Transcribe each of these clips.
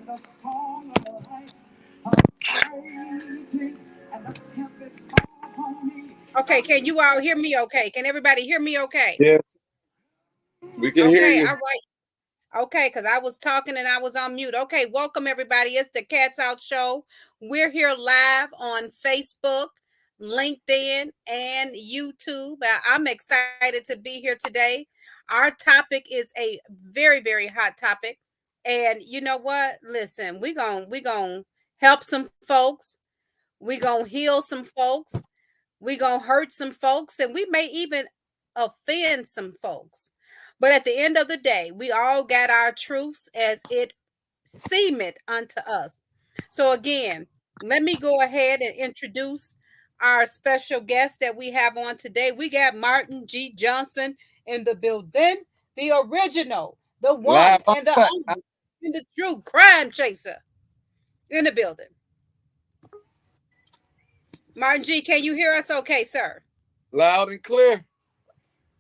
and the storm of life are raging, and the tempest falls on me. Okay, can you all hear me okay? Can everybody hear me okay? Yeah, we can hear Okay, you. all right. Okay, because I was talking and I was on mute. Okay, welcome everybody. It's the Cats Out Show. We're here live on Facebook, LinkedIn, and YouTube. I'm excited to be here today. Our topic is a very, very hot topic. And you know what? Listen, we gonna help some folks. We gonna heal some folks. We gonna hurt some folks, and we may even offend some folks. But at the end of the day, we all got our truths as it seemeth unto us. So again, let me go ahead and introduce our special guest that we have on today. We got Martin G. Johnson in the building, the original, the one, Live on and the site. only, and the true crime chaser in the building. Martin G., can you hear us okay, sir? Loud and clear.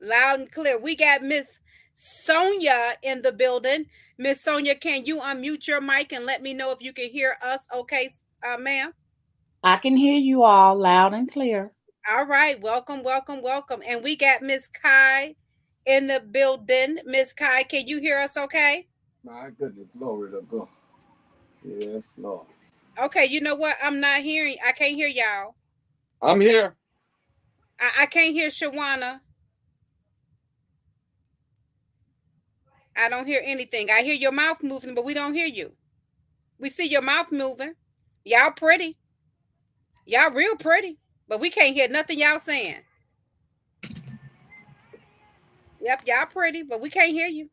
Loud and clear. We got Miss Sonia in the building. Miss Sonia, can you unmute your mic and let me know if you can hear us okay, ma'am? I can hear you all loud and clear. All right. Welcome, welcome, welcome. And we got Miss Kai in the building. Miss Kai, can you hear us okay? My goodness, glory to God. Yes, Lord. Okay, you know what? I'm not hearing. I can't hear y'all. I'm here. I can't hear Shawana. I don't hear anything. I hear your mouth moving, but we don't hear you. We see your mouth moving. Y'all pretty. Y'all real pretty, but we can't hear nothing y'all saying. Yep, y'all pretty, but we can't hear you.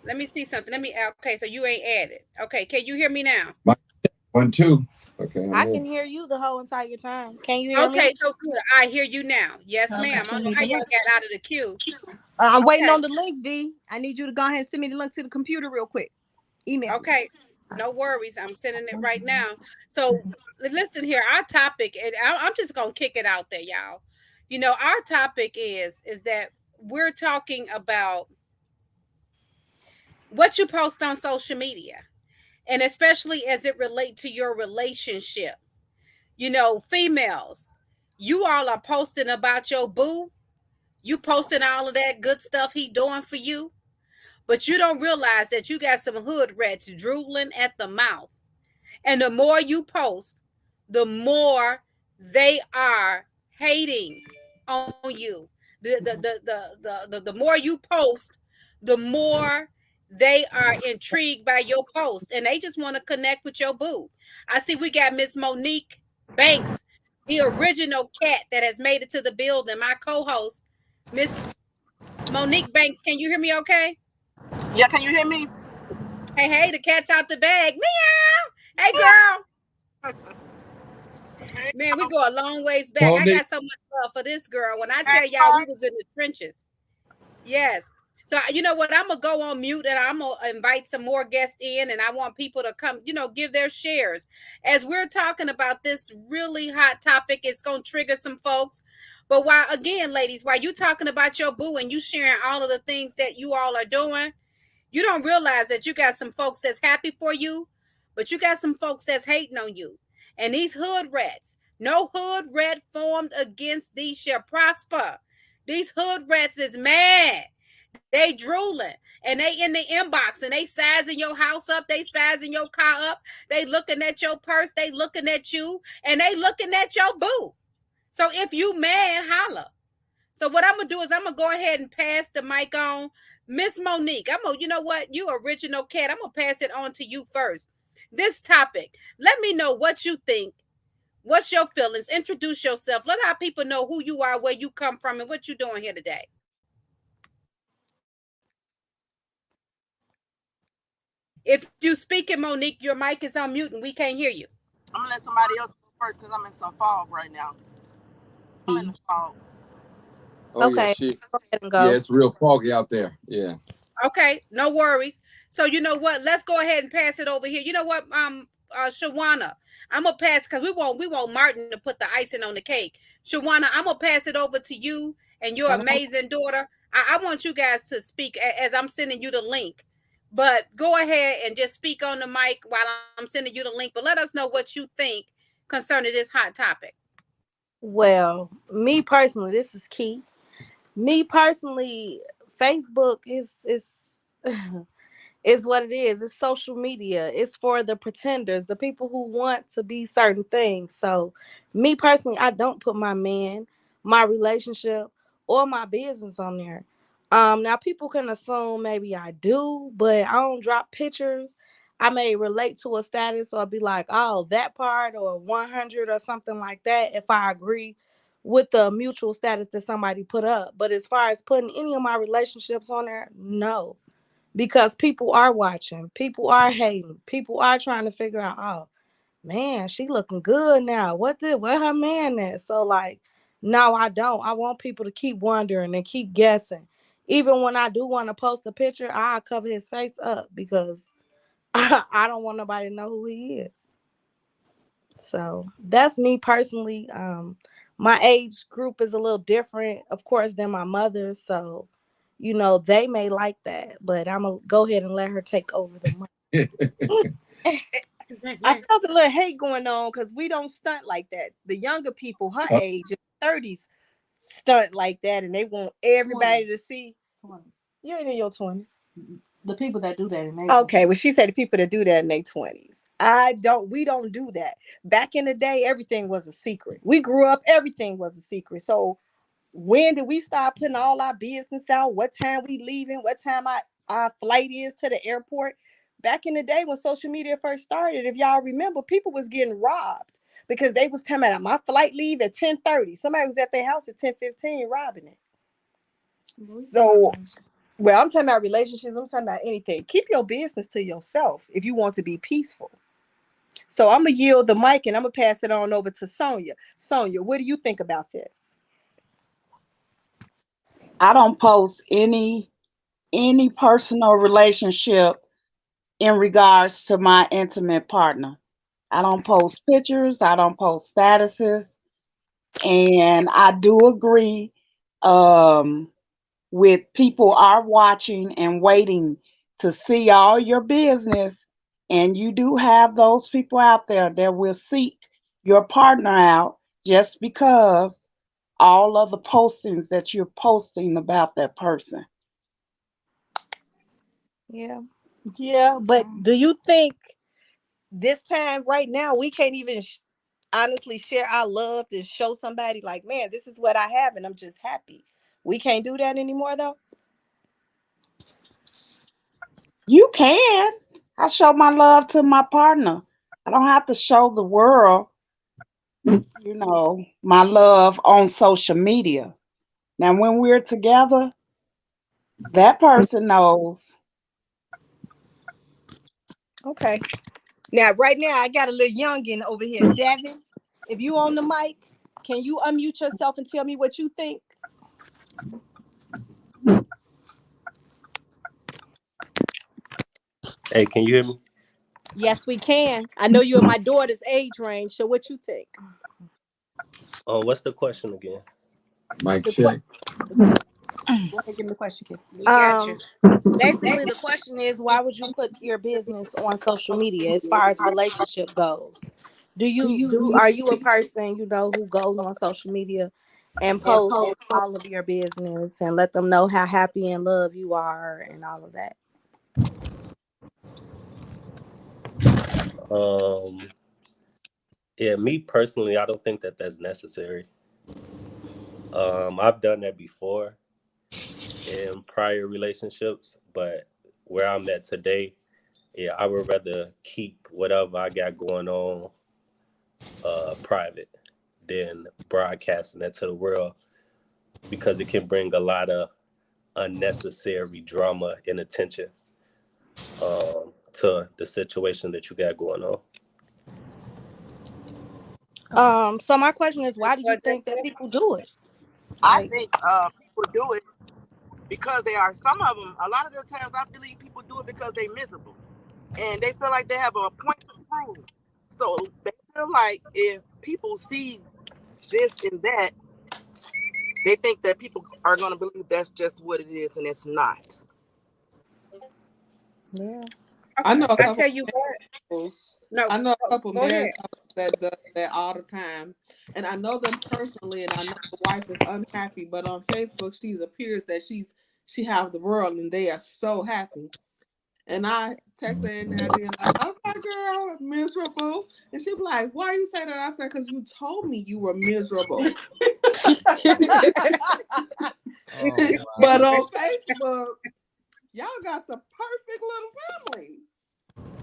Let me see something. Okay, so you ain't added. Okay, can you hear me now? My 1, 2. Okay, I can hear you the whole entire time. Can you hear Okay, me? so good. I hear you now. Yes, ma'am. I don't know how y'all got out of the queue. I'm waiting Okay. on the link, D. I need you to go ahead and send me the link to the computer real quick. Email. Okay, no worries. I'm sending it right now. So listen here, our topic, and I'm just gonna kick it out there, y'all. You know, our topic is that we're talking about what you post on social media, and especially as it relate to your relationship. You know, females, you all are posting about your boo. You posting all of that good stuff he doing for you, but you don't realize that you got some hood rats drooling at the mouth. And the more you post, the more they are hating on you. The more you post, the more they are intrigued by your post, and they just want to connect with your boo. I see we got Miss Monique Banks, the original cat that has made it to the building. My co-host, Miss Monique Banks. Can you hear me okay? Yeah, can you hear me? Hey, hey, the cat's out the bag. Meow. Hey, girl. Man, we go a long ways back. I Monique. got so much love for this girl. When I tell y'all we was in the trenches. Yes. So you know what? I'm gonna go on mute and I'm gonna invite some more guests in, and I want people to come, give their shares. As we're talking about this really hot topic, it's gonna trigger some folks. But while you talking about your boo and you sharing all of the things that you all are doing, you don't realize that you got some folks that's happy for you, but you got some folks that's hating on you. And these hood rats, no hood rat formed against these shall prosper. These hood rats is mad. They drooling and they in the inbox and they sizing your house up. They sizing your car up. They looking at your purse. They looking at you and they looking at your boo. So if you mad, holla. So what I'm gonna do is I'm gonna go ahead and pass the mic on Miss Monique. You know what? You original cat. I'm gonna pass it on to you first. This topic. Let me know what you think. What's your feelings? Introduce yourself. Let our people know who you are, where you come from, and what you're doing here today. If you speak in Monique, your mic is on mute and we can't hear you. I'm gonna let somebody else go first because I'm in some fog right now. I'm in the fog. Oh, yeah, Okay, go ahead and go. yeah, it's real foggy out there. Yeah. Okay, no worries. So you know what? Let's go ahead and pass it over here. You know what, Shawana, I'm gonna pass because we want Martin to put the icing on the cake. Shawana, I'm gonna pass it over to you and your amazing daughter. I want you guys to speak as I'm sending you the link. But go ahead and just speak on the mic while I'm sending you the link. But let us know what you think concerning this hot topic. Well, me personally, this is key. Me personally, Facebook is is what it is. It's social media. It's for the pretenders, the people who want to be certain things. So, me personally, I don't put my man, my relationship, or my business on there. Now people can assume maybe I do, but I don't drop pictures. I may relate to a status or be like, oh, that part or 100 or something like that if I agree with the mutual status that somebody put up. But as far as putting any of my relationships on there, no, because people are watching, people are hating, people are trying to figure out, oh man, she looking good now. Where her man at? So like, no, I don't. I want people to keep wondering and keep guessing. Even when I do want to post a picture, I cover his face up because I don't want nobody to know who he is. So that's me personally. My age group is a little different, of course, than my mother. So, they may like that, but I'm gonna go ahead and let her take over the mic. I felt a little hate going on because we don't stunt like that. The younger people, her age, in 30s, stunt like that, and they want everybody 20. to see. 20. You're in your 20s. The people that do that in their Okay, well, she said the people that do that in their 20s. We don't do that. Back in the day, everything was a secret. We grew up, everything was a secret. So when did we start putting all our business out? What time we leaving? What time our flight is to the airport? Back in the day when social media first started, if y'all remember, people was getting robbed because they was telling me my flight leave at 10:30. Somebody was at their house at 10:15 robbing it. So, well, I'm talking about relationships. I'm talking about anything. Keep your business to yourself if you want to be peaceful. So I'm gonna yield the mic and I'm gonna pass it on over to Sonia. Sonia, what do you think about this? I don't post any personal relationship in regards to my intimate partner. I don't post pictures, I don't post statuses, and I do agree um with people are watching and waiting to see all your business, and you do have those people out there that will seek your partner out just because all of the postings that you're posting about that person. Yeah. Yeah. But do you think this time right now we can't even honestly share our love and show somebody like, man, this is what I have and I'm just happy? We can't do that anymore though. You can. I show my love to my partner. I don't have to show the world, my love on social media. Now, when we're together, that person knows. Okay. Now, right now, I got a little youngin over here. Devin, if you on the mic, can you unmute yourself and tell me what you think? Hey, can you hear me? Yes, we can. I know you're in my daughter's age range. So what you think? What's the question again? Mike The check. Go ahead, give me the question, kid. We got you. Basically, the question is, why would you put your business on social media as far as relationship goes? Are you a person who goes on social media and post all of your business and let them know how happy and love you are and all of that? Um, yeah, me personally, I don't think that that's necessary. I've done that before in prior relationships, but where I'm at today, yeah, I would rather keep whatever I got going on private than broadcasting that to the world because it can bring a lot of unnecessary drama and attention to the situation that you got going on. So my question is, why do you Well, think that people do it? I Like, think people do it because they are, some of them, a lot of the times I believe people do it because they're miserable and they feel like they have a point to prove. So they feel like if people see this and that, They think that people are going to believe that's just what it is, and it's not. Yeah. I know Okay, a I couple tell you what. couples. No, I know a couple go ahead. married couples that does that all the time, and I know them personally, and I know the wife is unhappy, but on Facebook she appears that she has the world, and they are so happy. And I text her in there and then like, okay, girl, miserable. And she be like, why you say that? I said, because you told me you were miserable. Oh But wow. on Facebook, y'all got the perfect little family.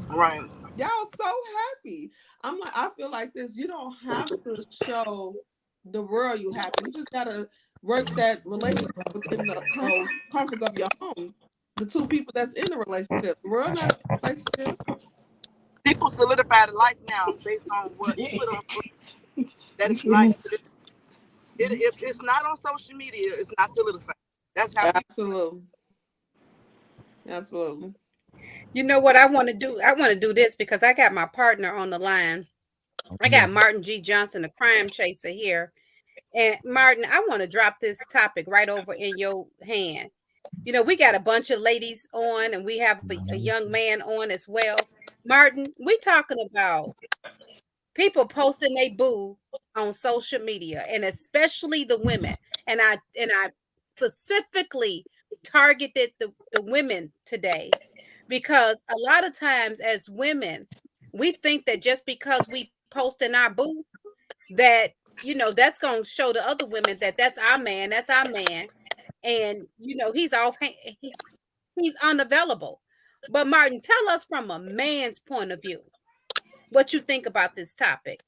Right. Y'all so happy. I'm like, I feel like this. You don't have to show the world you happy. You just gotta work that relationship within the comforts of your home. The two people that's in the relationship. The world not in the relationship. People solidify the life now based on what's put on that is life. If it's not on social media, it's not solidified. That's how people. Absolutely. Absolutely. You know what I want to do? I want to do this because I got my partner on the line. I Okay. got Martin G. Johnson, the crime chaser here. And Martin, I want to drop this topic right over in your hand. You know, we got a bunch of ladies on and we have a Mhm. young man on as well. Martin, we talking about people posting they boo on social media and especially the women. And I specifically targeted the women today because a lot of times as women, we think that just because we post in our boo that that's going to show the other women that that's our man, and he's unavailable. But Martin, tell us from a man's point of view what you think about this topic.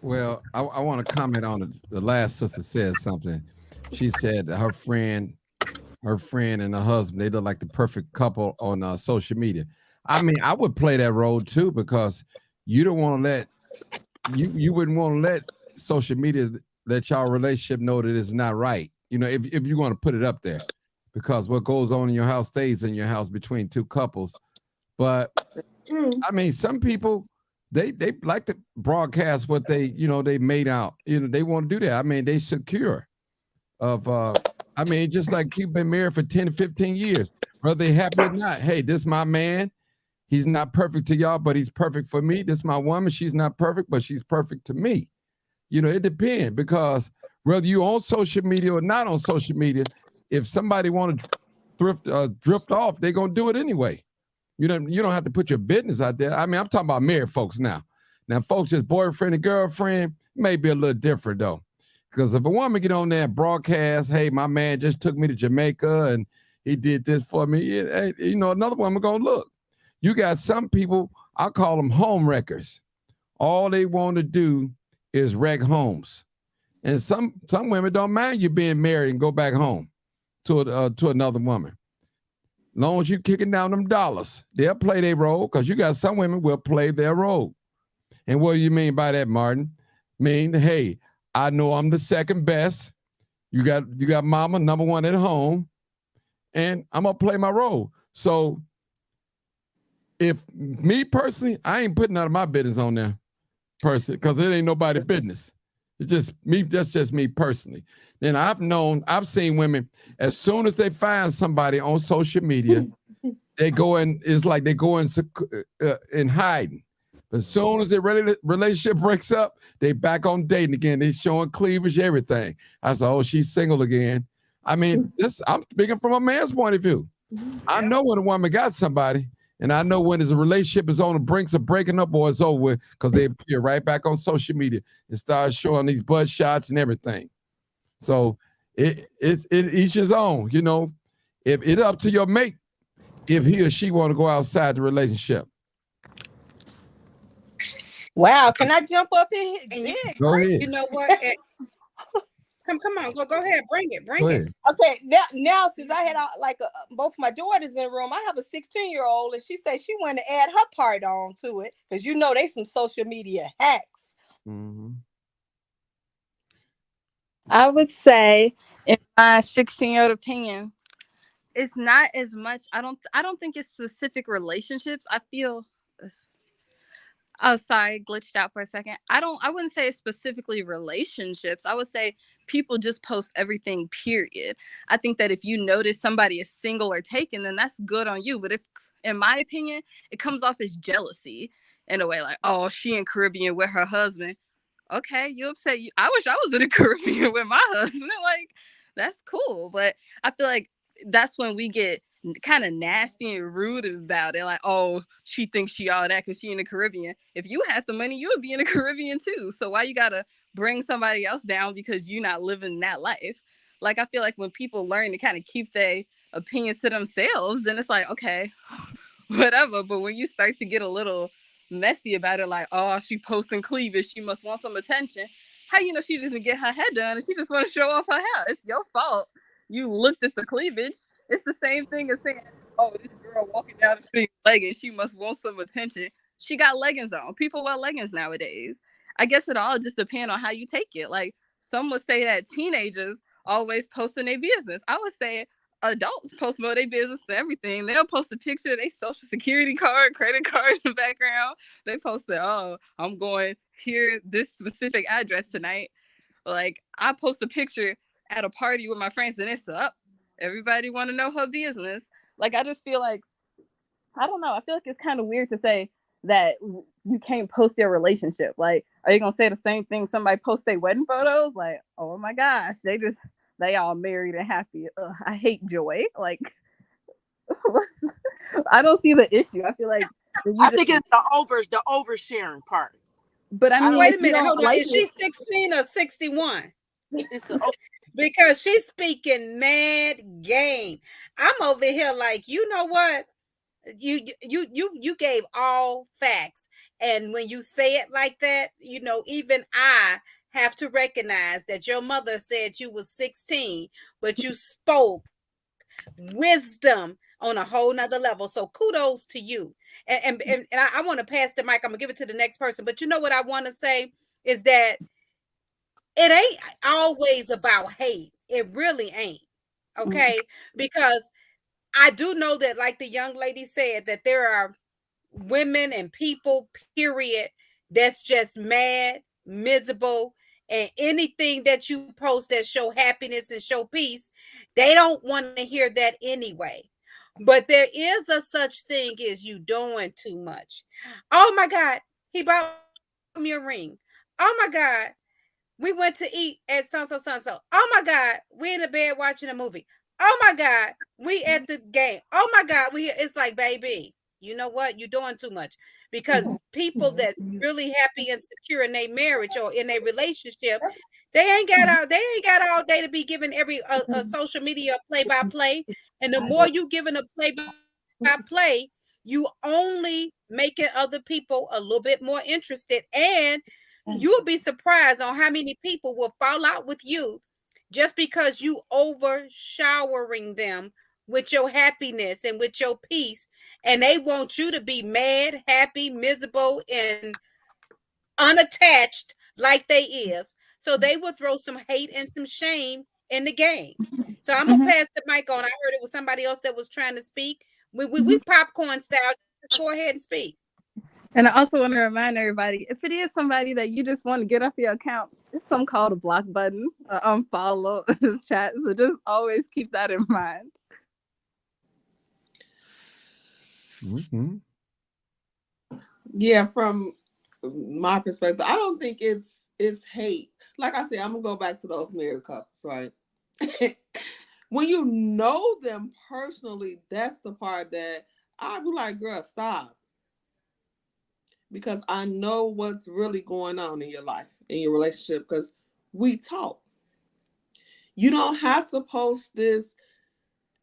Well, I want to comment on it. The last sister said something. She said that her friend and her husband, they look like the perfect couple on social media. I mean, I would play that role too because you don't want to let you wouldn't want to let social media let y'all relationship know that it's not right. You know, if you want to put it up there, because what goes on in your house stays in your house between two couples. But True. I mean, some people they like to broadcast what they made out. They want to do that. I mean, they secure of I mean, just like people been married for 10 to 15 years, whether they happy or not. Hey, this is my man. He's not perfect to y'all, but he's perfect for me. This is my woman. She's not perfect, but she's perfect to me. It depends because whether you on social media or not on social media, if somebody want to drift off, they're gonna do it anyway. You don't have to put your business out there. I mean, I'm talking about married folks now. Now, folks, just boyfriend and girlfriend may be a little different though. Because if a woman get on there and broadcast, hey, my man just took me to Jamaica and he did this for me, another woman gonna look. You got some people, I call them home wreckers. All they want to do is wreck homes. And some women don't mind you being married and go back home to another woman. Long as you kicking down them dollars, they'll play their role because you got some women will play their role. And what do you mean by that, Martin? Mean, hey, I know I'm the second best. You got mama number one at home, and I'm gonna play my role. So if me personally, I ain't putting none of my business on there, personally, because it ain't nobody business. It's just me, that's just me personally. Then I've seen women, as soon as they find somebody on social media, they go in, it's like they go in hiding. But as soon as their relationship breaks up, they back on dating again. They showing cleavage, everything. I said, oh, she's single again. I mean, I'm speaking from a man's point of view. I know when a woman got somebody, and I know when his relationship is on the brinks of breaking up or it's over with, because they appear right back on social media and start showing these butt shots and everything. So it's each his own. If it's up to your mate, if he or she want to go outside the relationship. Wow, can I jump up in here? And Dig, Go right? ahead. you know what? Come on, go ahead, Go bring it. ahead. Okay, now since I had both my daughters in the room, I have a 16-year-old, and she said she wanted to add her part on to it because they some social media hacks. Mm-hmm. I would say, in my 16-year-old opinion, it's not as much. I don't think it's specific relationships. Oh, sorry, glitched out for a second. I wouldn't say specifically relationships. I would say people just post everything, period. I think that if you notice somebody is single or taken, then that's good on you. But if, in my opinion, it comes off as jealousy in a way, like, oh, she in Caribbean with her husband. Okay, you upset. I wish I was in the Caribbean with my husband. Like, that's cool. But I feel like that's when we get kind of nasty and rude about it. Like, oh, she thinks she all that because she in the Caribbean. If you had the money, you would be in the Caribbean too. So why you gotta bring somebody else down because you're not living that life? Like, I feel like when people learn to kind of keep their opinions to themselves, then it's like, okay, whatever. But when you start to get a little messy about it, like, oh, she posting cleavage, she must want some attention. How you know she doesn't get her hair done and she just want to show off her hair? It's your fault. You looked at the cleavage. It's the same thing as saying, oh, this girl walking down the street leggings, she must want some attention. She got leggings on. People wear leggings nowadays. I guess it all just depends on how you take it. Like, some would say that teenagers always posting their business. I would say adults post more their business than everything. They'll post a picture of their social security card, credit card in the background. They post that, oh, I'm going here, this specific address tonight. Like, I post a picture at a party with my friends and it's up. Everybody want to know her business. Like, I just feel like, I don't know. I feel like it's kind of weird to say that you can't post your relationship. Like, are you gonna say the same thing? Somebody post their wedding photos, like, oh my gosh, they all married and happy. Ugh, I hate joy. Like, I don't see the issue. I feel like I think it's the oversharing part. But I mean, Wait a if you minute, don't hold on. like Is she 16 or 61? It's the Because she's speaking mad game. I'm over here like, you know what? You gave all facts. And when you say it like that, even I have to recognize that your mother said you was 16, but you spoke wisdom on a whole nother level. So kudos to you. And I want to pass the mic. I'm gonna give it to the next person. But you know what I want to say is that it ain't always about hate. It really ain't. Okay. Because I do know that, like the young lady said, that there are women and people, period, that's just mad, miserable, and anything that you post that show happiness and show peace, they don't want to hear that anyway. But there is a such thing as you doing too much. Oh my God, he bought me a ring. Oh my God, we went to eat at so. Oh my God, we in the bed watching a movie. Oh my God, we at the game. Oh my God, it's like, baby, you know what? You're doing too much. Because people that's really happy and secure in their marriage or in their relationship, they ain't got all day to be giving every a social media play by play. And the more you giving a play by play, you only making other people a little bit more interested, and you'll be surprised on how many people will fall out with you just because you over showering them with your happiness and with your peace, and they want you to be mad, happy, miserable, and unattached like they is. So they will throw some hate and some shame in the game. So I'm gonna pass the mic on. I heard it was somebody else that was trying to speak. We popcorn style. Just go ahead and speak. And I also want to remind everybody, if it is somebody that you just want to get off your account, it's something called a block button, unfollow this chat. So just always keep that in mind. Yeah, from my perspective, I don't think it's hate. Like I said, I'm gonna go back to those married couples, right? When you know them personally, that's the part that I'd be like, girl, stop. Because I know what's really going on in your life, in your relationship, because we talk. You don't have to post this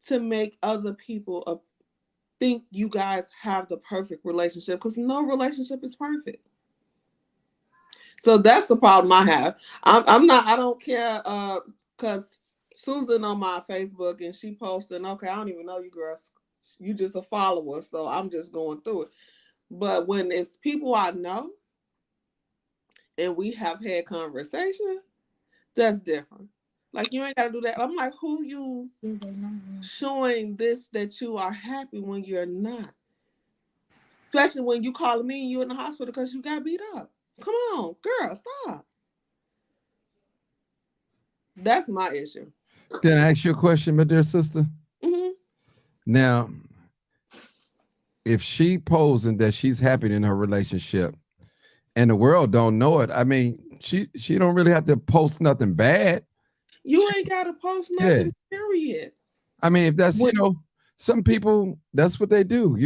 to make other people think you guys have the perfect relationship, because no relationship is perfect. So that's the problem I have. I don't care, because Susan on my Facebook and she posting, okay, I don't even know you girls. You just a follower, so I'm just going through it. But when it's people I know and we have had conversation, that's different. Like, you ain't got to do that. I'm like, who you showing this that you are happy when you're not? Especially when you calling me and you in the hospital because you got beat up. Come on, girl, stop. That's my issue. Can I ask you a question, my dear sister? Mm-hmm. Now, if she posing that she's happy in her relationship and the world don't know it, I mean, she don't really have to post nothing bad. You ain't gotta post Yeah. nothing, period. I mean, if that's, When, some people, that's what they do.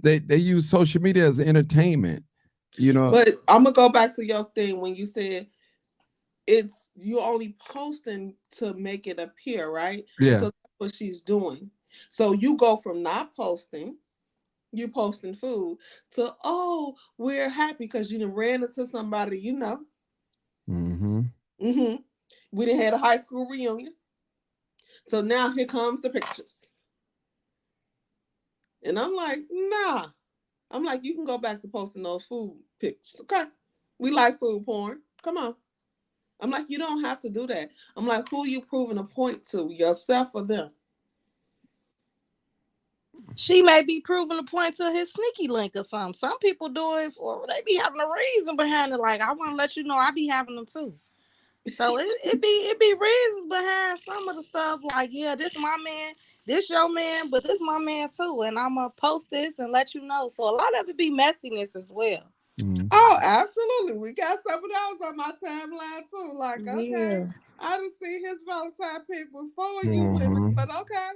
They use social media as entertainment, but I'm gonna go back to your thing when you said it's you only posting to make it appear, right? Yeah. So that's what she's doing. So you go from not posting, you posting food, to we're happy because you done ran into somebody you know. Mm-hmm. Mm-hmm. We done had a high school reunion. So now here comes the pictures. And I'm like, nah. I'm like, you can go back to posting those food pictures. Okay. We like food porn. Come on. I'm like, you don't have to do that. I'm like, who you proving a point to? Yourself or them? She may be proving a point to his sneaky link or something. Some people do it for they be having a reason behind it. Like, I want to let you know I be having them too. So it be reasons behind some of the stuff. Like, yeah, this my man, this your man, but this my man too. And I'm gonna post this and let you know. So a lot of it be messiness as well. Mm-hmm. Oh, absolutely. We got some of those on my timeline too. Like, okay, Yeah. I done see his Valentine pic before you women, Mm-hmm. but okay.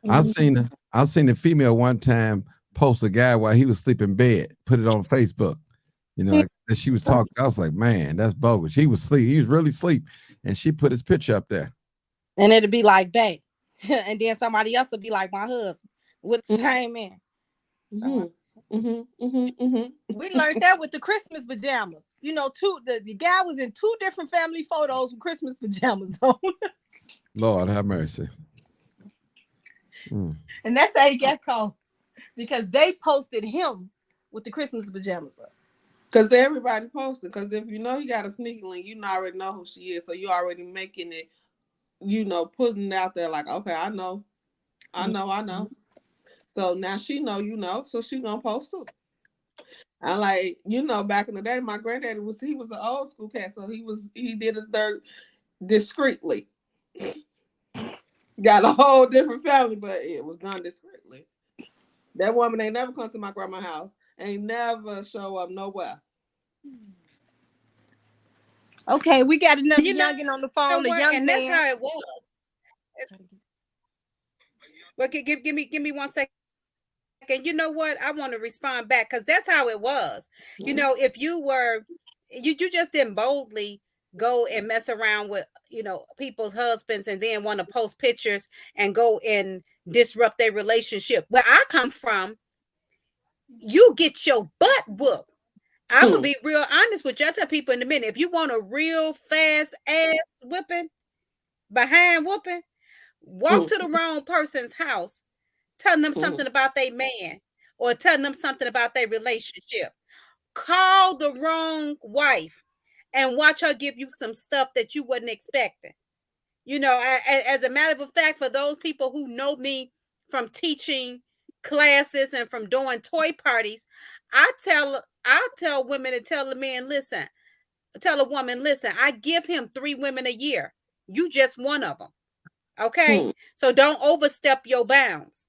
I seen a female one time post a guy while he was sleeping in bed, put it on Facebook. That she was talking. I was like, man, that's bogus. He was asleep. He was really asleep. And she put his picture up there. And it'll be like, babe. And then somebody else will be like my husband with the same man. So, we learned that with the Christmas pajamas. The guy was in 2 different family photos with Christmas pajamas on. Lord have mercy. And that's how he got caught. Because they posted him with the Christmas pajamas on. Because everybody posted. Because if you know he got a sneaky link, you already know who she is. So you already making it, putting it out there like, okay, I know. So now she know, so she gonna post too. I like, back in the day, my granddaddy was an old school cat, so he did his dirt discreetly. Got a whole different family, but it was done discreetly. That woman ain't never come to my grandma's house. Ain't never show up nowhere. Okay, we got another youngin' on the phone. The young and man. That's how it was. Well, give me 1 second. You know what? I want to respond back because that's how it was. If you were, you just didn't boldly go and mess around with, people's husbands and then want to post pictures and go and disrupt their relationship. Where I come from, you get your butt whooped. I'm gonna be real honest with you. I tell people in a minute, if you want a real fast ass whipping, behind whooping, walk to the wrong person's house, telling them something about their man or telling them something about their relationship. Call the wrong wife and watch her give you some stuff that you wasn't expecting. As a matter of fact, for those people who know me from teaching classes and from doing toy parties, I tell women and tell the men, tell a woman, listen, I give him 3 women a year. You just one of them. Okay. So don't overstep your bounds.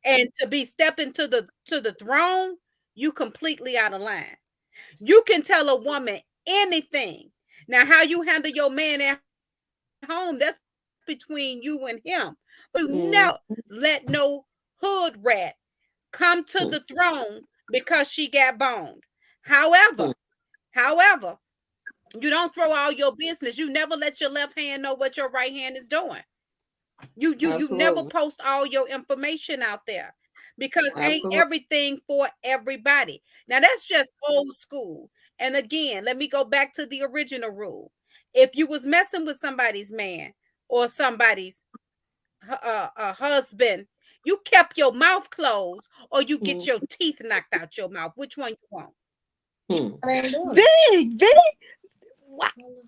And to be stepping to the throne, you completely out of line. You can tell a woman anything. Now, how you handle your man at home, that's between you and him. But you never let no hood rat come to the throne because she got boned. However, you don't throw all your business. You never let your left hand know what your right hand is doing. You never post all your information out there because ain't everything for everybody. Now that's just old school. And again, let me go back to the original rule. If you was messing with somebody's man or somebody's husband, you kept your mouth closed or you get your teeth knocked out your mouth. Which one you want? Dig.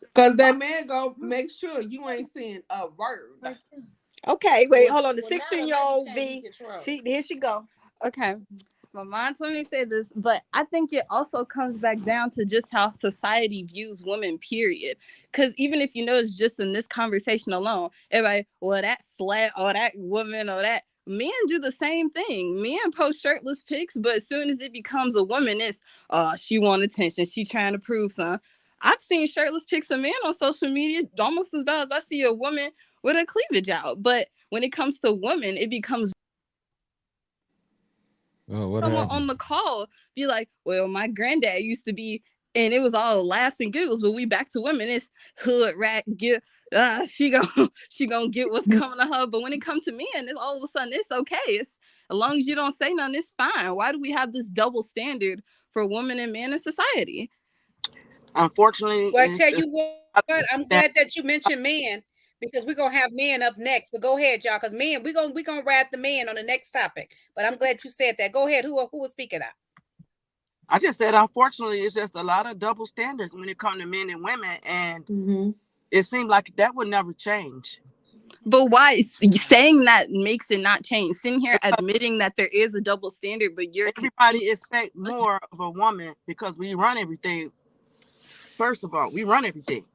Because that man go make sure you ain't saying a word. Okay, wait, hold on. The 16-year-old V, here she go. Okay. my mind told me to say this, but I think it also comes back down to just how society views women, period. Because even if you notice, just in this conversation alone, everybody, well, that slut or that woman or that men do the same thing. Men post shirtless pics, but as soon as it becomes a woman, it's she want attention, she trying to prove something. I've seen shirtless pics of men on social media almost as bad as I see a woman with a cleavage out. But when it comes to women, it becomes Oh, what someone happened? on the call be like, well, my granddad used to be, and it was all laughs and giggles, but we back to women, it's hood rat get she gonna get what's coming to her. But when it comes to men, it's all of a sudden it's okay. It's as long as you don't say nothing, it's fine. Why do we have this double standard for women and men in society? Unfortunately, Well, I it's tell just you what, I'm that glad that you mentioned men because we're gonna have men up next. But go ahead, y'all, because men, we're gonna ride the men on the next topic. But I'm glad you said that. Go ahead. Who was speaking out? I just said, unfortunately, it's just a lot of double standards when it comes to men and women, and it seemed like that would never change. But why saying that makes it not change? Sitting here admitting that there is a double standard, but you're Everybody expect more of a woman because we run everything. First of all, we run everything,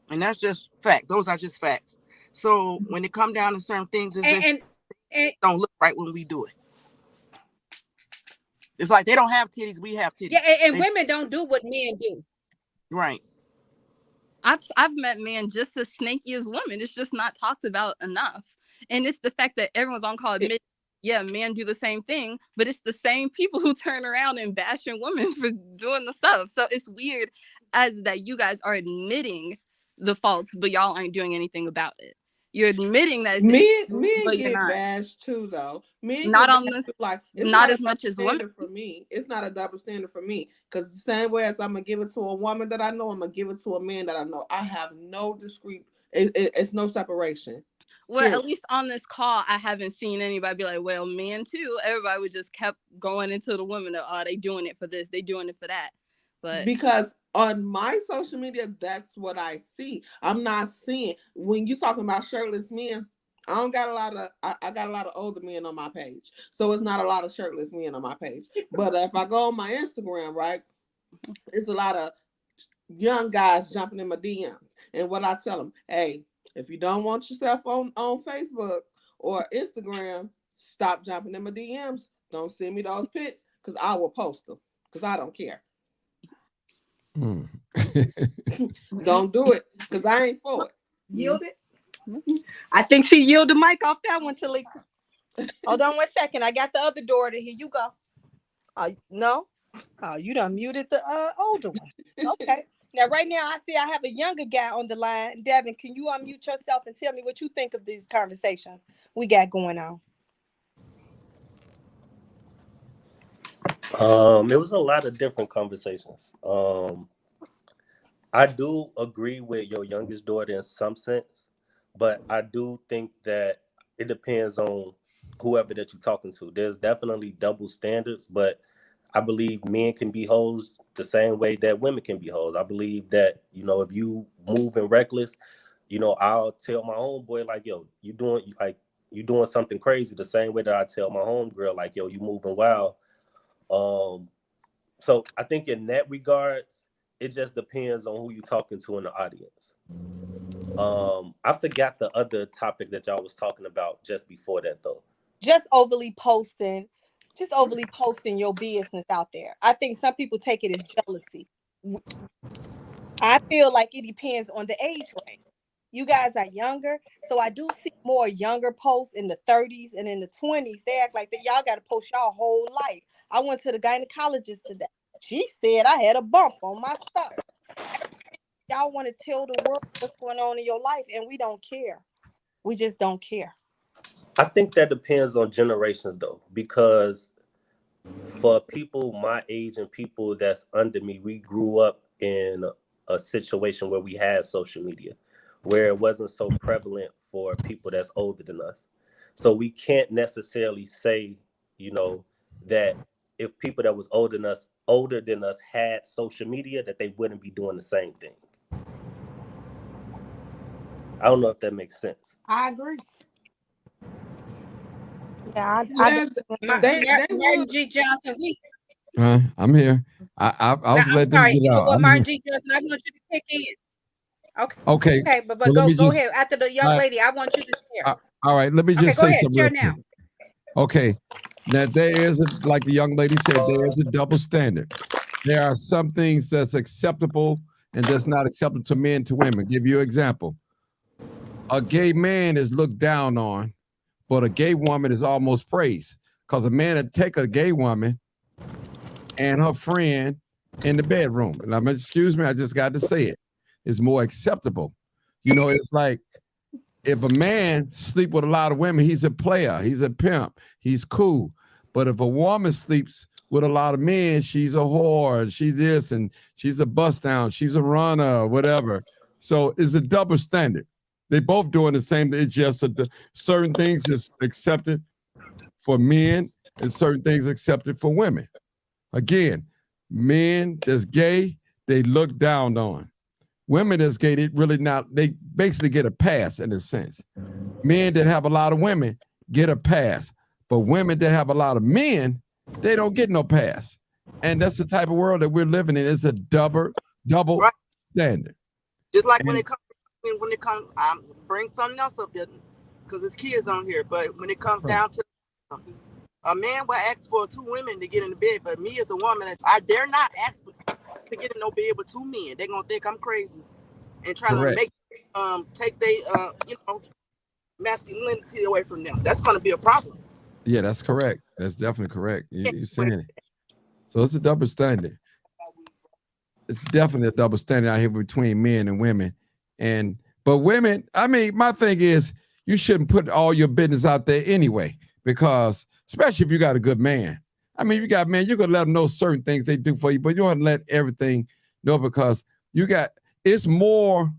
and that's just fact. Those are just facts. So when it come down to certain things, it's just And don't look right when we do it. It's like they don't have titties, we have yeah, titties. and They women don't do what men do. right. I've met men just as snaky as women. It's just not talked about enough. And it's the fact that everyone's on call admit, yeah, men do the same thing, but it's the same people who turn around and bashing women for doing the stuff. So it's weird as that you guys are admitting the faults, but y'all aren't doing anything about it. You're admitting that it's an issue, Men but you're get not. bashed too, though. Men Not get on bashed this, too. Like it's not not a as double much as women. standard for me. It's not a double standard for me because the same way as I'm gonna give it to a woman that I know, I'm gonna give it to a man that I know. I have no discrete. It's no separation. Well, Period. at least on this call, I haven't seen anybody be like, well, men too. Everybody would just kept going into the women. Oh, they doing it for this. They doing it for that. But Because on my social media, that's what I see. I'm not seeing when you talking about shirtless men. I don't got a lot of I got a lot of older men on my page. So it's not a lot of shirtless men on my page. But if I go on my Instagram, right, it's a lot of young guys jumping in my DMs. And what I tell them, hey, if you don't want yourself on Facebook or Instagram, stop jumping in my DMs. Don't send me those pics because I will post them because I don't care. Hmm. Don't do it because I ain't for it. Yield it. I think she yielded the mic off that one, Talika. Hold on 1 second. I got the other daughter. Here you go. No? Oh, you done muted the older one. Okay. Now, right now, I see I have a younger guy on the line. Devin, can you unmute yourself and tell me what you think of these conversations we got going on? It was a lot of different conversations. I do agree with your youngest daughter in some sense, but I do think that it depends on whoever that you're talking to. There's definitely double standards, but I believe men can be hoes the same way that women can be hoes. I believe that, if you moving reckless, I'll tell my homeboy like, yo, you doing something crazy the same way that I tell my homegirl like, yo, you moving wild. So I think in that regards, it just depends on who you're talking to in the audience. I forgot the other topic that y'all was talking about just before that though. Just overly posting your business out there. I think some people take it as jealousy. I feel like it depends on the age range. You guys are younger, so I do see more younger posts in the 30s and in the 20s. They act like that y'all got to post y'all whole life. I went to the gynecologist today. She said I had a bump on my stomach. Y'all want to tell the world what's going on in your life, and we don't care. We just don't care. I think that depends on generations though, because for people my age and people that's under me, we grew up in a situation where we had social media, where it wasn't so prevalent for people that's older than us. So we can't necessarily say, that if people that was older than us had social media, that they wouldn't be doing the same thing. I don't know if that makes sense. I agree. Yeah, Yeah, they Martin would. G. Johnson. I'm here. I Now was I'm letting them sorry. get You know out. what, I'm here. Martin G. Johnson? I want you to kick in. Okay. Okay, but Well, let me go just. ahead. After the young lady, I want you to share. All right. Let me Okay, just go say ahead. something Share real now. quick. Okay. Now there is like the young lady said, there is a double standard. There are some things that's acceptable and that's not acceptable to men to women. Give you an example. A gay man is looked down on, but a gay woman is almost praised. Because a man would take a gay woman and her friend in the bedroom. And I'm excuse me, I just got to say it. It's more acceptable. You know, it's like if a man sleep with a lot of women, he's a player, he's a pimp, he's cool. But if a woman sleeps with a lot of men, she's a whore, she's this and she's a bust down, she's a runner, whatever. So it's a double standard. They both doing the same thing. It's just certain things is accepted for men and certain things accepted for women. Again, men that's gay, they look down on. Women that's gay, they really not, they basically get a pass in a sense. Men that have a lot of women get a pass. But women that have a lot of men, they don't get no pass. And that's the type of world that we're living in. It's a double Right. standard. Just like when And it comes, bring something else up there, because there's kids on here. But when it comes right. down to a man will ask for 2 women to get in the bed, but me as a woman, I dare not ask to get in no bed with 2 men. They're gonna think I'm crazy and trying to Correct. make take they masculinity away from them. That's gonna be a problem. Yeah, that's correct. That's definitely correct. You're saying it. So it's a double standard. It's definitely a double standard out here between men and women. But women, I mean, my thing is you shouldn't put all your business out there anyway, because especially if you got a good man. I mean, if you got men, you're gonna let them know certain things they do for you, but you don't let everything know because it's more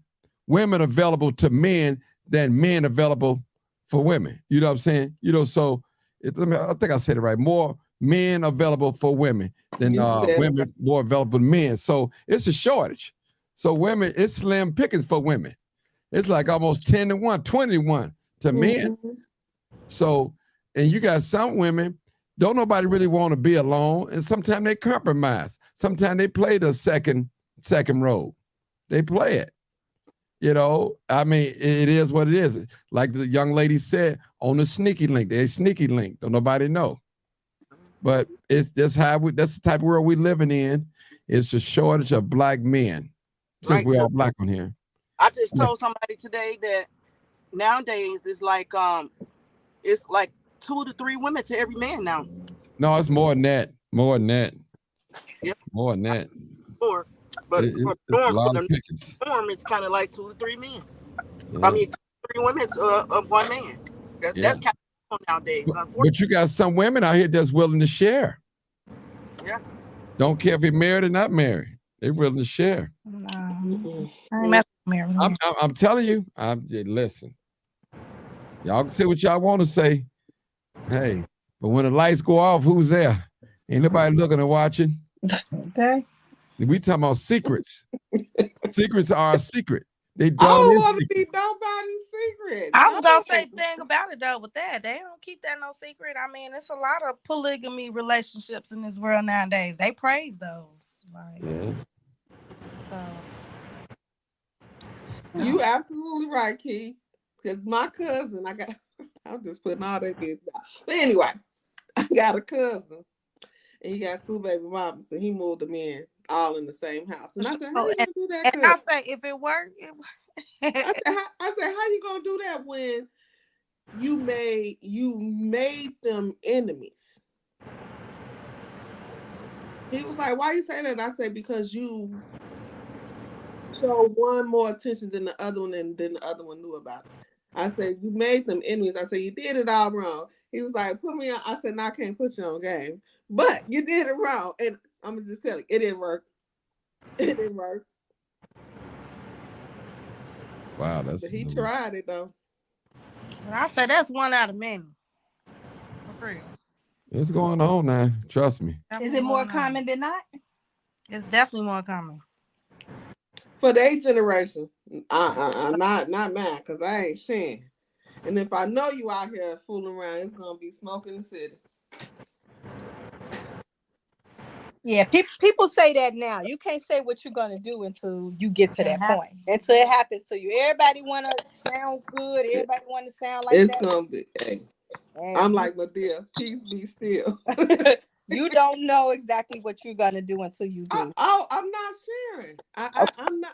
women available to men than men available for women. You know what I'm saying? You know, so I think I said it right. More men available for women than women more available to men. So it's a shortage. So women, it's slim pickings for women. It's like almost 10 to 1, 20 to 1 to men. So, and you got some women, don't nobody really want to be alone. And sometimes they compromise. Sometimes they play the second role. They play it. You know, I mean, it is what it is. Like the young lady said, on the sneaky link, they sneaky link. Don't nobody know. But that's the type of world we're living in. It's a shortage of black men. Since Right. we're all black on here. I just told somebody today that nowadays it's like 2 to 3 women to every man now. No, it's more than that. More than that. Yep. More than that. More. But It's for a lot of pickings. norm, it's kind of like 2 to 3 men. Yeah. I mean, 2 to 3 women of 1 man. That's kind of nowadays. But you got some women out here that's willing to share. Yeah. Don't care if you're married or not married. They're willing to share. I'm telling you. Listen. Y'all can say what y'all want to say. Hey, but when the lights go off, who's there? Ain't nobody looking and watching. Okay. We talking about secrets. Secrets are a secret. They I don't want to be nobody's secret. I was gonna say the thing about it though. With that, they don't keep that no secret. I mean, it's a lot of polygamy relationships in this world nowadays. They praise those. Like, you absolutely right, Keith. Because my cousin, I'm just putting all that business out. But anyway, I got a cousin, and he got 2 baby mamas, and he moved them in all in the same house. And I said, how you gonna do that? And I say, if it worked, I said, how you gonna do that when you made them enemies? He was like, why you say that? I said, because you show one more attention than the other one, and then the other one knew about it. I said, you made them enemies. I said, you did it all wrong. He was like, put me on. I said, no, I can't put you on game. But you did it wrong. And I'm going to just tell you, it didn't work. It didn't work. Wow, but he tried it, though. I said, that's one out of many. For real. It's going on now. Trust me. Is it more common than not? It's definitely more common. For their generation, not mine, because I ain't sharing. And if I know you out here fooling around, it's gonna be smoke in the city. Yeah, people say that now. You can't say what you're gonna do until you get to that point. Until it happens to you. Everybody wanna sound good. Everybody wanna sound like It's that. gonna be. Hey, And I'm like Medea. Peace be still. you don't know exactly what you're gonna do until you do. I'm not sharing. I'm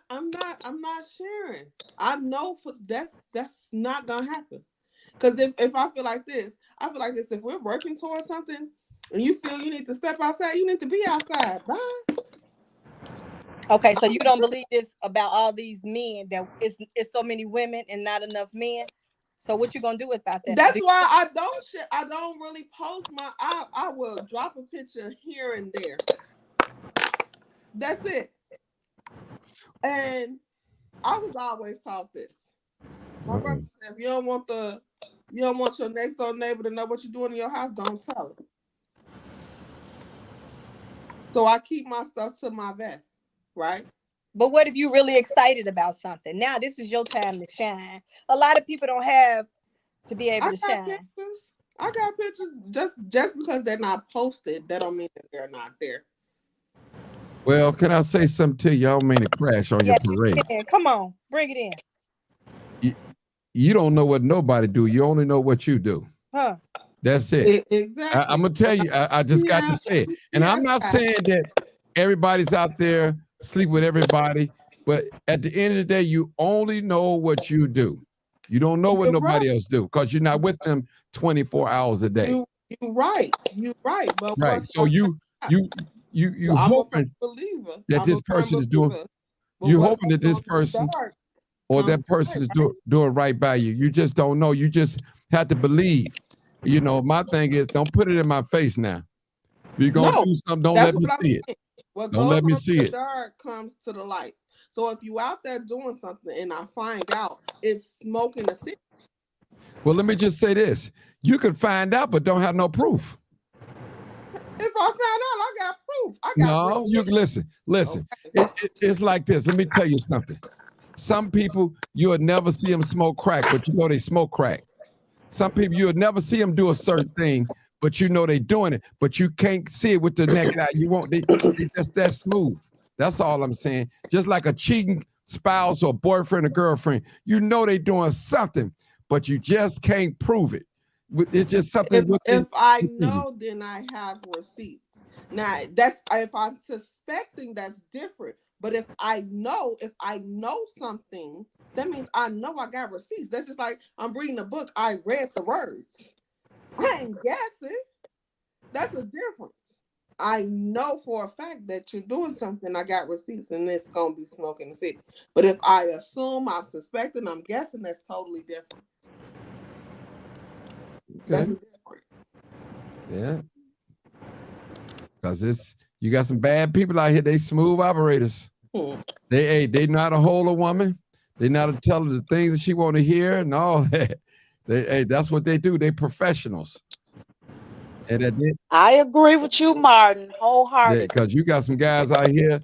not sharing. I know that's not gonna happen. Because if I feel like this, I feel like this. If we're working towards something, and you feel you need to step outside, you need to be outside. Bye. Okay, so you don't believe this about all these men that it's so many women and not enough men. So what you gonna do about that? That's why I don't share. I don't really post my. I will drop a picture here and there. That's it. And I was always taught this. My brother said, if you don't want your next door neighbor to know what you're doing in your house, don't tell them. So I keep my stuff to my vest, right? But what if you're really excited about something? Now this is your time to shine. A lot of people don't have to be able to shine. Pictures. I got pictures. Just because they're not posted, that don't mean that they're not there. Well, can I say something to you? I don't mean to crash on your parade. You can. Come on, bring it in. You don't know what nobody do. You only know what you do. Huh. That's it. Exactly. I'm going to tell you, I just got to say it. And I'm not saying that everybody's out there sleep with everybody, but at the end of the day, you only know what you do. You don't know what nobody else do because you're not with them 24 hours a day. You're right. You're right. But right. So you hoping that this person is doing. You hoping that this person or that person is doing right by you. You just don't know. You just have to believe. You know, my thing is, don't put it in my face now. If you're gonna do something, don't let me see it. Don't let me see it. Dark comes to the light. So if you out there doing something and I find out it's smoking the city. Well, let me just say this: you can find out, but don't have no proof. If I found out, I got proof. I got no, you listen. Okay. It's like this. Let me tell you something. Some people you'll never see them smoke crack, but you know they smoke crack. Some people you'll never see them do a certain thing, but you know they doing it, but you can't see it with the naked eye. You won't. They just that smooth. That's all I'm saying. Just like a cheating spouse or boyfriend or girlfriend, you know they doing something, but you just can't prove it. It's just something. If I know, then I have receipts. Now that's if I'm suspecting, that's different. But if I know something, that means I know I got receipts. That's just like I'm reading a book. I read the words. I ain't guessing. That's a difference. I know for a fact that you're doing something. I got receipts, and it's gonna be smoke in the city. But if I assume, I'm suspecting, I'm guessing, that's totally different. Okay. That's different. Yeah. Because you got some bad people out here. They smooth operators. They not a hold a woman. They not tell her the things that she want to hear and all that. That's what they do. They professionals. And I agree with you, Martin, wholeheartedly. Because you got some guys out here,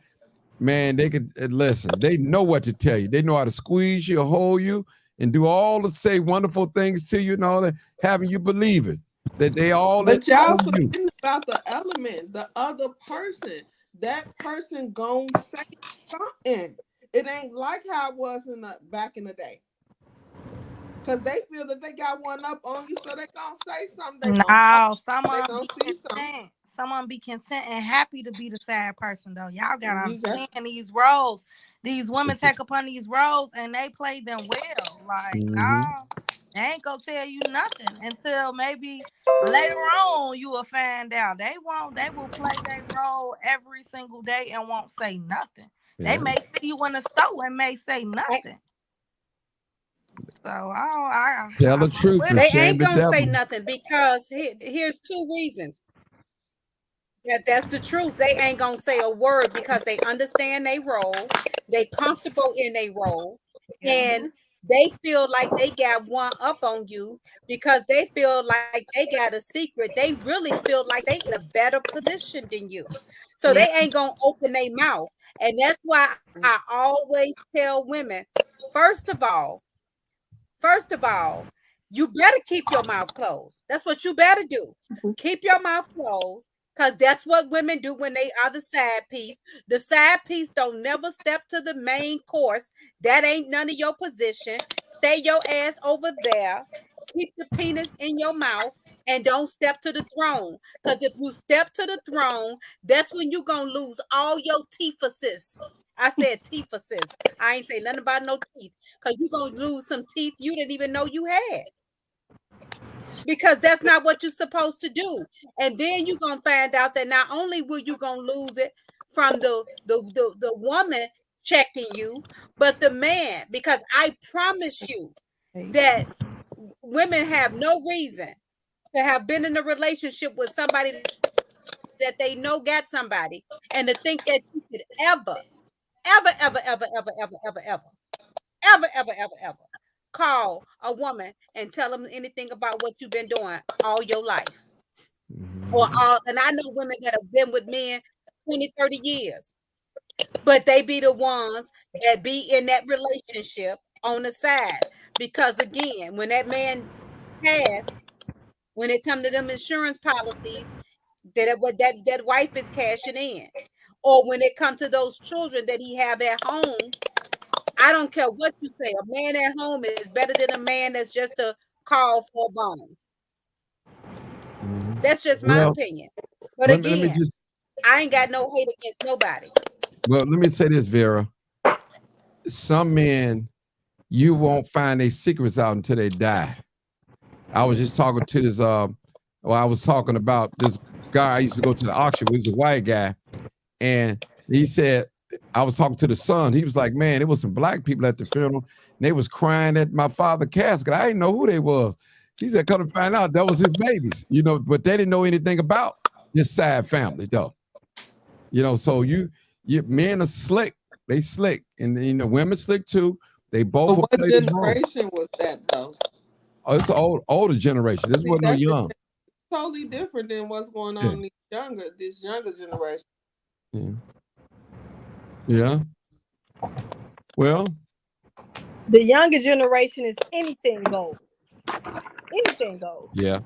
man. They could listen. They know what to tell you. They know how to squeeze you, hold you, and do all the say wonderful things to you and all that, having you believe it. That they all. But y'all forgetting about the element, the other person. That person gonna say something. It ain't like how it was back in the day. Because they feel that they got one up on you, so they gonna say something. Someone be content and happy to be the sad person though. Y'all gotta understand these roles. These women take upon these roles and they play them well. Like, they ain't gonna tell you nothing until maybe later on you will find out. They will play their role every single day and won't say nothing. Yeah. They may see you in the store and may say nothing. So I tell the truth. They ain't gonna say nothing because here's two reasons. That's the truth. They ain't gonna say a word because they understand their role. They comfortable in their role, and they feel like they got one up on you because they feel like they got a secret. They really feel like they in a better position than you, so they ain't gonna open their mouth. And that's why I always tell women, first of all, you better keep your mouth closed. That's what you better do. Keep your mouth closed, because that's what women do when they are the side piece. The side piece don't never step to the main course. That ain't none of your position. Stay your ass over there. Keep the penis in your mouth and don't step to the throne. Because if you step to the throne, that's when you're going to lose all your teethuses. I said teethuses. I ain't say nothing about no teeth, because you're going to lose some teeth you didn't even know you had, because that's not what you're supposed to do. And then you're going to find out that not only will you going to lose it from the woman checking you, but the man, because I promise you that women have no reason to have been in a relationship with somebody that they know got somebody, and to think that you could ever, ever, ever, ever, ever, ever, ever, ever, ever, ever, ever, ever call a woman and tell them anything about what you've been doing all your life. Or all, and I know women that have been with men 20, 30 years, but they be the ones that be in that relationship on the side. Because again, when that man passed, when it come to them insurance policies, that wife is cashing in. Or when it comes to those children that he have at home, I don't care what you say. A man at home is better than a man that's just a call for a bone. That's just my Well, opinion. But let me again, just I ain't got no hate against nobody. let me say this, Vera. Some men, you won't find their secrets out until they die. I was just talking to this. Well, I was talking about this guy I used to go to the auction with. He's a white guy, and he said, I was talking to the son. He was like, man, there was some black people at the funeral, and they was crying at my father's casket. I didn't know who they was. He said, come to find out that was his babies, but they didn't know anything about this side family, though. So you men are slick. They slick, and women slick too. They both But will what play this role. generation was that though? Oh, it's an older generation. This See, wasn't no young. totally different than what's going Yeah. on in this younger generation. Yeah. Yeah. Well, The younger generation is anything goes. Anything goes. yeah.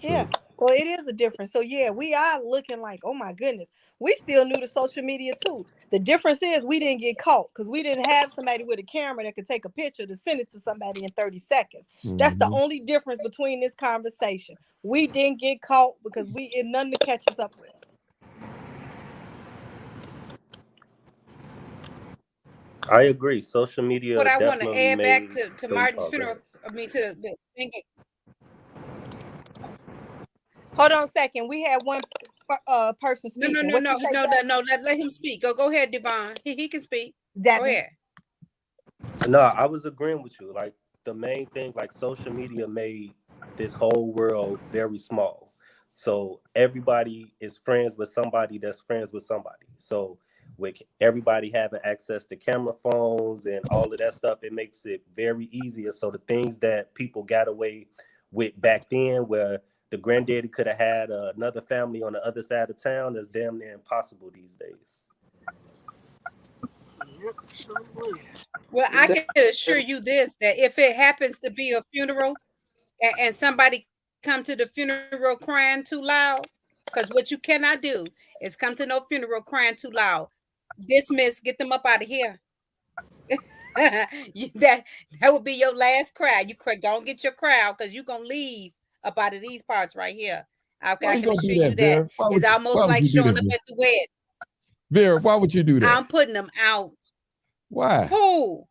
Yeah. True. So it is a difference. So yeah, we are looking like, oh my goodness, we still new to social media too. The difference is we didn't get caught because we didn't have somebody with a camera that could take a picture to send it to somebody in 30 seconds. That's the only difference between this conversation. We didn't get caught because we had nothing to catch us up with. I agree. Social What media I want to definitely add back made to them. Martin's Oh, go funeral, ahead. I mean to the thing. Hold on a second. We had one person No, no, speaking. no, What no, you say, no, Devin? no. Let him speak. Go ahead, Devon. He can speak. Go Devin. ahead. No, I was agreeing with you. Like the main thing, like social media made this whole world very small. So everybody is friends with somebody that's friends with somebody. So with everybody having access to camera phones and all of that stuff, it makes it very easier. So the things that people got away with back then, where the granddaddy could have had another family on the other side of town, is damn near impossible these days. Well, I can assure you this, that if it happens to be a funeral and somebody come to the funeral crying too loud, because what you cannot do is come to no funeral crying too loud. Dismiss, get them up out of here. that would be your last cry. You go and get your crowd, because you're gonna leave up out of these parts right here. Why I you can gonna do assure that, you that. Vera? Why It's would almost like you do showing that, up Vera? at the wedding. Vera, why would you do that? I'm putting them out. Why? Who?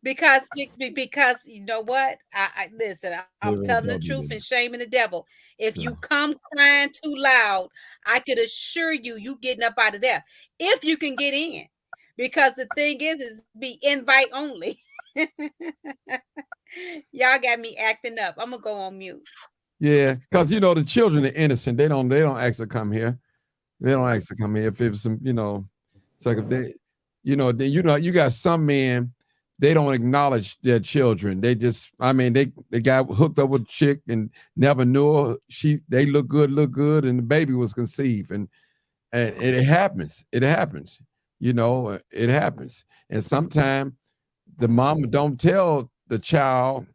Because you know what? I listen. I'm Vera, telling the don't do truth that. and shaming the devil. If Yeah. you come crying too loud, I could assure you getting up out of there. If you can get in, because the thing is be invite only. Y'all got me acting up. I'm gonna go on mute. Yeah, because the children are innocent. They don't actually come here. They don't actually come here. If it's some, it's like if they, then you got some men, they don't acknowledge their children. They just, I mean, they got hooked up with a chick and never knew her. They look good, and the baby was conceived, and it happens. It happens. It happens. And sometimes the mom don't tell the child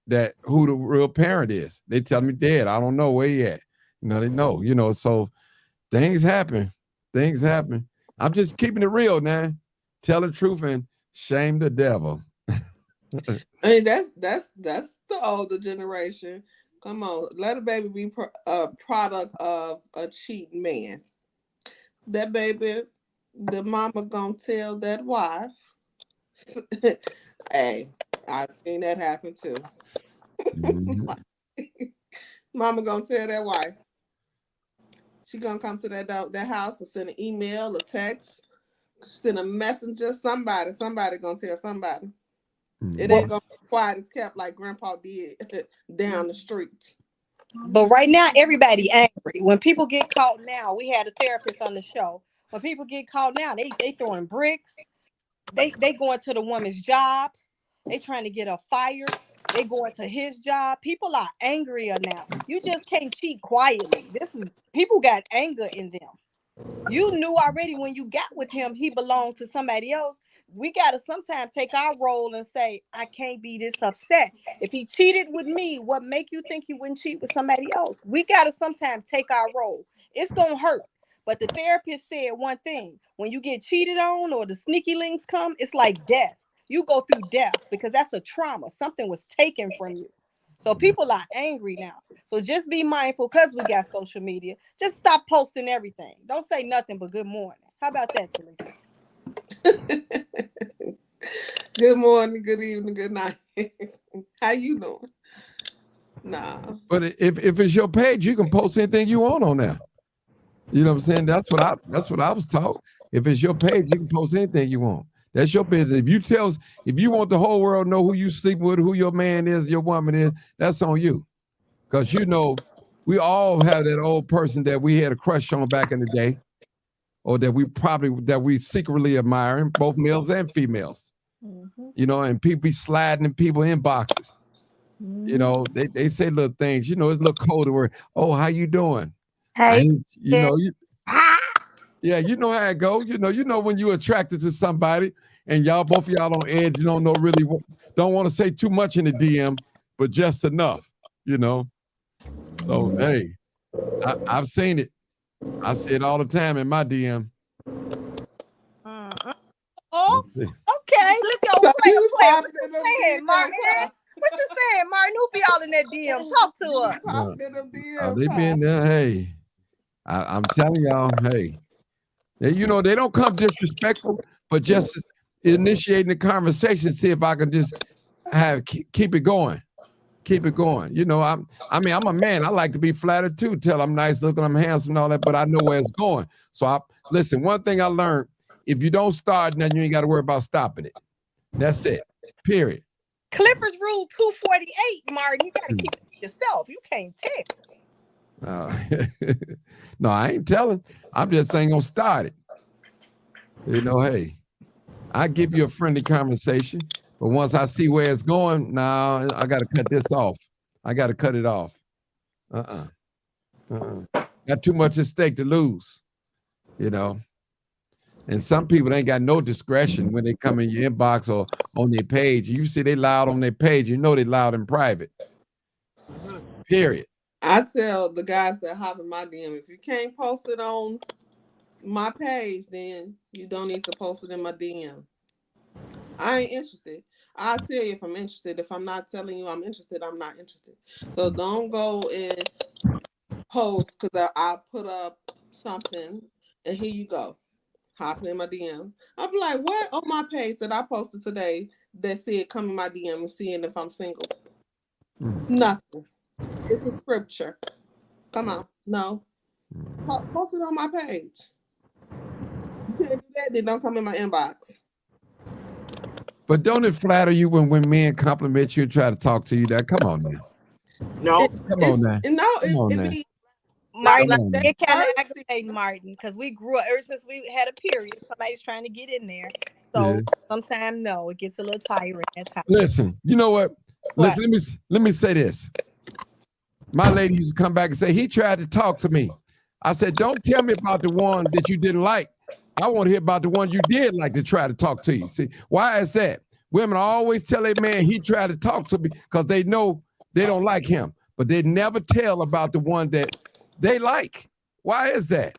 that who the real parent is. They tell me dead. I don't know where he at. They know, so things happen. Things happen. I'm just keeping it real, man. Tell the truth and shame the devil. I mean, that's the older generation. Come on, let a baby be a product of a cheating man. That baby, the mama gonna tell that wife. Hey, I've seen that happen too. Mhm. Mama gonna tell that wife. She gonna come to that house and send an email, a text, send a messenger. Somebody gonna tell somebody. It ain't gonna be quiet as kept like Grandpa did down the street. But right now, everybody angry. When people get caught now, we had a therapist on the show. When people get caught now, they throwing bricks. They going to the woman's job. They trying to get her fired. They going to his job. People are angrier now. You just can't cheat quietly. People got anger in them. You knew already when you got with him, he belonged to somebody else. We got to sometimes take our role and say, I can't be this upset. If he cheated with me, what make you think he wouldn't cheat with somebody else? We got to sometimes take our role. It's going to hurt. But the therapist said one thing, when you get cheated on or the sneaky links come, it's like death. You go through death because that's a trauma. Something was taken from you. So people are angry now. So just be mindful because we got social media. Just stop posting everything. Don't say nothing but good morning. How about that, Tilly? Good morning, good evening, good night. How you doing? Nah. But if it's your page, you can post anything you want on there. You know what I'm saying? That's what I was taught. If it's your page, you can post anything you want. That's your business. If you want the whole world to know who you sleep with, who your man is, your woman is, that's on you. Because we all have that old person that we had a crush on back in the day, or that we secretly admiring, both males and females. Mm-hmm. And people be sliding in people inboxes. Mm-hmm. They say little things. It's a little colder word. Oh, how you doing? Hey, yeah, you know how it go. You know when you're attracted to somebody and both of y'all on edge. You don't know really, don't want to say too much in the DM, but just enough. So hey, I've seen it. I see it all the time in my DM. Oh, okay. Look at what you saying, Martin. What you saying, Martin? Who be all in that DM? Talk to us. They be in there. Hey, I'm telling y'all. Hey, they don't come disrespectful, but just initiating the conversation. See if I can just keep it going. Keep it going. I'm a man. I like to be flattered too. Tell I'm nice looking, I'm handsome and all that, but I know where it's going. So listen, one thing I learned, if you don't start, then you ain't got to worry about stopping it. That's it. Period. Clippers rule 248, Martin. You got to keep it to yourself. You can't tell. No, I ain't telling. I'm just saying gonna start it. Hey, I give you a friendly conversation. But once I see where it's going, now I got to cut this off. I got to cut it off. Got too much at stake to lose, And some people ain't got no discretion when they come in your inbox or on their page. You see they loud on their page, they loud in private. Period. I tell the guys that hop in my DM, if you can't post it on my page, then you don't need to post it in my DM. I ain't interested. I'll tell you if I'm interested. If I'm not telling you I'm interested, I'm not interested. So don't go and post because I'll put up something and here you go. Hopping in my DM. I'll be like, what on my page that I posted today that said come in my DM and seeing if I'm single? Nothing. It's a scripture. Come on. No. Post it on my page. You can't do that, then don't come in my inbox. But don't it flatter you when men compliment you and try to talk to you? Come on now. No. Come on now. Martin, it kind of aggravating Martin because we grew up ever since we had a period. Somebody's trying to get in there. So sometimes it gets a little tiring at times. Listen, you know what? Let me say this. My lady used to come back and say, he tried to talk to me. I said, don't tell me about the one that you didn't like. I want to hear about the one you did like to try to talk to you. See, why is that? Women always tell a man he tried to talk to me because they know they don't like him, but they never tell about the one that they like. Why is that?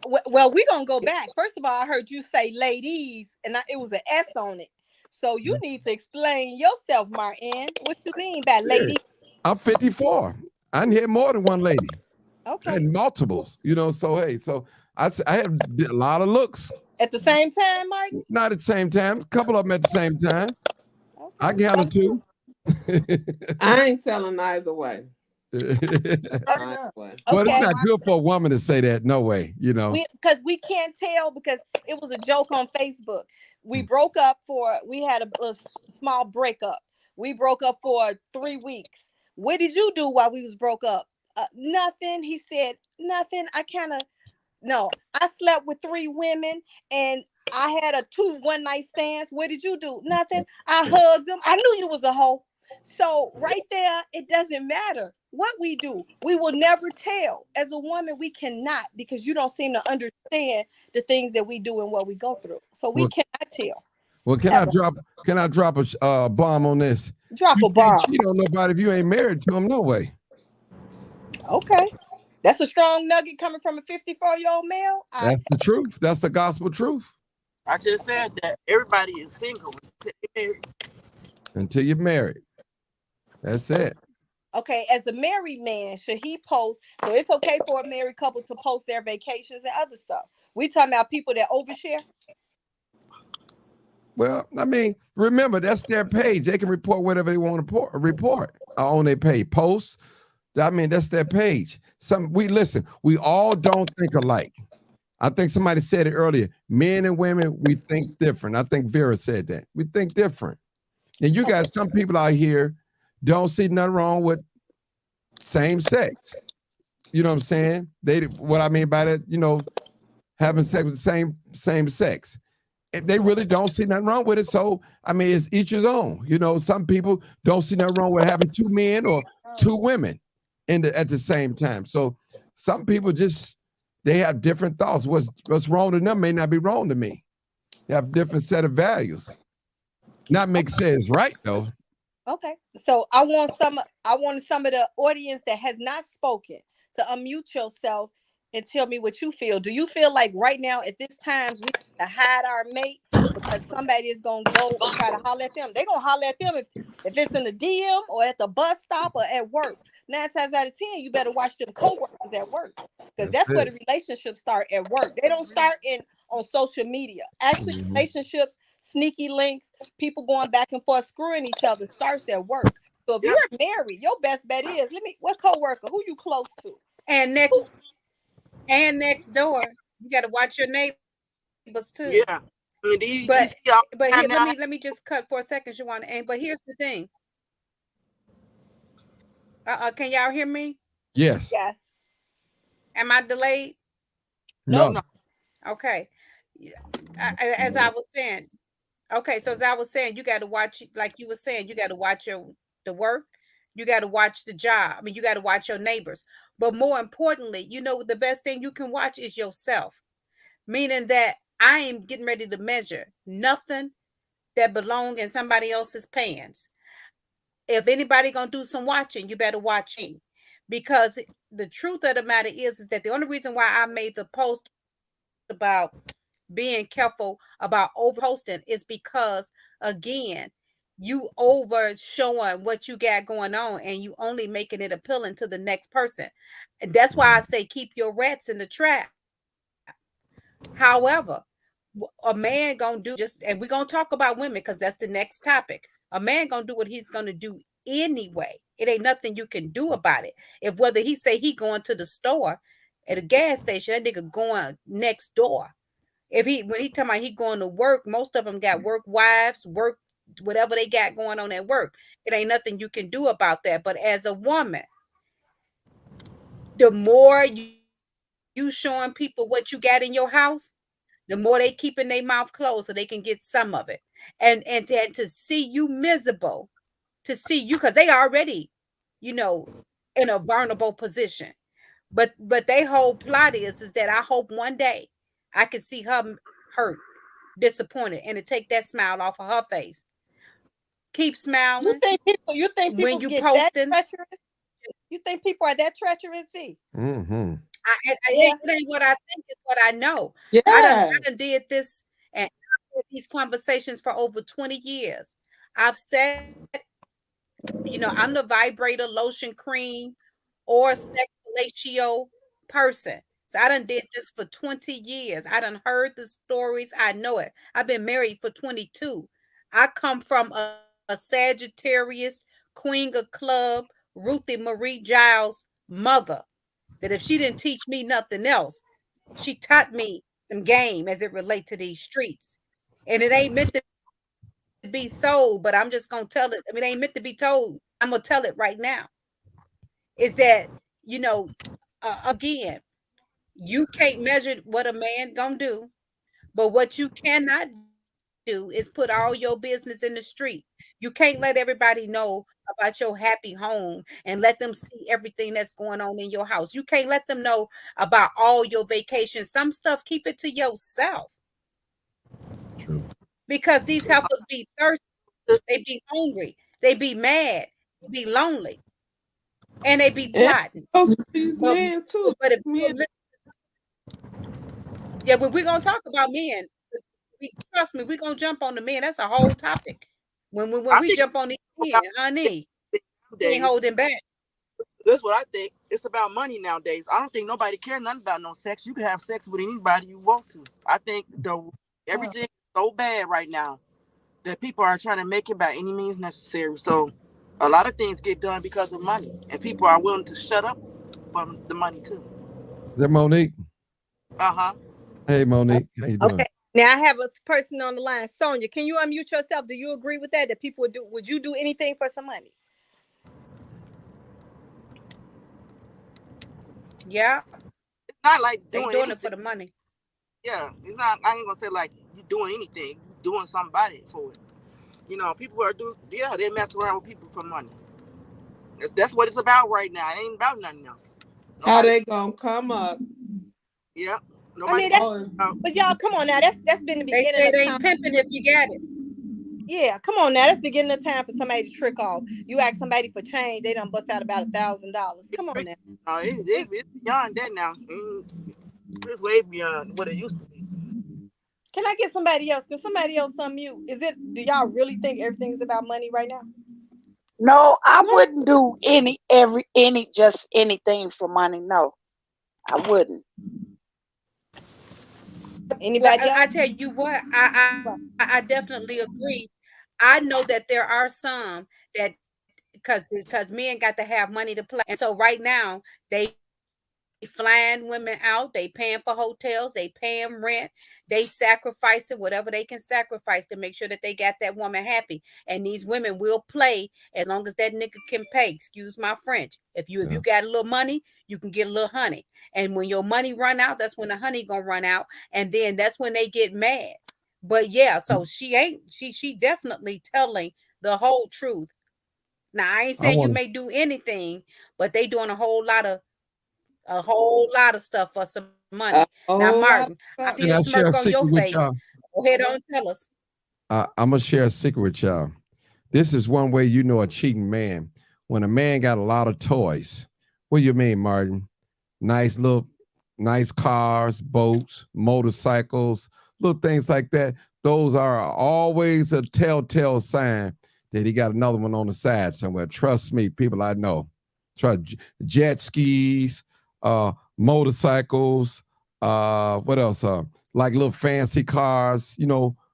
Well, we're gonna go back. First of all, I heard you say ladies, and it was an S on it. So you need to explain yourself, Martin. What you mean by Yeah. lady? I'm 54. I done had more than one lady. I Okay. had multiples, so hey, I had a lot of looks. At the same time, Martin? Not at the same time, a couple of them at the same time. I Okay. can handle two. I ain't telling either way. Okay. Well, it's Okay. not good for a woman to say that. No way, Because we can't tell because it was a joke on Facebook. We broke up we had a small breakup. We broke up for 3 weeks. What did you do while we was broke up? Nothing. He said nothing. No, I slept with 3 women and I had a 2 one-night stands. What did you do? Nothing. I hugged him. I knew you was a hoe. So right there, it doesn't matter what we do. We will never tell. As a woman, we cannot because you don't seem to understand the things that we do and what we go through. So we Well, cannot tell. well, can I drop? Can I drop a bomb on this? Drop You a can't bomb. cheat on nobody if you ain't married to him. No way. Okay. That's a strong nugget coming from a 54-year-old male. That's the truth. That's the gospel truth. I just said that everybody is single Until you're married. That's it. Okay, as a married man, should he post? So it's okay for a married couple to post their vacations and other stuff. We talking about people that overshare. Well, I mean, remember that's their page. They can report whatever they want to report on their page. Posts. I mean, that's their page. We all don't think alike. I think somebody said it earlier. Men and women, we think different. I think Vera said that. We think different. And you got some people out here don't see nothing wrong with same sex. You know what I'm saying? What I mean by that, having sex with the same sex. They really don't see nothing wrong with it. So, I mean, it's each his own. Some people don't see nothing wrong with having 2 men or 2 women at the same time. So some people they have different thoughts. What's wrong to them may not be wrong to me. They have different set of values. Not make sense, right though. Okay. So I want some of the audience that has not spoken to unmute yourself and tell me what you feel. Do you feel like right now at this times we need to hide our mate because somebody is gonna go and try to holler at them? They're gonna holler at them if it's in the DM or at the bus stop or at work. 9 times out of 10, you better watch them coworkers at work because that's where the relationships start at work. They don't start on social media. Actually, relationships, sneaky links, people going back and forth, screwing each other starts at work. So if you're married, your best bet is what coworker, who you close to, and next door, you got to watch your neighbors too. Yeah. I mean, but here, let me just cut for a second, Shawana. But here's the thing. Can y'all hear me? Yes. Yes. Am I delayed? No. Okay. As I was saying, okay. So as I was saying, you got to watch, like you were saying, you got to watch the work. You got to watch the job. I mean, you got to watch your neighbors. But more importantly, the best thing you can watch is yourself. Meaning that I am getting ready to measure nothing that belong in somebody else's pants. If anybody gonna do some watching, you better watch me. Because the truth of the matter is that the only reason why I made the post about being careful about over posting is because, again, you over showing what you got going on and you only making it appealing to the next person. And that's why I say keep your rats in the trap. However, a man gonna do and we're gonna talk about women because that's the next topic. A man gonna do what he's gonna do anyway. It ain't nothing you can do about it. If whether he say he going to the store at a gas station, that nigga going next door. When he talking about he going to work, most of them got work wives, work whatever they got going on at work. It ain't nothing you can do about that. But as a woman, the more you showing people what you got in your house, the more they keeping their mouth closed so they can get some of it. And to see you miserable, to see you because they already, you know, in a vulnerable position. But they whole plot is that I hope one day I can see her hurt, disappointed, and to take that smile off of her face. Keep smiling. You think When people you get that posting, treacherous? You think people are that treacherous, V? Mm-hmm. Yeah. it ain't what I think, it's what I know. Yeah. I done did this and I've had these conversations for over 20 years. I've said, I'm the vibrator, lotion, cream, or sex fellatio person. So I done did this for 20 years. I done heard the stories. I know it. I've been married for 22. I come from a Sagittarius, Queen of Club, Ruthie Marie Giles mother. That if she didn't teach me nothing else, she taught me some game as it relate to these streets. And it ain't meant to be sold, but I'm just gonna tell it. I mean, it ain't meant to be told. I'm gonna tell it right now. Is that, you know, again, you can't measure what a man gonna do, but what you cannot do is put all your business in the street. You can't let everybody know about your happy home and let them see everything that's going on in your house. You can't let them know about all your vacations. Some stuff, keep it to yourself. True. Because these helpers be thirsty, they be hungry, they be mad, they be lonely, and they be And plotting. those for these But men too. but if Men. yeah, but we're gonna talk about men. Trust me, we're gonna jump on the men. That's a whole topic. When I we think jump on these men, about honey, we ain't nowadays. holding back. That's what I think. It's about money nowadays. I don't think nobody care nothing about no sex. You can have sex with anybody you want to. I think everything is so bad right now that people are trying to make it by any means necessary. So a lot of things get done because of money, and people are willing to shut up from the money too. Is that Monique? Uh-huh. Hey, Monique. How you doing? Okay. Now I have a person on the line. Sonia, can you unmute yourself? Do you agree with that? That people would you do anything for some money? Yeah, It's not like they doing doing it for anything. the money. Yeah, it's not. I ain't gonna say like you doing anything. You doing somebody for it. People are do. Yeah, they mess around with people for money. That's what it's about right now. It ain't about nothing else. How Nobody. they gonna come up? Yeah. I Nobody mean, that's, cares Oh, about. but y'all, come on now. That's been the They beginning say of it time. ain't pimping if you got it. Yeah, come on now. That's beginning of time for somebody to trick off. You ask somebody for change, they done bust out about $1,000. Get Come on tricked. now. No, it's beyond that now. It's way beyond what it used to be. Can I get somebody else? Can somebody else unmute? Do y'all really think everything is about money right now? No, I no. wouldn't do just anything for money. No, I wouldn't. But Anybody I else? tell you what, I definitely agree. I know that there are some that because men got to have money to play, and so right now they flying women out, they paying for hotels, they paying rent, they sacrificing whatever they can sacrifice to make sure that they got that woman happy. And these women will play as long as that nigga can pay. Excuse my French. If Yeah. you got a little money, you can get a little honey. And when your money run out, that's when the honey gonna run out, and then that's when they get mad. But yeah, so she definitely telling the whole truth. Now I ain't I saying you want may do anything, but they doing a whole lot of stuff for some money. A Now, whole Martin, lot of I see stuff. a Can I smirk share a on your secret with face. y'all? Go ahead on, tell us. I'm gonna share a secret with y'all. This is one way you know a cheating man. When a man got a lot of toys. What do you mean, Martin? Nice cars, boats, motorcycles, little things like that. Those are always a telltale sign that he got another one on the side somewhere. Trust me, people I know. Try jet skis, motorcycles, what else? Like little fancy cars,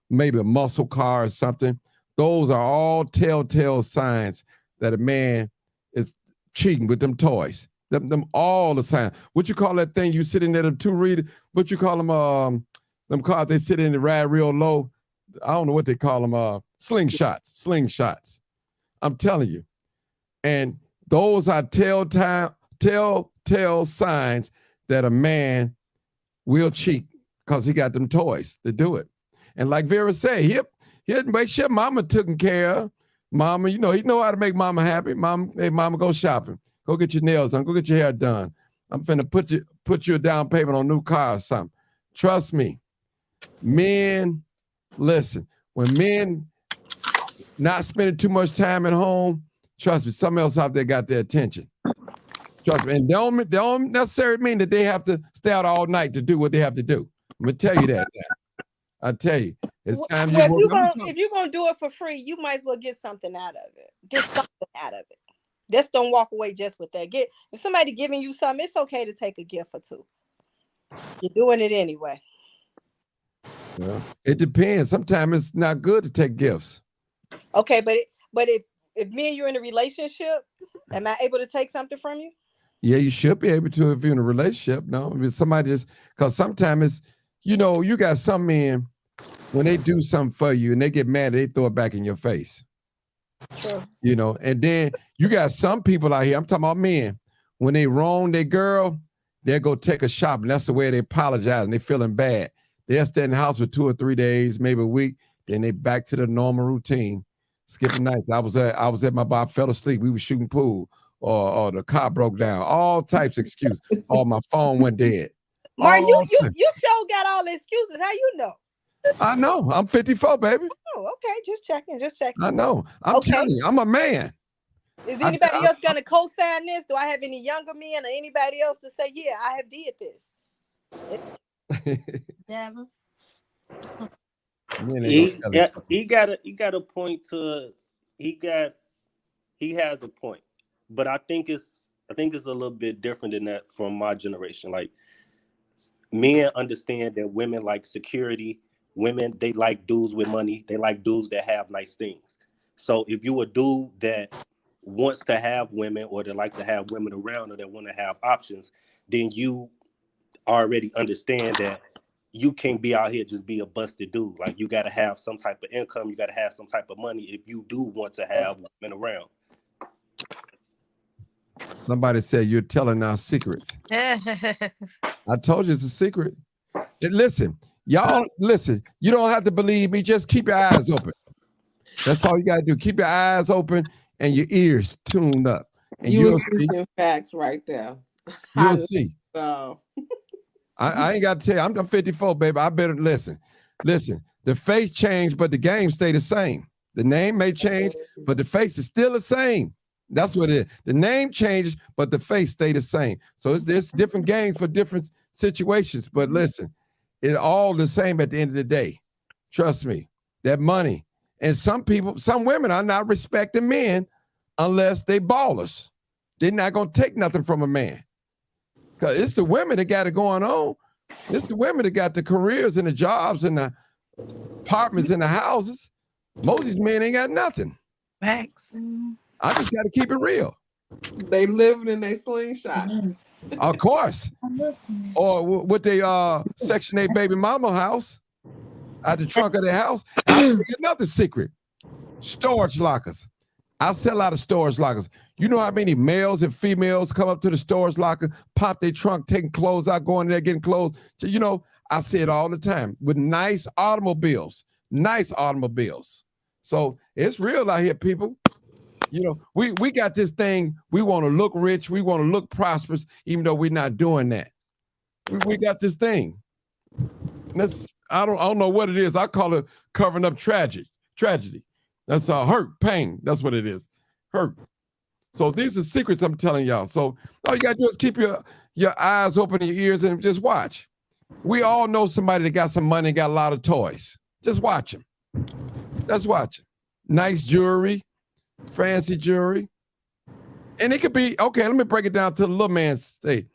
maybe a muscle car or something. Those are all telltale signs that a man is cheating with them toys. Them all the time. What you call that thing you sit in there, them two reader? What you call them cars they sit in and ride real low? I don't know what they call them. Slingshots. I'm telling you. And those are telltale signs that a man will cheat because he got them toys to do it. And like Vera said, he'll make sure mama taken care of. Mama, he know how to make mama happy. Mom, hey, mama, go shopping. Go get your nails done. Go get your hair done. I'm finna put you a down payment on a new car or something. Trust me. Men, listen, when men not spending too much time at home, trust me, something else out there got their attention. Trust me. And they don't necessarily mean that they have to stay out all night to do what they have to do. I'm going to tell you that now. I tell you, it's time you work. If you're gonna do it for free, you might as well get something out of it. Get something out of it. Just don't walk away just with that. If somebody giving you something, it's okay to take a gift or two. You're doing it anyway. Well, it depends. Sometimes it's not good to take gifts. Okay, but if me and you're in a relationship, am I able to take something from you? Yeah, you should be able to if you're in a relationship. No, if somebody just because sometimes it's, you got some men when they do something for you and they get mad, they throw it back in your face. True. And then you got some people out here, I'm talking about men, when they wrong their girl, they'll go take a shop, and that's the way they apologize and they feeling bad. They'll stay in the house for 2 or 3 days, maybe a week, then they back to the normal routine. Skipping nights. I was at my bar, I fell asleep, we were shooting pool, or the car broke down, all types of excuses. Or my phone went dead. Martin, you sure got all the excuses. How you know? I know. I'm 54, baby. Oh, okay. Just checking. I know. I'm telling you, I'm a man. Is anybody else going to co-sign this? Do I have any younger men or anybody else to say, yeah, I have did this? Never. He got a point to he has a point, but I think it's a little bit different than that from my generation. Like, men understand that women like security. Women, they like dudes with money. They like dudes that have nice things. So if you a dude that wants to have women, or that like to have women around, or that want to have options, then you already understand that you can't be out here just be a busted dude. Like, you got to have some type of income. You got to have some type of money if you do want to have women around. Somebody said you're telling our secrets. I told you it's a secret. And listen, y'all, you don't have to believe me. Just keep your eyes open. That's all you got to do. Keep your eyes open and your ears tuned up. And you'll see facts right there. You'll see. I ain't got to tell you, I'm 54, baby. I better listen. Listen, the face changed, but the game stay the same. The name may change, but the face is still the same. That's what it is. The name changes, but the face stay the same. So there's different games for different situations. But listen, it's all the same at the end of the day. Trust me. That money. And some women are not respecting men unless they ballers. They're not going to take nothing from a man. Because it's the women that got it going on. It's the women that got the careers and the jobs and the apartments and the houses. Most of these men ain't got nothing. Facts. I just got to keep it real. They living in their slingshots. Of course. Or with their Section 8 baby mama house, out the trunk of their house. I'll tell you another secret. Storage lockers. I sell out of storage lockers. You know how many males and females come up to the storage locker, pop their trunk, taking clothes out, going in there, getting clothes. So, I see it all the time with nice automobiles. So it's real out here, people. We got this thing. We want to look rich. We want to look prosperous, even though we're not doing that. We got this thing. I don't know what it is. I call it covering up tragedy. That's hurt, pain. That's what it is. Hurt. So these are secrets I'm telling y'all. So all you got to do is keep your eyes open, your ears, and just watch. We all know somebody that got some money and got a lot of toys. Just watch them. Just watch them. Nice jewelry, fancy jewelry. And it could be, okay, let me break it down to the little man's state.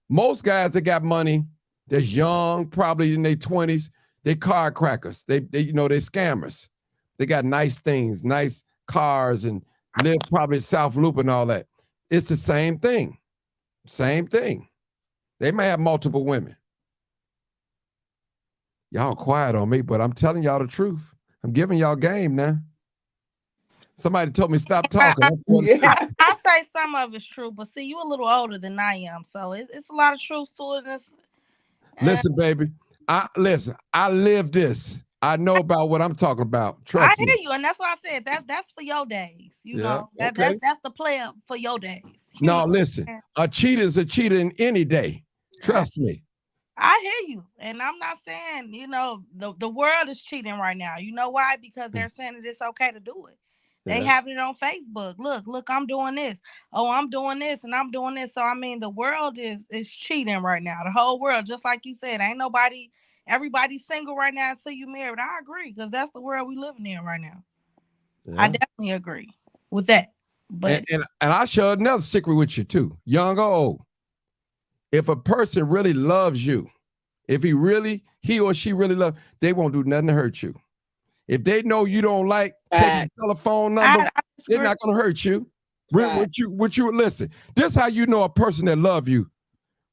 Most guys that got money, they're young, probably in their 20s, they card crackers. They scammers. They got nice things, nice cars, and live probably South Loop and all that. It's the same thing. Same thing. They may have multiple women. Y'all quiet on me, but I'm telling y'all the truth. I'm giving y'all game now. Somebody told me stop talking. I say some of it's true, but see, you a little older than I am, so it's a lot of truth to it. Listen, baby. I live this. I know about what I'm talking about. Trust me. I hear you, and that's why I said that's for your days. That's the player for your days. Listen. A cheater is a cheater in any day. Trust me. I hear you, and I'm not saying the world is cheating right now. You know why? Because they're saying that it's okay to do it. They Yeah. having it on Facebook. Look, I'm doing this. Oh, I'm doing this and I'm doing this. So I mean, the world is cheating right now. The whole world, just like you said, ain't nobody. Everybody's single right now until you married. I agree because that's the world we living in right now. I Yeah. definitely agree with that. But And I share another secret with you too, young or old. If a person really loves you, if he or she really love, they won't do nothing to hurt you. If they know you don't like taking Fact. the telephone number, I they're disagree. not gonna hurt you. Fact. What you listen. This how you know a person that love you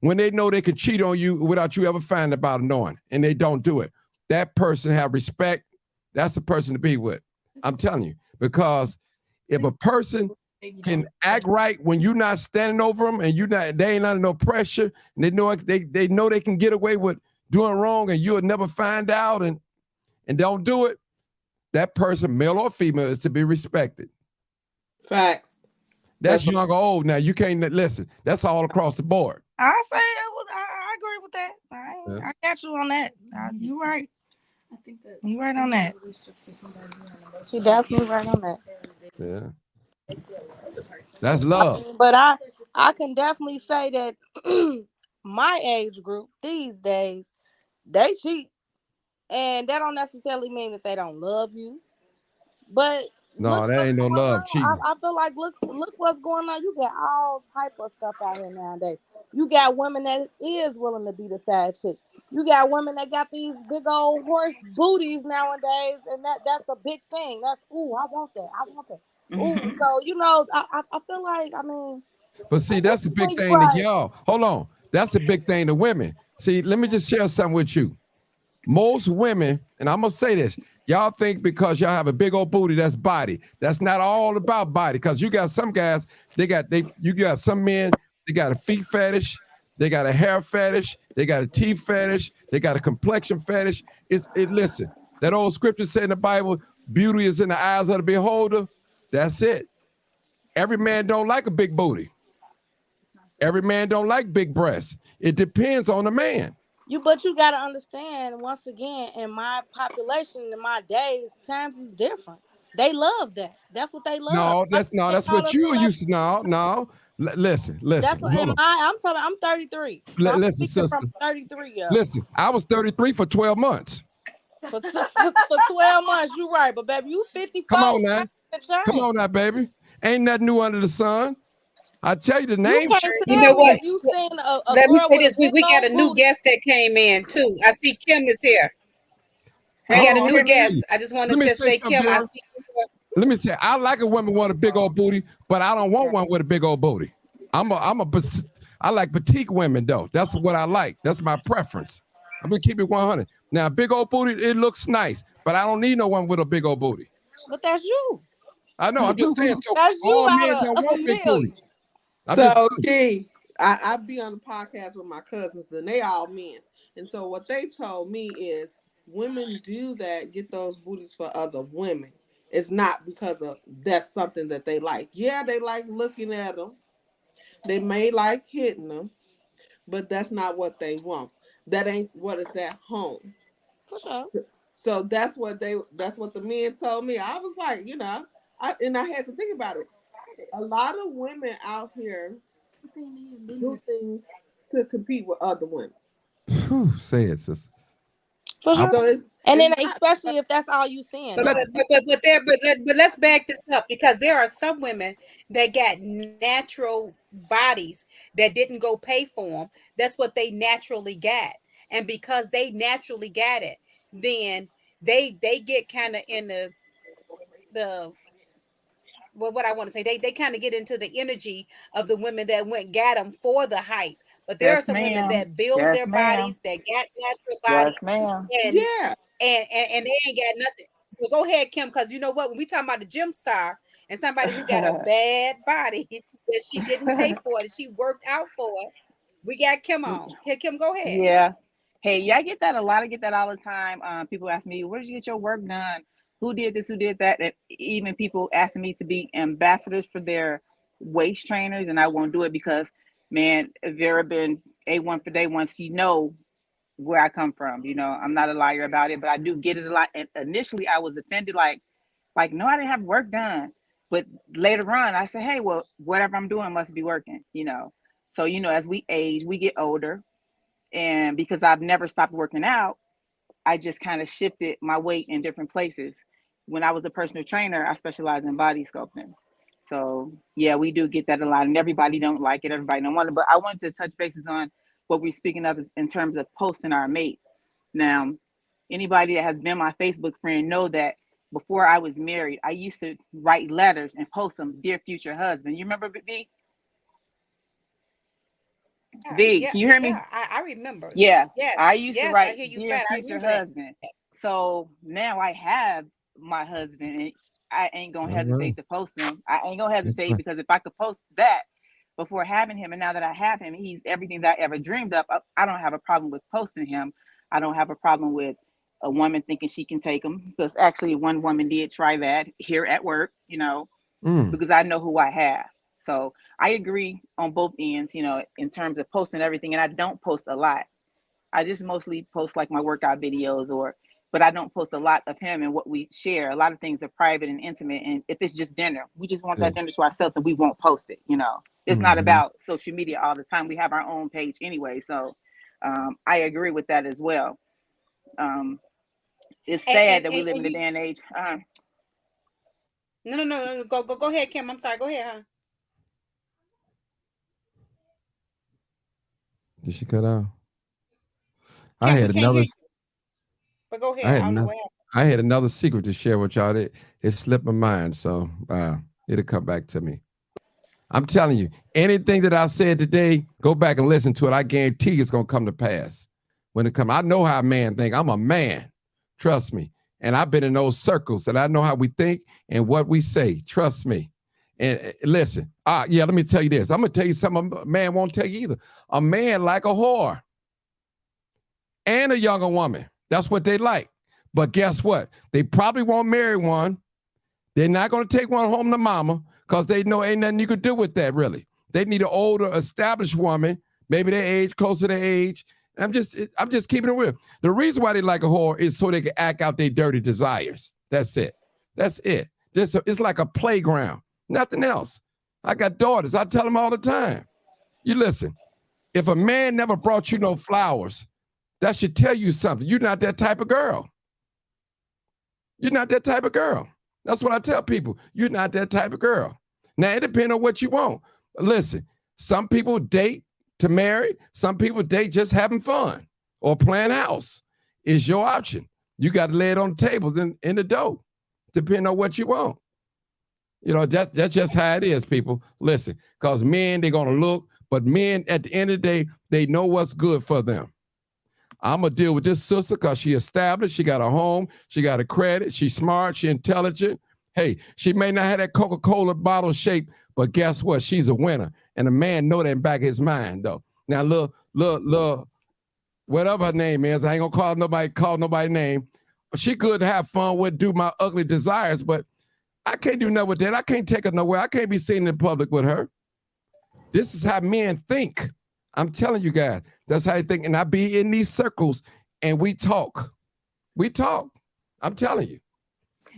when they know they can cheat on you without you ever finding about it knowing, and they don't do it. That person have respect. That's the person to be with. I'm telling you, because if a person can act right when you're not standing over them and they ain't under no pressure, and they know they can get away with doing wrong, and you'll never find out, and don't do it. That person, male or female, is to be respected. Facts. That's young or old. Now you can't listen. That's all across the board. I say I agree with that. I got you on that. You right. I think that You right on that. You definitely right on that. Yeah. That's love. But I can definitely say that my age group these days, they cheat. And that don't necessarily mean that they don't love you. But look No, that what's ain't no going love. on. Cheating. I feel like look what's going on. You got all type of stuff out here nowadays. You got women that is willing to be the side chick. You got women that got these big old horse booties nowadays, and that's a big thing. That's I want that. I want that. Ooh, so I feel like But see, that's the big when you thing to right. y'all. Hold on. That's the big thing to women. See, let me just share something with you. Most women, and I'm gonna say this, y'all think because y'all have a big old booty, that's body. That's not all about body. Because you got some guys, you got some men, they got a feet fetish, they got a hair fetish, they got a teeth fetish, they got a complexion fetish. Listen, that old scripture said in the Bible, beauty is in the eyes of the beholder. That's it. Every man don't like a big booty. Every man don't like big breasts. It depends on the man. But you gotta understand, once again, in my population, in my days, times is different. They love that. That's what they love. They That's call what us you celeb- used to. No. Listen. That's what Hold in on. I'm talking. I'm 33, so I'm Listen, speaking from sister. 33 year Listen, I was 33 for 12 months. for 12 months. You right, but baby, you 54. Come on now. Time to Come change. on now, baby. Ain't nothing new under the sun. I tell you, the You name can't You changed. tell know me what? if you seen a Let me girl say with a this. big We got a old new booty. guest that came in too. I see Kim is here. We Hold got a on, new let me tell you. guest. I just want to Let me just say say, something, Kim, I Vera. see you. Let me say, I like a woman with a big old booty, but I don't want one with a big old booty. I like petite women though. That's what I like. That's my preference. I'm gonna keep it 100. Now, big old booty, it looks nice, but I don't need no one with a big old booty. But that's you. I know. I'm just saying. So That's you all men out don't of a want big million. booties. I'm just So, Key, I be on the podcast with my cousins, and they all men. And so, what they told me is women do that, get those booties for other women. It's not because of that's something that they like. Yeah, they like looking at them. They may like hitting them, but that's not what they want. That ain't what is at home. For sure. So that's what the men told me. I was like, I had to think about it. A lot of women out here do things to compete with other women. whew, say it, sister. For I'm, sure. So And it's then not. especially if that's all you seeing. But let, Like let's back this up because there are some women that got natural bodies that didn't go pay for them. That's what they naturally got, and because they naturally got it, then they get kind of in the what I want to say. They kind of get into the energy of the women that went got them for the hype. But there are Yes, some women ma'am. that build Yes, their ma'am. bodies, that got natural Yes, bodies, ma'am. and Yeah. and they ain't got nothing. Well, go ahead, Kim, because you know what? When we talking about the gym star and somebody who got a bad body that she didn't pay for it, she worked out for it. We got Kim on. Okay, Kim, go ahead. Yeah. Hey, yeah, I get that a lot. I get that all the time. People ask me, where did you get your work done? Who did this? Who did that? And even people asking me to be ambassadors for their waist trainers, and I won't do it because, man, Vera been A1 for day one. She know where I come from. I'm not a liar about it, but I do get it a lot. And initially, I was offended, like no, I didn't have work done. But later on, I said, hey, well, whatever I'm doing must be working, you know. So, you know, as we age, we get older. And because I've never stopped working out, I just kind of shifted my weight in different places. When I was a personal trainer, I specialized in body sculpting. So yeah, we do get that a lot, and everybody don't like it. Everybody don't want it. But I wanted to touch bases on what we're speaking of in terms of posting our mate. Now, anybody that has been my Facebook friend know that before I was married, I used to write letters and post them, dear future husband. You remember V? V, can you hear me? I remember. Yeah, Yes, I used to yes, I write hear you dear fat. I future remember that. husband. So now I have my husband, and I ain't gonna All right. hesitate to post him. I ain't gonna That's hesitate right. because if I could post that before having him, and now that I have him, he's everything that I ever dreamed of. I don't have a problem with posting him. I don't have a problem with a woman thinking she can take him, because actually one woman did try that here at work, you know, Mm. because I know who I have. So I agree on both ends, you know, in terms of posting everything. And I don't post a lot. I just mostly post like my workout videos, but I don't post a lot of him and what we share. A lot of things are private and intimate. And if it's just dinner, we just want that Yes. dinner to ourselves and we won't post it, you know. It's not Hmm. about social media all the time. We have our own page anyway. So I agree with that as well. Um, it's And sad and, that we and, live in and the you day and age. no. Go ahead, Kim. I'm sorry. Go ahead, huh? Did she cut out? I Kim, we had can't another. hear you. But go I ahead. had I don't know another. what happened. I had another secret to share with y'all. It slipped my mind, so it'll come back to me. I'm telling you, anything that I said today, go back and listen to it. I guarantee it's gonna come to pass when it comes. I know how a man think. I'm a man, trust me. And I've been in those circles, and I know how we think and what we say. Trust me. And listen, yeah, let me tell you this. I'm gonna tell you something a man won't tell you either. A man like a whore and a younger woman. That's what they like. But guess what? They probably won't marry one. They're not going to take one home to mama because they know ain't nothing you could do with that, really. They need an older, established woman, maybe their age, close to their age. I'm just keeping it real. The reason why they like a whore is so they can act out their dirty desires. That's it. That's it. It's like a playground. Nothing else. I got daughters. I tell them all the time. You listen. If a man never brought you no flowers, that should tell you something. You're not that type of girl. You're not that type of girl. That's what I tell people. You're not that type of girl. Now, it depends on what you want. Listen, some people date to marry. Some people date just having fun or playing house. It's your option. You got to lay it on the tables in the dough, depending on what you want. You know, that's just how it is, people. Listen, because men, they're going to look, but men, at the end of the day, they know what's good for them. I'm going to deal with this sister because she established, she got a home, she got a credit, she's smart, she's intelligent. Hey, she may not have that Coca-Cola bottle shape, but guess what? She's a winner. And the man know that in back of his mind, though. Now, little, whatever her name is, I ain't going to call nobody name. She could have fun with, do my ugly desires, but I can't do nothing with that. I can't take her nowhere. I can't be seen in public with her. This is how men think. I'm telling you guys, that's how they think. And I be in these circles and we talk. We talk. I'm telling you.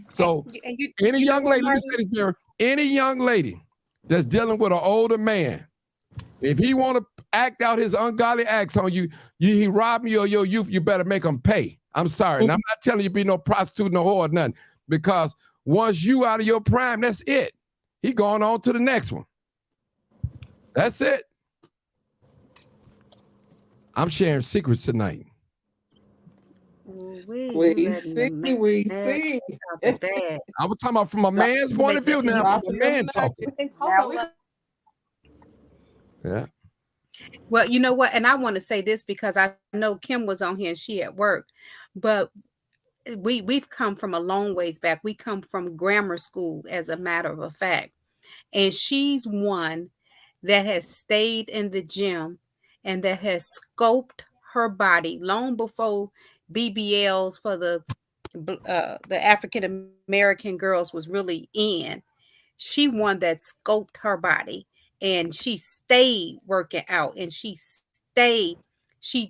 So And any you know young what, lady, let me Martin? say this here, any young lady that's dealing with an older man, if he want to act out his ungodly acts on you, he robbed you of your youth, you better make him pay. I'm sorry. And I'm not telling you to be no prostitute, no whore, or nothing. Because once you out of your prime, that's it. He going on to the next one. That's it. I'm sharing secrets tonight. You We letting the see, man we out see. the bag. I was talking about from a Drop, man's You point make of view and now, from a dropping them man talking. nuggets. They Now talking we like Yeah. well, you know what? And I want to say this because I know Kim was on here and she at work, but we've come from a long ways back. We come from grammar school, as a matter of fact. And she's one that has stayed in the gym and that has scoped her body long before BBLs for the African American girls was really in. She one that scoped her body and she stayed working out and she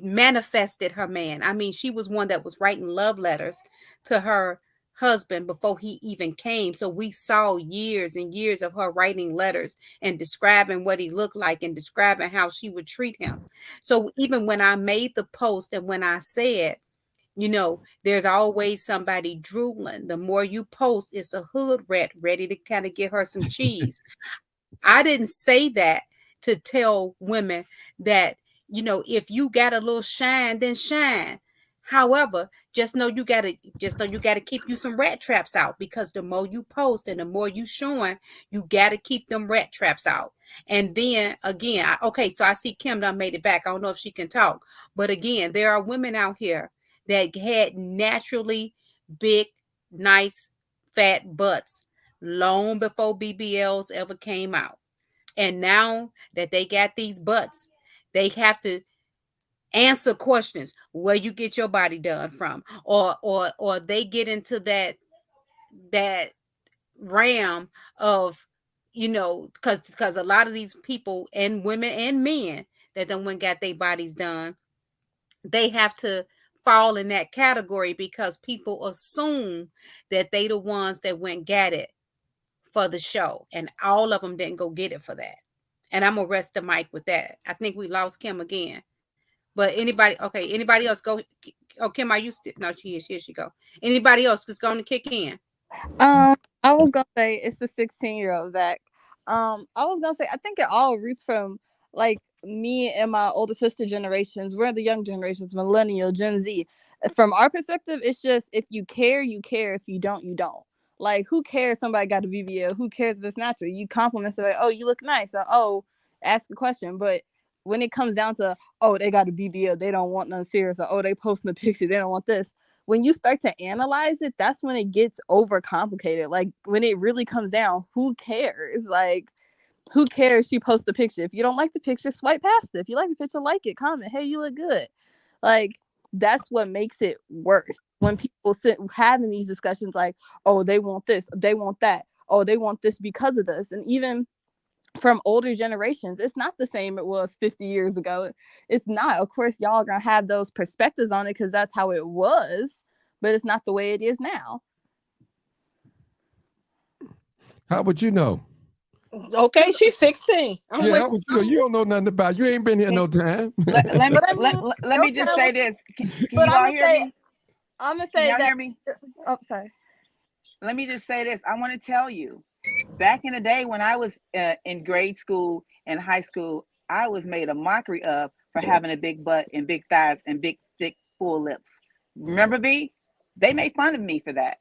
manifested her man. I mean, she was one that was writing love letters to her husband before he even came. So we saw years and years of her writing letters and describing what he looked like and describing how she would treat him. So even when I made the post and when I said, there's always somebody drooling. The more you post, it's a hood rat ready to kind of get her some cheese. I didn't say that to tell women that, if you got a little shine, then shine. However, just know you gotta keep you some rat traps out, because the more you post and the more you showing, you gotta keep them rat traps out. And then again, okay, so I see Kim done made it back. I don't know if she can talk, but again, there are women out here that had naturally big, nice, fat butts long before BBLs ever came out. And now that they got these butts, they have to answer questions where you get your body done from, or they get into that ram of, because a lot of these people and women and men that then went got their bodies done, they have to fall in that category because people assume that they the ones that went got it for the show, and all of them didn't go get it for that. And I'm gonna rest the mic with that. I think we lost Kim again. But anybody else go? Oh, Kim, are you still? No, she is. Here she go. Anybody else just going to kick in? I was gonna say it's the 16-year-old Zach. I was gonna say I think it all roots from like me and my older sister generations. We're the young generations, millennial, Gen Z. From our perspective, it's just if you care, you care. If you don't, you don't. Like, who cares? Somebody got a BBL. Who cares if it's natural? You compliment somebody. Oh, you look nice. Or oh, ask a question. But when it comes down to, oh, they got a BBL, they don't want nothing serious. Or oh, they posting a picture, they don't want this. When you start to analyze it, that's when it gets overcomplicated. Like, when it really comes down, who cares? Like, who cares? She posts a picture. If you don't like the picture, swipe past it. If you like the picture, like it, comment, hey, you look good. Like, that's what makes it worse. When people sit having these discussions like, oh, they want this, they want that, oh, they want this because of this. And even from older generations, it's not the same it was 50 years ago. It's not. Of course, y'all are gonna have those perspectives on it because that's how it was, but it's not the way it is now. How would you know? Okay, she's 16. I'm Yeah, with how would you know? You don't know nothing about. You ain't been here no time. Let me But I mean, let me just say this. Can but you all hear me? I'm gonna Can say y'all that. hear me? Oh, sorry. Let me just say this. I want to tell you, back in the day when I was in grade school and high school, I was made a mockery of for having a big butt and big thighs and big, thick, full lips. Remember me? They made fun of me for that.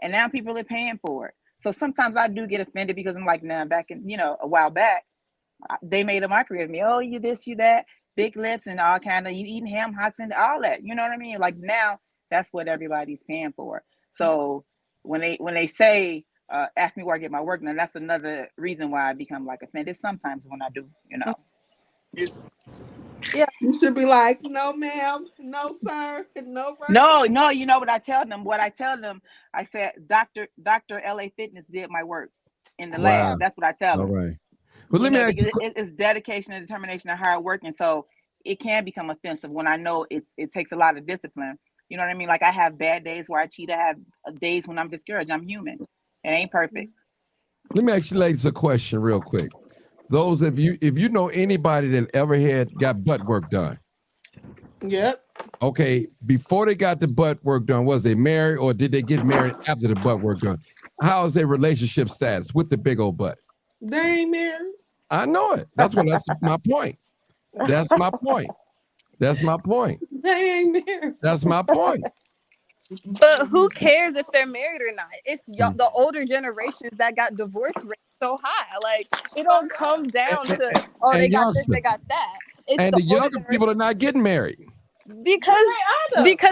And now people are paying for it. So sometimes I do get offended because I'm like, nah, back in, a while back, they made a mockery of me. Oh, you this, you that, big lips and all kind of, you eating ham hocks and all that. You know what I mean? Like now, that's what everybody's paying for. So when they say, ask me where I get my work done, that's another reason why I become like offended sometimes when I do. Yeah. You should be like, no, ma'am, no, sir, no. No, you know what I tell them? I said, Dr. LA Fitness did my work in the Wow. lab. That's what I tell All them. right. Well, let me ask Because you. it's dedication and determination and hard work. And so it can become offensive when I know it takes a lot of discipline. You know what I mean? Like I have bad days where I cheat. I have days when I'm discouraged. I'm human. It ain't perfect. Let me ask you ladies a question real quick. Those of you, if you know anybody that ever got butt work done, Yep. okay, before they got the butt work done, was they married or did they get married after the butt work done? How is their relationship status with the big old butt? They ain't married. I know it. That's my point. That's my point. That's my point. They ain't married. That's my point. But who cares if they're married or not? It's the older generations that got divorce rates so high. Like, it don't come down to, oh, they And got this, youngster, they got that. It's and the the older younger people are not getting married. because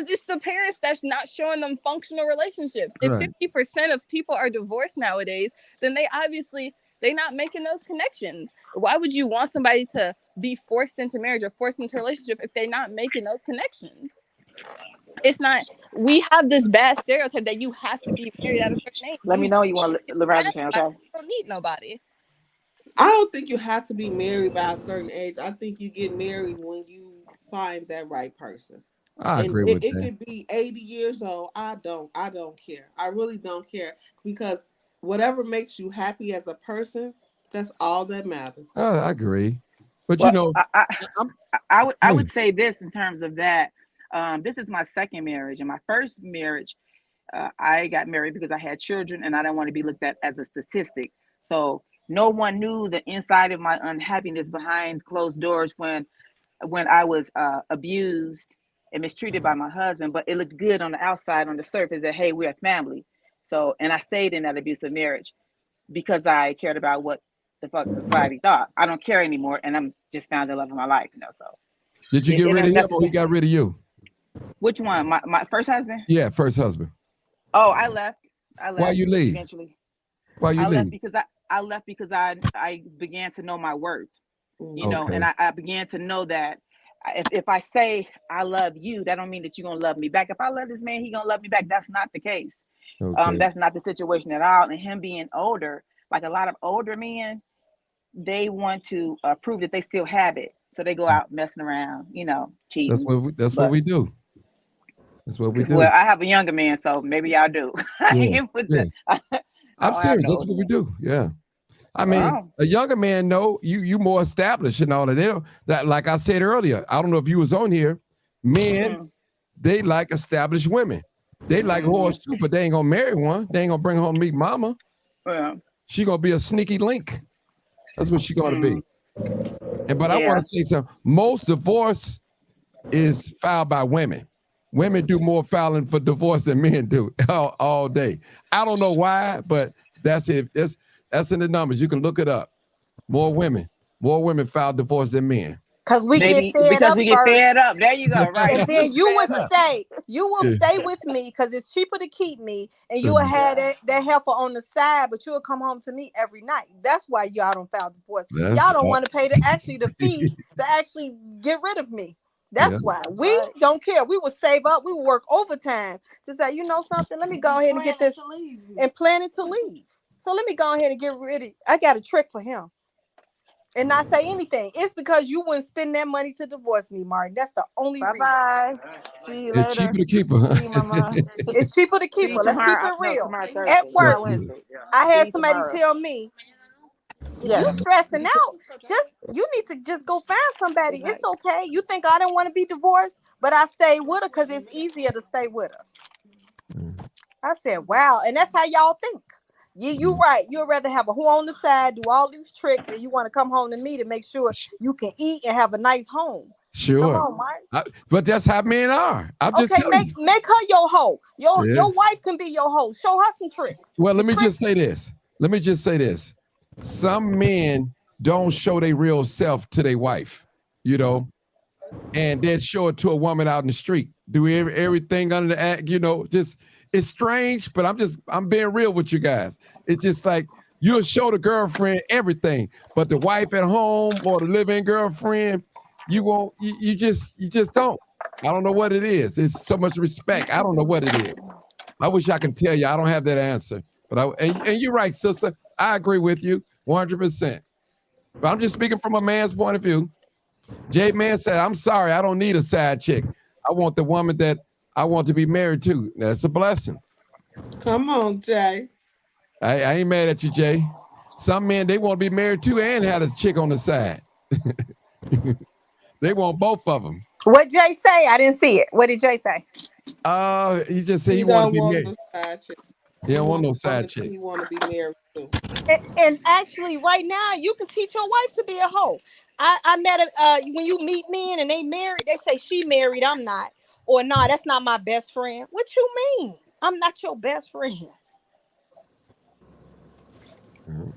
it's the parents that's not showing them functional relationships. If Right. 50% of people are divorced nowadays, then they're not making those connections. Why would you want somebody to be forced into marriage or forced into a relationship if they're not making those connections? It's not. We have this bad stereotype that you have to be married at a certain age. Let me know you want lorazepam, okay? You don't need nobody. I don't think you have to be married by a certain age. I think you get married when you find that right person. I And agree with it that. could be 80 years old. I don't care. I really don't care, because whatever makes you happy as a person, that's all that matters. I agree. But you Well, know, I'm I go would ahead. say this in terms of that. This is my second marriage. In my first marriage, I got married because I had children and I didn't want to be looked at as a statistic. So no one knew the inside of my unhappiness behind closed doors when I was abused and mistreated by my husband. But it looked good on the outside, on the surface, that hey, we're a family. So, and I stayed in that abusive marriage because I cared about what the fuck society thought. I don't care anymore, and I'm just found the love of my life. So Did you it, get it rid of ain't him or he necessary. got rid of you? Which one? My first husband? Yeah, first husband. Oh, I left. I Why left you leave? eventually. Why you I left leave? because I began to know my worth, Okay. and I began to know that if I say I love you, that don't mean that you're gonna love me back. If I love this man, he gonna love me back. That's not the case. Okay. That's not the situation at all. And him being older, like a lot of older men, they want to prove that they still have it, so they go out messing around, cheating. That's what But we do. That's what we do. well, I have a younger man, so maybe y'all do. I Yeah. ain't with Yeah. the. I I'm don't have serious. no That's older what we man. do. Yeah. I mean, Wow. a younger man know you more established and all that. They don't that like I said earlier. I don't know if you was on here. Men, Mm-hmm. they like established women. They like Mm-hmm. horse too, but they ain't gonna marry one. They ain't gonna bring home meet mama. Yeah. She gonna be a sneaky link. That's what she gonna Mm-hmm. be. And but I want Yeah. to say something. Most divorce is filed by women. Women do more filing for divorce than men do all day. I don't know why, but that's it. That's in the numbers. You can look it up. More women file divorce than men. Cause we get Maybe fed because up we get fed first. up. There you go. Right. And We then get you will fed up. stay. You will Yeah. stay with me because it's cheaper to keep me, and you will Mhm. have Yeah. that helper on the side, but you will come home to me every night. That's why y'all don't file divorce. That's Y'all don't want to pay the fee to actually get rid of me. yeah. That's why we Right. don't care. We will save up. We will work overtime to say, you know something. Let me go ahead and get this and planning to leave. So let me go ahead and get rid of. I got a trick for him and not say anything. It's because you wouldn't spend that money to divorce me, Martin. That's the only Bye reason. bye. See you It's cheaper later. to keep her. See you, mama. It's cheaper to keep See you her. Let's keep tomorrow. it No, real. tomorrow At Thursday. Yes, work, Tomorrow it is. Wednesday. I See had you somebody tomorrow. tell me, if you Yes. stressing out, just you need to just go find somebody. Good It's night. okay. You think I didn't want to be divorced, but I stayed with her because it's easier to stay with her. Mm, I said, wow. And that's how y'all think. Yeah, you mm. right. You'd rather have a who on the side, do all these tricks, and you want to come home to me to make sure you can eat and have a nice home. Come Sure. on, Mike. But that's how men are. I'm just Okay, telling you. make her your hoe. Your Yeah. your wife can be your hoe. Show her some tricks. Well, The let me just tricks. say this. Let me just say this. Some men don't show their real self to their wife, you know, and then show it to a woman out in the street. Do everything under the act, just it's strange, but I'm being real with you guys. It's just like you'll show the girlfriend everything, but the wife at home or the living girlfriend, you won't, you just don't. I don't know what it is. It's so much respect. I don't know what it is. I wish I can tell you. I don't have that answer. And you're right, sister. I agree with you 100%. But I'm just speaking from a man's point of view. Jay Man said, I'm sorry, I don't need a side chick. I want the woman that I want to be married to. That's a blessing. Come on, Jay. I ain't mad at you, Jay. Some men, they want to be married to and have a chick on the side. They want both of them. What Jay say? I didn't see it. What did Jay say? He just said he He want to don't be want married. no side chick. He He don't want want no a side woman that chick. he want to be married to. And actually, right now, you can teach your wife to be a hoe. I met a when you meet men and they married, they say she married, I'm not, or nah, that's not my best friend. What you mean? I'm not your best friend. Mhm.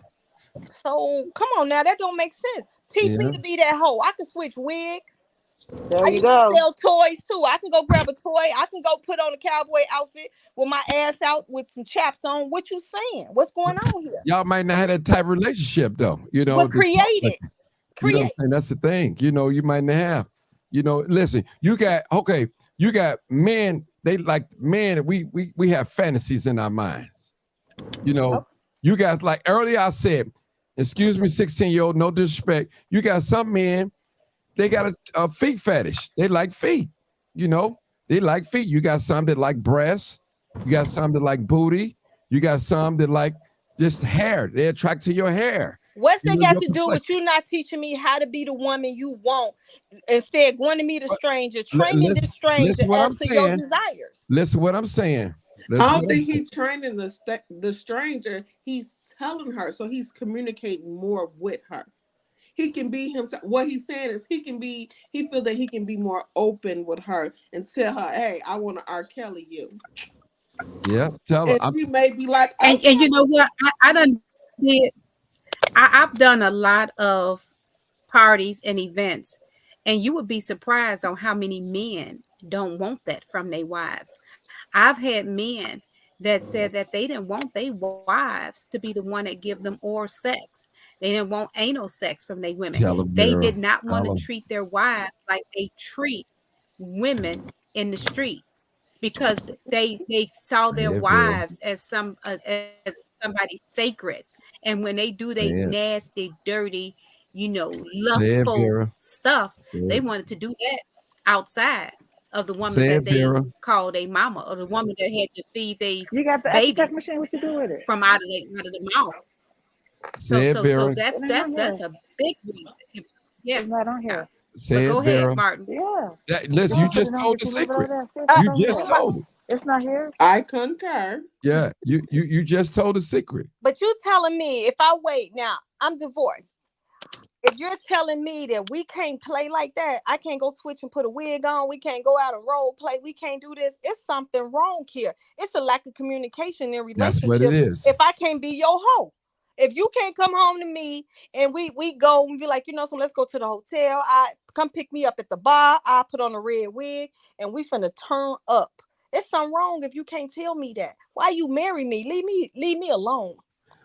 So come on now, that don't make sense. Teach me Yeah, to be that hoe. I can switch wigs. There I you used to go. sell toys too. I can go grab a toy. I can go put on a cowboy outfit with my ass out with some chaps on. What you saying? What's going on here? y'all might not have that type of relationship though. But To talk create like it. that. You know what I'm Create. saying? That's the thing. You might not have. Listen, you got men, they like men, we have fantasies in our minds. You know, Okay. you guys like earlier I said, excuse me, 16-year-old, no disrespect. You got some men, they got a feet fetish. They like feet, you know. They like feet. You got some that like breasts. You got some that like booty. You got some that like just hair. They attract to your hair. What's You that know, got your to do with complexion. you not teaching me how to be the woman you want? Instead, going to meet a But stranger, training this stranger listen what as I'm to your saying. desires. Listen what I'm saying. I Listen don't what I'm think saying. he's training the stranger. He's telling her, so he's communicating more with her. He can be himself. What he's saying is he can be. He feels that he can be more open with her and tell her, "Hey, I want to R. Kelly you," Yeah, tell her. and she may be like, And "Okay." you know what? I done did. I've done a lot of parties and events, and you would be surprised on how many men don't want that from their wives. I've had men that said that they didn't want their wives to be the one that give them oral sex. They didn't want anal sex from their women. Tell her, They Vera. did not want to Tell her. treat their wives like they treat women in the street because they saw their Say it, Vera. wives as as somebody sacred, and when they do they Say it. nasty dirty, Say it, lustful Vera. stuff, Say they it. wanted to do that outside of the woman Say that it, they Vera. called a mama or the woman that had to feed their You got the after check babies machine. What you do with it? from out of the mouth. Say it, So Vera. that's It ain't on that's here. a big reason. Yeah, It's not on but here. go ahead, Say it, Martin. Vera. Yeah. Listen, Did you you put just it on? told Did the you leave it over secret. there? See if Uh, it's You on just here. but told it. It's not here. I concur. Yeah, you just told the secret. but you telling me if I wait now, I'm divorced. If you're telling me that we can't play like that, I can't go switch and put a wig on. We can't go out and role play. We can't do this. It's something wrong here. It's a lack of communication in That's what it relationships. is. If I can't be your hoe, if you can't come home to me and we go and be like, so let's go to the hotel. I come pick me up at the bar. I put on a red wig and we finna turn up. It's something wrong if you can't tell me that. Why you marry me? Leave me alone.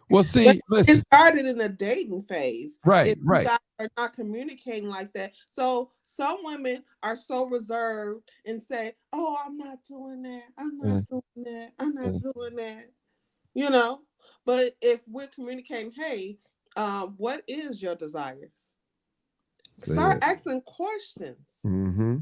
Well, But see, it listen. started in the dating phase. Right, If you right. guys are not communicating like that, so some women are so reserved and say, "Oh, I'm not doing that. I'm not Uh, doing that. I'm not uh, doing that." You know. But if we're communicating, hey, what is your desires? say Start it. asking questions. Mm-hmm.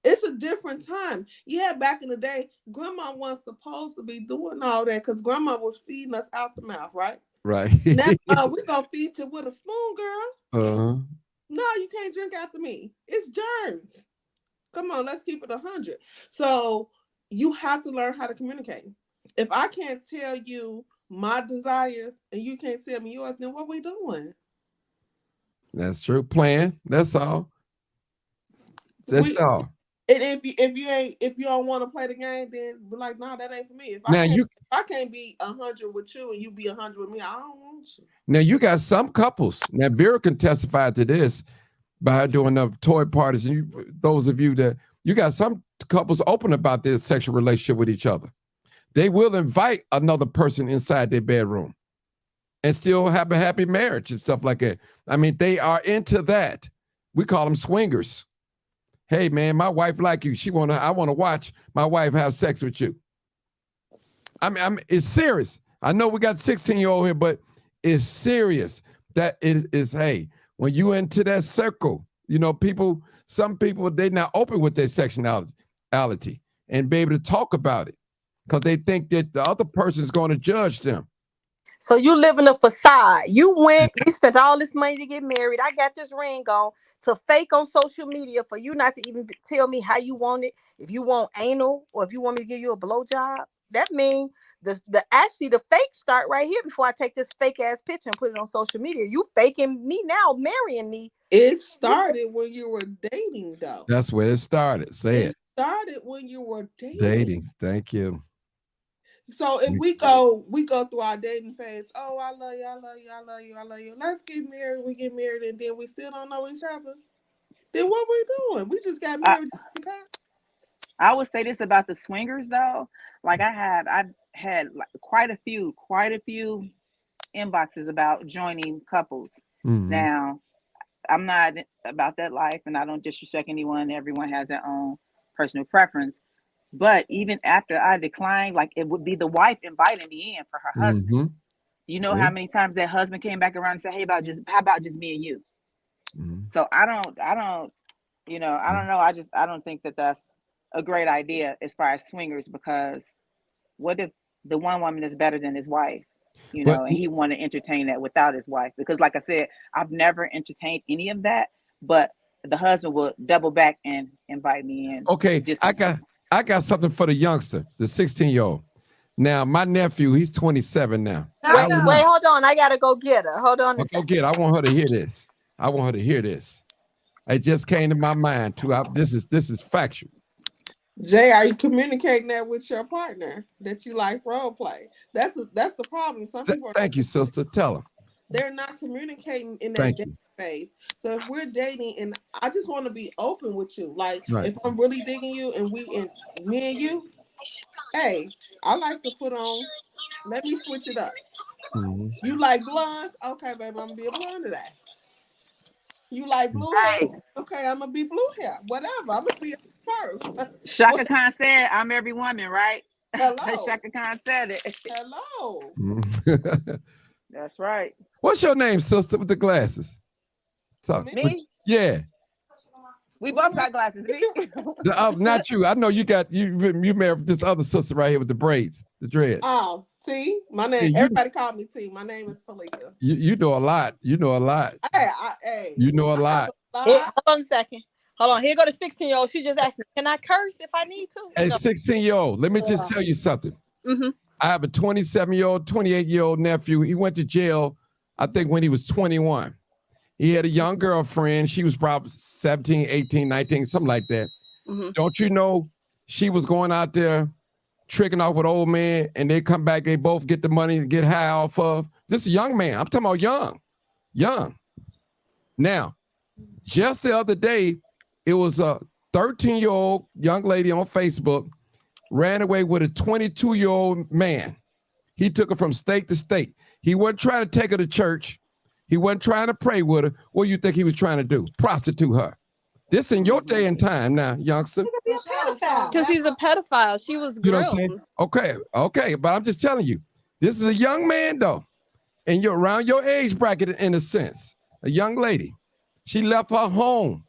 It's a different time. Yeah, back in the day, grandma wasn't supposed to be doing all that because grandma was feeding us out the mouth, right? Right. Now we're gonna feed you with a spoon, girl. uh No, you can't drink after me. It's germs. Come on, let's keep it 100. So you have to learn how to communicate. If I can't tell you my desires and you can't tell me yours, then what we doing? That's true. Plan. That's all. That's We all. and if you don't want to play the game, then be like, nah, that ain't for me. Now you If I can't be 100 with you and you be 100 with me, I don't want you. now you got some couples. Now Vera can testify to this by her doing the toy parties. And those of you that you got some couples open about their sexual relationship with each other. They will invite another person inside their bedroom and still have a happy marriage and stuff like that. I mean, they are into that. We call them swingers. Hey man, my wife like you. I want to watch my wife have sex with you. It's serious. I know we got 16-year-old here, but it's serious. That is hey, when you into that circle, some people they're not open with their sexuality and be able to talk about it because they think that the other person is going to judge them. So you live in a facade. We spent all this money to get married. I got this ring on to fake on social media for you not to even tell me how you want it. If you want anal or if you want me to give you a blowjob, that means the fake start right here before I take this fake ass picture and put it on social media. You faking me now, marrying me. It started when you were dating, though. That's where it started. Say It it. started when you were dating. Dating. Thank you. So if we go through our dating phase. Oh, I love you, I love you, I love you, I love you. Let's get married. We get married, and then we still don't know each other. Then what we doing? We just got I, married. I would say this about the swingers though. Like I've had like quite a few inboxes about joining couples. Mm-hmm. Now, I'm not about that life and I don't disrespect anyone. Everyone has their own personal preference. But even after I declined, like it would be the wife inviting me in for her husband. Mm-hmm. You know how See? many times that husband came back around and said, "Hey, how about just me and you?" Mm-hmm. So I don't know. I don't think that that's a great idea as far as swingers, because what if the one woman is better than his wife, But and he want to entertain that without his wife? Because like I said, I've never entertained any of that, but the husband will double back and invite me in. okay, I got something for the youngster, the 16-year-old. Now, my nephew, he's 27 now. Wait, hold on. I gotta go get her. Hold on. Go get her. I want her to hear this. I want her to hear this. It just came to my mind too. This is factual. Jay, are you communicating that with your partner that you like role play? That's the problem. Some people Thank you, sister. Tell them. They're not communicating in that dating phase. So if we're dating, and I just want to be open with you, like if I'm really digging you and me and you, hey, I like to put on. Let me switch it up. Mm-hmm. You like blondes? Okay, baby, I'm gonna be a blonde today. You like blue hair? Okay, I'm gonna be blue hair. Whatever, I'm gonna be first. Shaka Khan said, "I'm every woman," right? Hello. Shaka Khan said it. Hello. That's right. What's your name, sister, with the glasses? Me? Yeah. We both got glasses. Me? Not you. I know you married this other sister right here with the braids, the dread. Oh, T. My name. Everybody called me T. My name is Salika. You know a lot. You know a lot. Hey. You know a lot. Hold on a second. Hold on. Here go the 16-year-old. She just asked me, "Can I curse if I need to?" Hey, 16-year-old. Let me just tell you something. Mm-hmm. I have a 27-year-old, 28-year-old nephew. He went to jail, I think, when he was 21. He had a young girlfriend. She was probably 17, 18, 19, something like that. Mm-hmm. Don't you know she was going out there tricking off with old man, and they come back, they both get the money and get high off of. This is a young man. I'm talking about young. Now, just the other day, it was a 13-year-old young lady on Facebook ran away with a 22-year-old man. He took her from state to state. He wasn't trying to take her to church. He wasn't trying to pray with her. What do you think he was trying to do? Prostitute her. This in your day and time now, youngster. Because he's a pedophile. She was groomed. You know what I'm saying? Okay. But I'm just telling you, this is a young man, though. And you're around your age bracket in a sense. A young lady. She left her home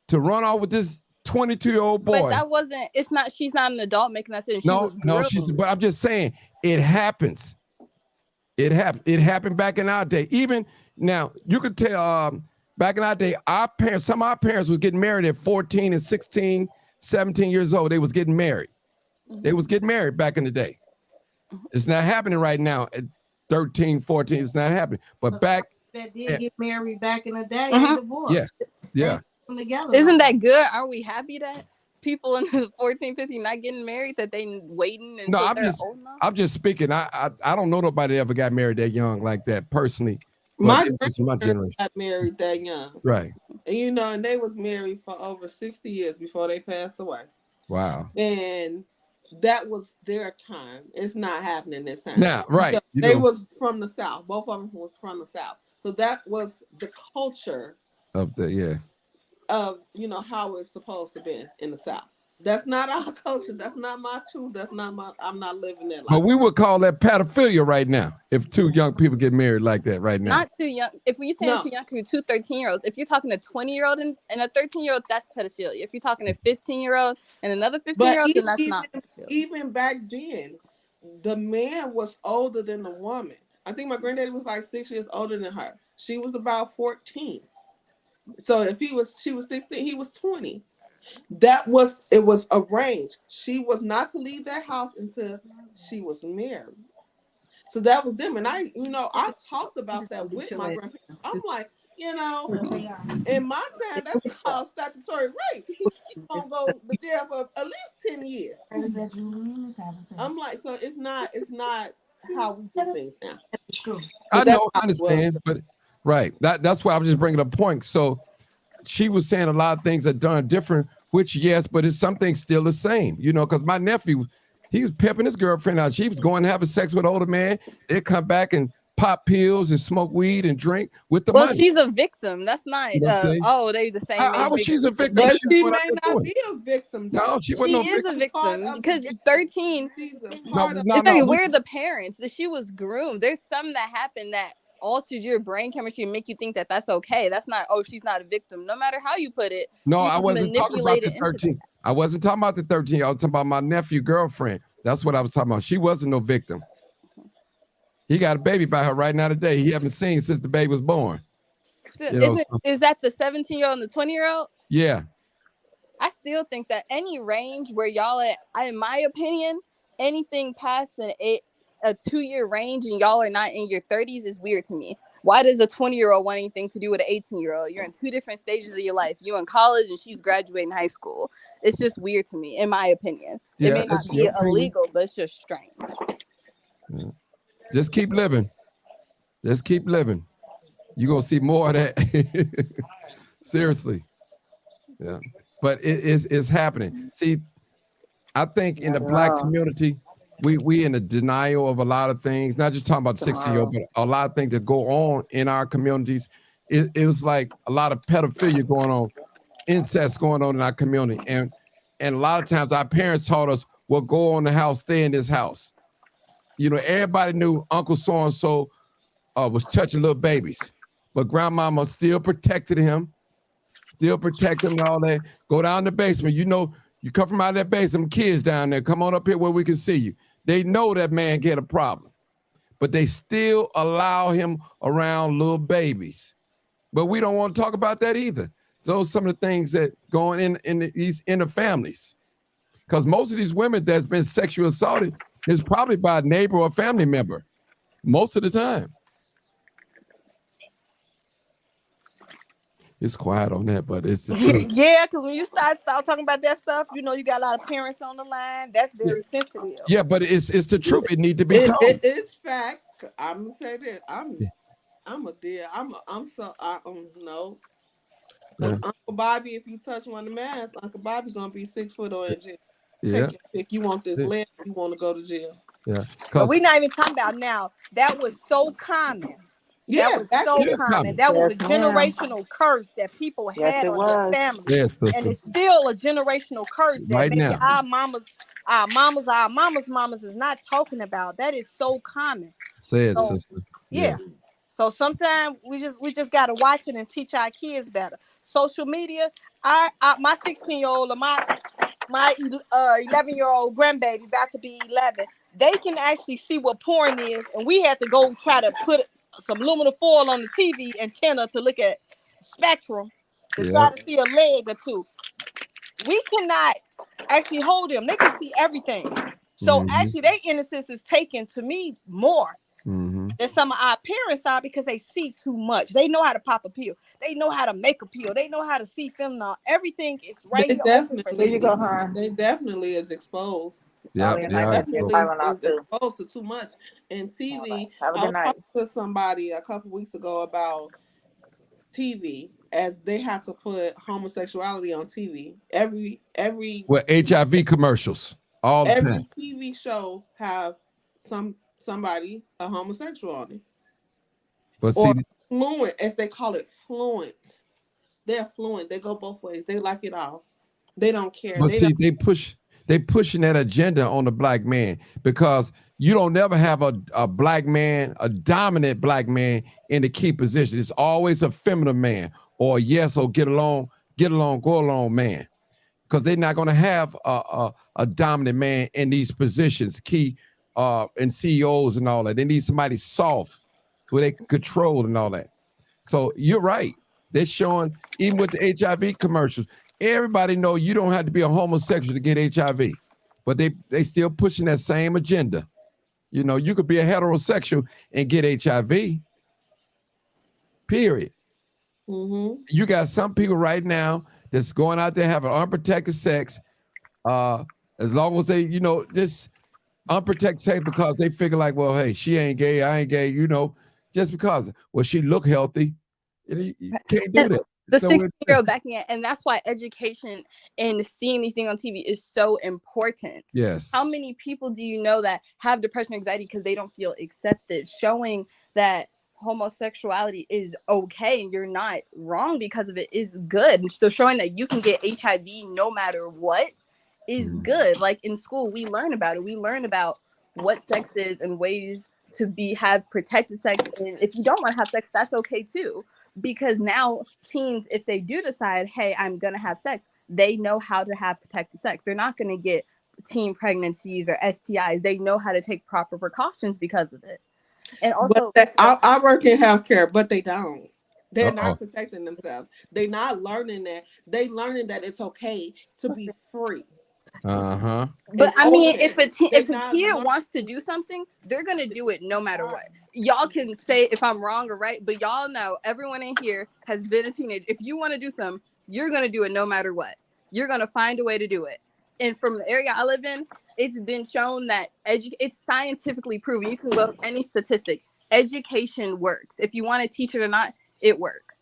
to run off with this 22-year-old boy. But that wasn't, she's not an adult making that decision. She was groomed. But I'm just saying, it happens. It happened back in our day. Even now, you could tell back in our day, some of our parents was getting married at 14 and 16, 17 years old. They was getting married. Mm-hmm. They was getting married back in the day. It's not happening right now at 13, 14. It's not happening. But back that did get married back in the day and divorced. Yeah. Together. Isn't that good? Are we happy that people in the 14, 15 not getting married, that they waiting until they're old enough? I'm just speaking. I don't know nobody that ever got married that young like that personally. My generation got married that young. Right. And and they was married for over 60 years before they passed away. Wow. And that was their time. It's not happening this time. Now, right. So they was from the South. Both of them was from the South. So that was the culture of how it's supposed to be in the South. That's not our culture. That's not my truth. I'm not living that life. But we would call that pedophilia right now. If two young people get married like that right now. Not too young. If we say too young, could be two 13-year-olds. If you're talking a 20-year-old and a 13-year-old, that's pedophilia. If you're talking a 15-year-old and another 15-year-old, then that's not pedophilia. Even back then, the man was older than the woman. I think my granddaddy was like 6 years older than her. She was about 14. So if she was 16, he was 20. It was arranged. She was not to leave that house until she was married. So that was them. And I talked about that with my grandparents. I'm like, in my time, that's called statutory rape. He's gonna go to jail for at least 10 years. I'm like, so it's not how we do things now. I know, I understand, but right. That's why I was just bringing up a point. So she was saying a lot of things are done different, which yes, but it's some things still the same, because my nephew, he was pimping his girlfriend out. She was going to have sex with an older man. They'd come back and pop pills and smoke weed and drink with the money. Well, she's a victim. That's not, they the same. How was she's a victim? But she may not be a victim, though. No, she is a victim because 13. No, we're the parents that she was groomed. There's some that happened that altered your brain chemistry and make you think that that's okay. That's not, oh, she's not a victim. No matter how you put it, No, she I was wasn't talking about manipulated the into 13. that. I wasn't talking about the 13. I was talking about my nephew girlfriend. That's what I was talking about. She wasn't no victim. He got a baby by her right now today. He haven't seen since the baby was born. So You know, is that the 17-year-old and the 20-year-old? yeah. I still think that any range where y'all at, in my opinion, anything past a 2-year range and y'all are not in your 30s is weird to me. Why does a 20-year-old want anything to do with an 18-year-old? You're in two different stages of your life. You in college and she's graduating high school. It's just weird to me, in my opinion. It may not be illegal, but it's just strange. Yeah. Just keep living. Just keep living. You're going to see more of that. Seriously. Yeah. But it's happening. See, I think in the Black community, we in a denial of a lot of things, not just talking about 60-year-old, but a lot of things that go on in our communities. It was like a lot of pedophilia going on, incest going on in our community. And a lot of times our parents taught us, well, go on the house, stay in this house. You know, everybody knew Uncle so-and-so was touching little babies, but grandmama still protected him, and all that. Go down the basement. You know, you come from out of that basement, kids down there, come on up here where we can see you. They know that man get a problem, but they still allow him around little babies. But we don't want to talk about that either. Those are some of the things that going in these inner families. Because most of these women that's been sexually assaulted is probably by a neighbor or a family member, most of the time. It's quiet on that, but it's the truth. Yeah, because when you start talking about that stuff, you know, you got a lot of parents on the line. That's very sensitive. Yeah, but it's the truth. It need to be told. It's facts. I'm gonna say this. I'm a dear. No. Yeah. Uncle Bobby, if you touch one of the mans, Uncle Bobby gonna be 6 foot or in jail. Yeah. If you want this leg, you want to go to jail. Yeah. But we're not even talking about now. That was so common. Yeah, that was so common. That was a generational curse that people had on their families. Yes, and it's still a generational curse that right maybe now. our mamas is not talking about. That is so common. Say it, sister. Yeah. So sometimes we just gotta watch it and teach our kids better. Social media, my 16-year-old or my 11-year-old grandbaby about to be 11, they can actually see what porn is, and we had to go try to put some aluminum foil on the TV antenna to look at spectrum to try to see a leg or two. We cannot actually hold them. They can see everything. So actually their innocence is taken, to me, more than some of our parents are, because they see too much. They know how to pop a pill. They know how to make a pill. They know how to see film now. Everything is right here. There you go, huh? They definitely is exposed. Yeah, definitely is exposed to too much. And TV, Have a good night. I talked to somebody a couple weeks ago about TV, as they have to put homosexuality on TV. Every HIV commercials all the time. Every TV show have somebody a homosexual on it. But or fluent, as they call it, fluent. They're fluent. They go both ways. They like it all. They don't care. But they pushing that agenda on the black man, because you don't never have a black man, a dominant black man in the key position. It's always a feminine man, or get along, go along man. Because they're not going to have a dominant man in these positions, key and CEOs and all that. They need somebody soft who they can control and all that. So you're right. They're showing, even with the HIV commercials, everybody know you don't have to be a homosexual to get HIV, but they still pushing that same agenda. You know, you could be a heterosexual and get HIV. Period. You got some people right now that's going out there having unprotected sex, as long as they, just unprotected sex, because they figure like, well, hey, she ain't gay, I ain't gay, just because. Well, she look healthy. You can't do that. The 16-year-old backing it, and that's why education and seeing these things on TV is so important. Yes. How many people do you know that have depression, anxiety because they don't feel accepted? Showing that homosexuality is okay and you're not wrong because of it is good. And so showing that you can get HIV no matter what is good. Like in school, we learn about it. We learn about what sex is and ways have protected sex. And if you don't want to have sex, that's okay too. Because now teens, if they do decide, hey, I'm going to have sex, they know how to have protected sex. They're not going to get teen pregnancies or STIs. They know how to take proper precautions because of it. And also, I work in healthcare, but they don't. They're not protecting themselves. They're not learning that. They learning that it's okay to be free. But I mean, if a kid wants to do something, they're gonna do it no matter what. Y'all can say if I'm wrong or right, but y'all know everyone in here has been a teenager. If you want to do something, you're gonna do it no matter what. You're gonna find a way to do it. And from the area I live in, it's been shown that it's scientifically proven. You can look any statistic. Education works. If you want to teach it or not, it works.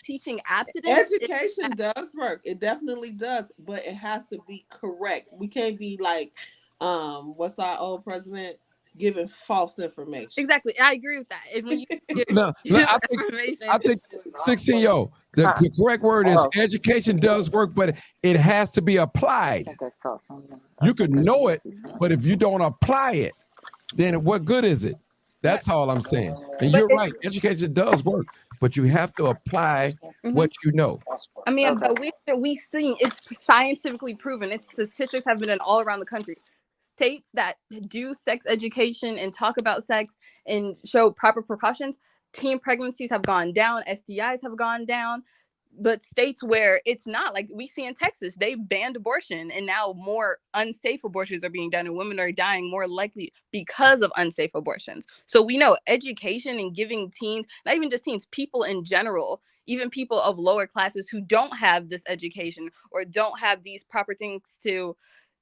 Teaching abstinence. Education does work. It definitely does, but it has to be correct. We can't be like, what's our old president giving false information. Exactly, I agree with that. If when you give I think 16 the correct word is education does work, but it has to be applied. You could know it, but if you don't apply it, then what good is it? That's all I'm saying. And you're right, education does work, but you have to apply what you know. I mean, but we see it's scientifically proven. Its statistics have been done all around the country. States that do sex education and talk about sex and show proper precautions, teen pregnancies have gone down, STIs have gone down. But states where it's not, like we see in Texas, they banned abortion, and now more unsafe abortions are being done, and women are dying more likely because of unsafe abortions. So we know education and giving teens, not even just teens, people in general, even people of lower classes who don't have this education or don't have these proper things to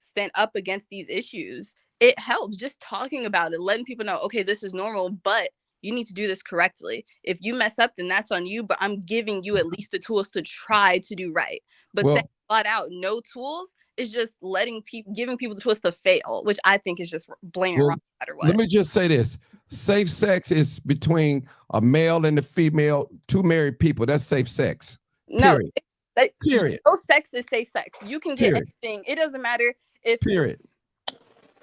stand up against these issues, it helps just talking about it, letting people know, okay, this is normal, but you need to do this correctly. If you mess up, then that's on you, but I'm giving you at least the tools to try to do right. But saying flat out no tools is just giving people the tools to fail, which I think is just blatant wrong no matter what. Let me just say this. Safe sex is between a male and a female, two married people. That's safe sex. Period. No, period. No sex is safe sex. You can get anything. It doesn't matter if period.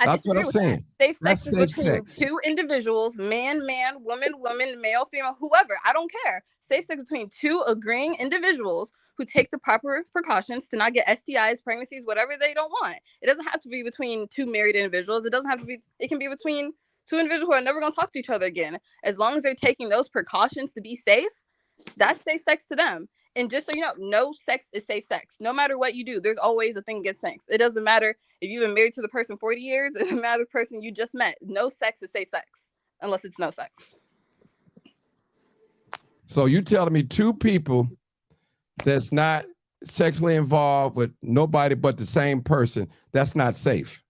That's what I'm saying. Safe sex is between two individuals, man, woman, male, female, whoever. I don't care. Safe sex between two agreeing individuals who take the proper precautions to not get STIs, pregnancies, whatever they don't want. It doesn't have to be between two married individuals. It doesn't have to be. It can be between two individuals who are never going to talk to each other again. As long as they're taking those precautions to be safe, that's safe sex to them. And just so you know, no sex is safe sex. No matter what you do, there's always a thing against sex. It doesn't matter if you've been married to the person 40 years. It doesn't matter the person you just met. No sex is safe sex unless it's no sex. So you telling me two people that's not sexually involved with nobody but the same person, that's not safe?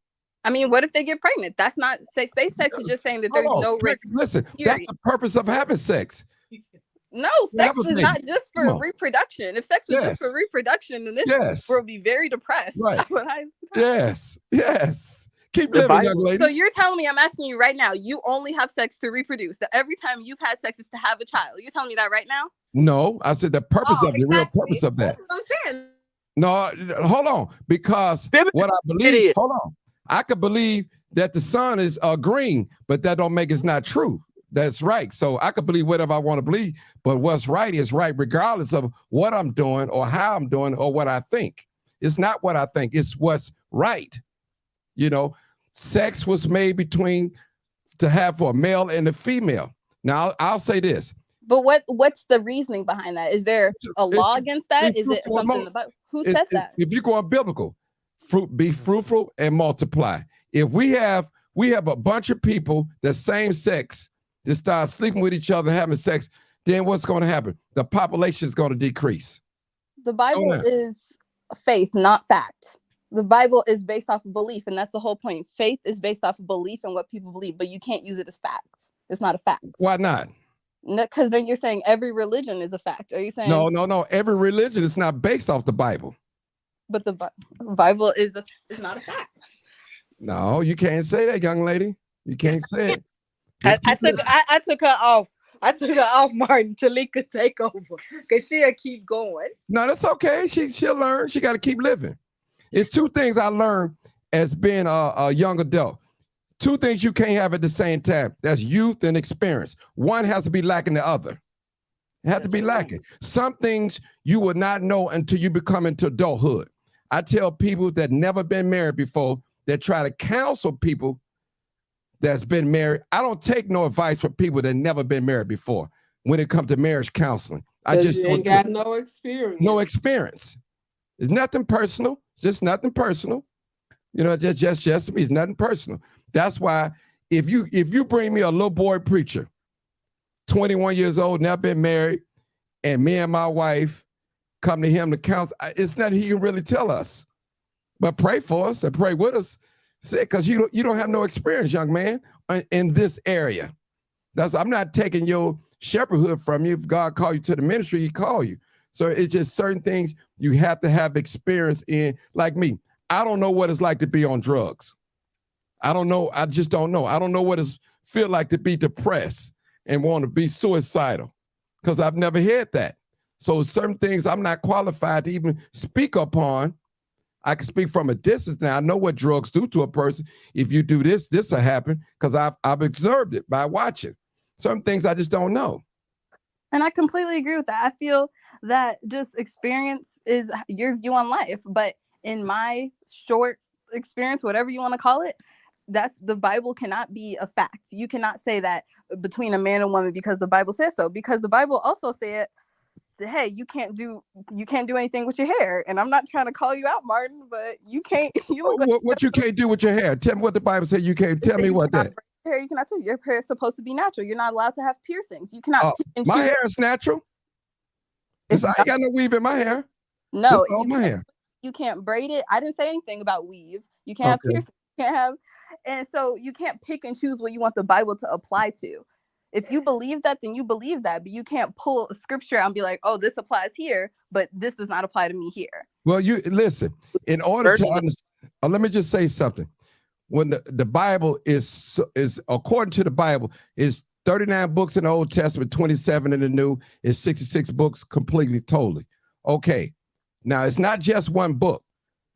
I mean, what if they get pregnant? That's not safe. Safe sex is just saying that there's no risk. Listen, that's the purpose of having sex. No, sex is not just for reproduction. If sex was just for reproduction, then this world would be very depressed. Right. Yes. Keep living, young lady. So you're telling me, I'm asking you right now, you only have sex to reproduce. That every time you've had sex is to have a child. You're telling me that right now? No, I said the purpose of the real purpose of that. That's what I'm saying. No, hold on. Because what I believe, hold on. I could believe that the sun is green, but that don't make it's not true. That's right. So I could believe whatever I want to believe, but what's right is right, regardless of what I'm doing or how I'm doing or what I think. It's not what I think, it's what's right. You know, sex was made to have for a male and a female. Now I'll say this. But what's the reasoning behind that? Is there a law against that? Is it something about who said that? If you go on biblical, be fruitful and multiply. If we have a bunch of people that same sex that start sleeping with each other, having sex, then what's going to happen? The population is going to decrease. The Bible is faith, not fact. The Bible is based off of belief, and that's the whole point. Faith is based off of belief and what people believe, but you can't use it as fact. It's not a fact. Why not? Because then you're saying every religion is a fact. Are you saying no? Every religion is not based off the Bible. But the Bible is not a fact. No, you can't say that, young lady. You can't say it. I took her off. I took her off, Martin, till he could take over, because she'll keep going. No, that's okay. She'll learn. She got to keep living. It's two things I learned as being a young adult. two things you can't have at the same time. That's youth and experience. One has to be lacking the other. It has to be lacking. Some things you will not know until you become into adulthood. I tell people that never been married before that try to counsel people that's been married. I don't take no advice from people that never been married before when it comes to marriage counseling. I just you ain't got no experience. No experience. It's nothing personal. Just nothing personal. You know, just me. It's nothing personal. That's why if you bring me a little boy preacher, 21 years old, never been married, and me and my wife come to him to counsel, it's nothing he can really tell us. But pray for us and pray with us, because you don't have no experience, young man, in this area. I'm not taking your shepherdhood from you. If God called you to the ministry, he called you. So it's just certain things you have to have experience in. Like me, I don't know what it's like to be on drugs. I don't know. I just don't know. I don't know what it feel like to be depressed and want to be suicidal, because I've never had that. So certain things I'm not qualified to even speak upon. I can speak from a distance now. I know what drugs do to a person. If you do this, this will happen, because I've observed it by watching. Some things I just don't know. And I completely agree with that. I feel that just experience is your view on life. But in my short experience, whatever you want to call it, that's the Bible cannot be a fact. You cannot say that between a man and woman because the Bible says so. Because the Bible also said, hey, you can't do anything with your hair. And I'm not trying to call you out, Martin, but you can't. What you can't do with your hair? Tell me what the Bible said you can't. Tell me what that. Hair, you cannot do. Your hair is supposed to be natural. You're not allowed to have piercings. You cannot. My hair is natural. I ain't got no weave in my hair. No, all my hair. You can't braid it. I didn't say anything about weave. You can't have piercings. You can't have, and so you can't pick and choose what you want the Bible to apply to. If you believe that, then you believe that, but you can't pull a scripture out and be like, oh, this applies here, but this does not apply to me here. Well, you listen. In order to understand, let me just say something. When the Bible is according to the Bible, is 39 books in the Old Testament, 27 in the New, is 66 books completely, totally. Okay. Now, it's not just one book.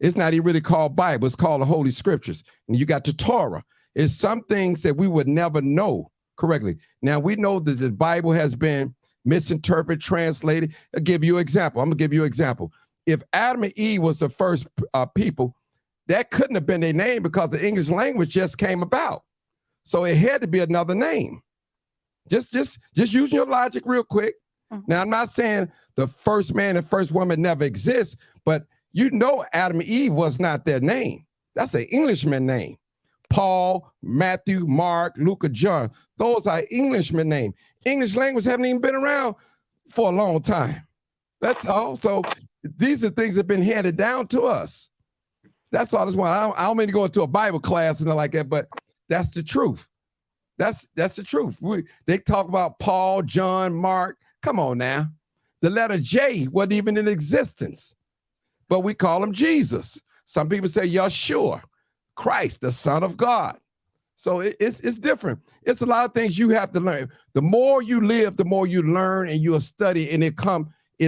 It's not even really called Bible. It's called the Holy Scriptures. And you got the Torah. It's some things that we would never know correctly. Now, we know that the Bible has been misinterpreted, translated. I'll give you an example. I'm going to give you an example. If Adam and Eve was the first people, that couldn't have been their name because the English language just came about. So it had to be another name. Just using your logic real quick. Mm-hmm. Now, I'm not saying the first man and first woman never exist, but you know Adam and Eve was not their name. That's an Englishman name. Paul, Matthew, Mark, Luke, John. Those are Englishman names. English language haven't even been around for a long time. That's all. So these are things that have been handed down to us. That's all. I don't mean to go into a Bible class and like that, but that's the truth. That's the truth. They talk about Paul, John, Mark. Come on now. The letter J wasn't even in existence, but we call him Jesus. Some people say Yeshua, Christ, the Son of God. So it's different. It's a lot of things you have to learn. The more you live, the more you learn, and you'll study, and it'll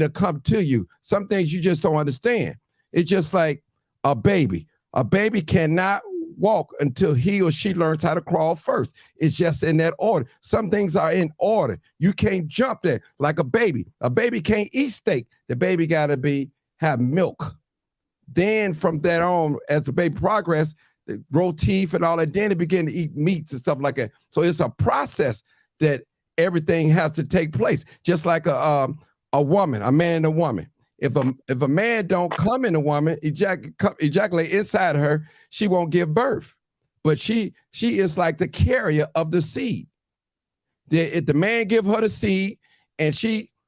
come to you. Some things you just don't understand. It's just like a baby. A baby cannot walk until he or she learns how to crawl first. It's just in that order. Some things are in order. You can't jump there like a baby. A baby can't eat steak. The baby got to have milk. Then from that on, as the baby progress, they grow teeth and all that, then they begin to eat meats and stuff like that. So it's a process that everything has to take place. Just like a woman, a man and a woman. If a man don't come in a woman, ejaculate inside her, she won't give birth. But she is like the carrier of the seed. If the man give her the seed, and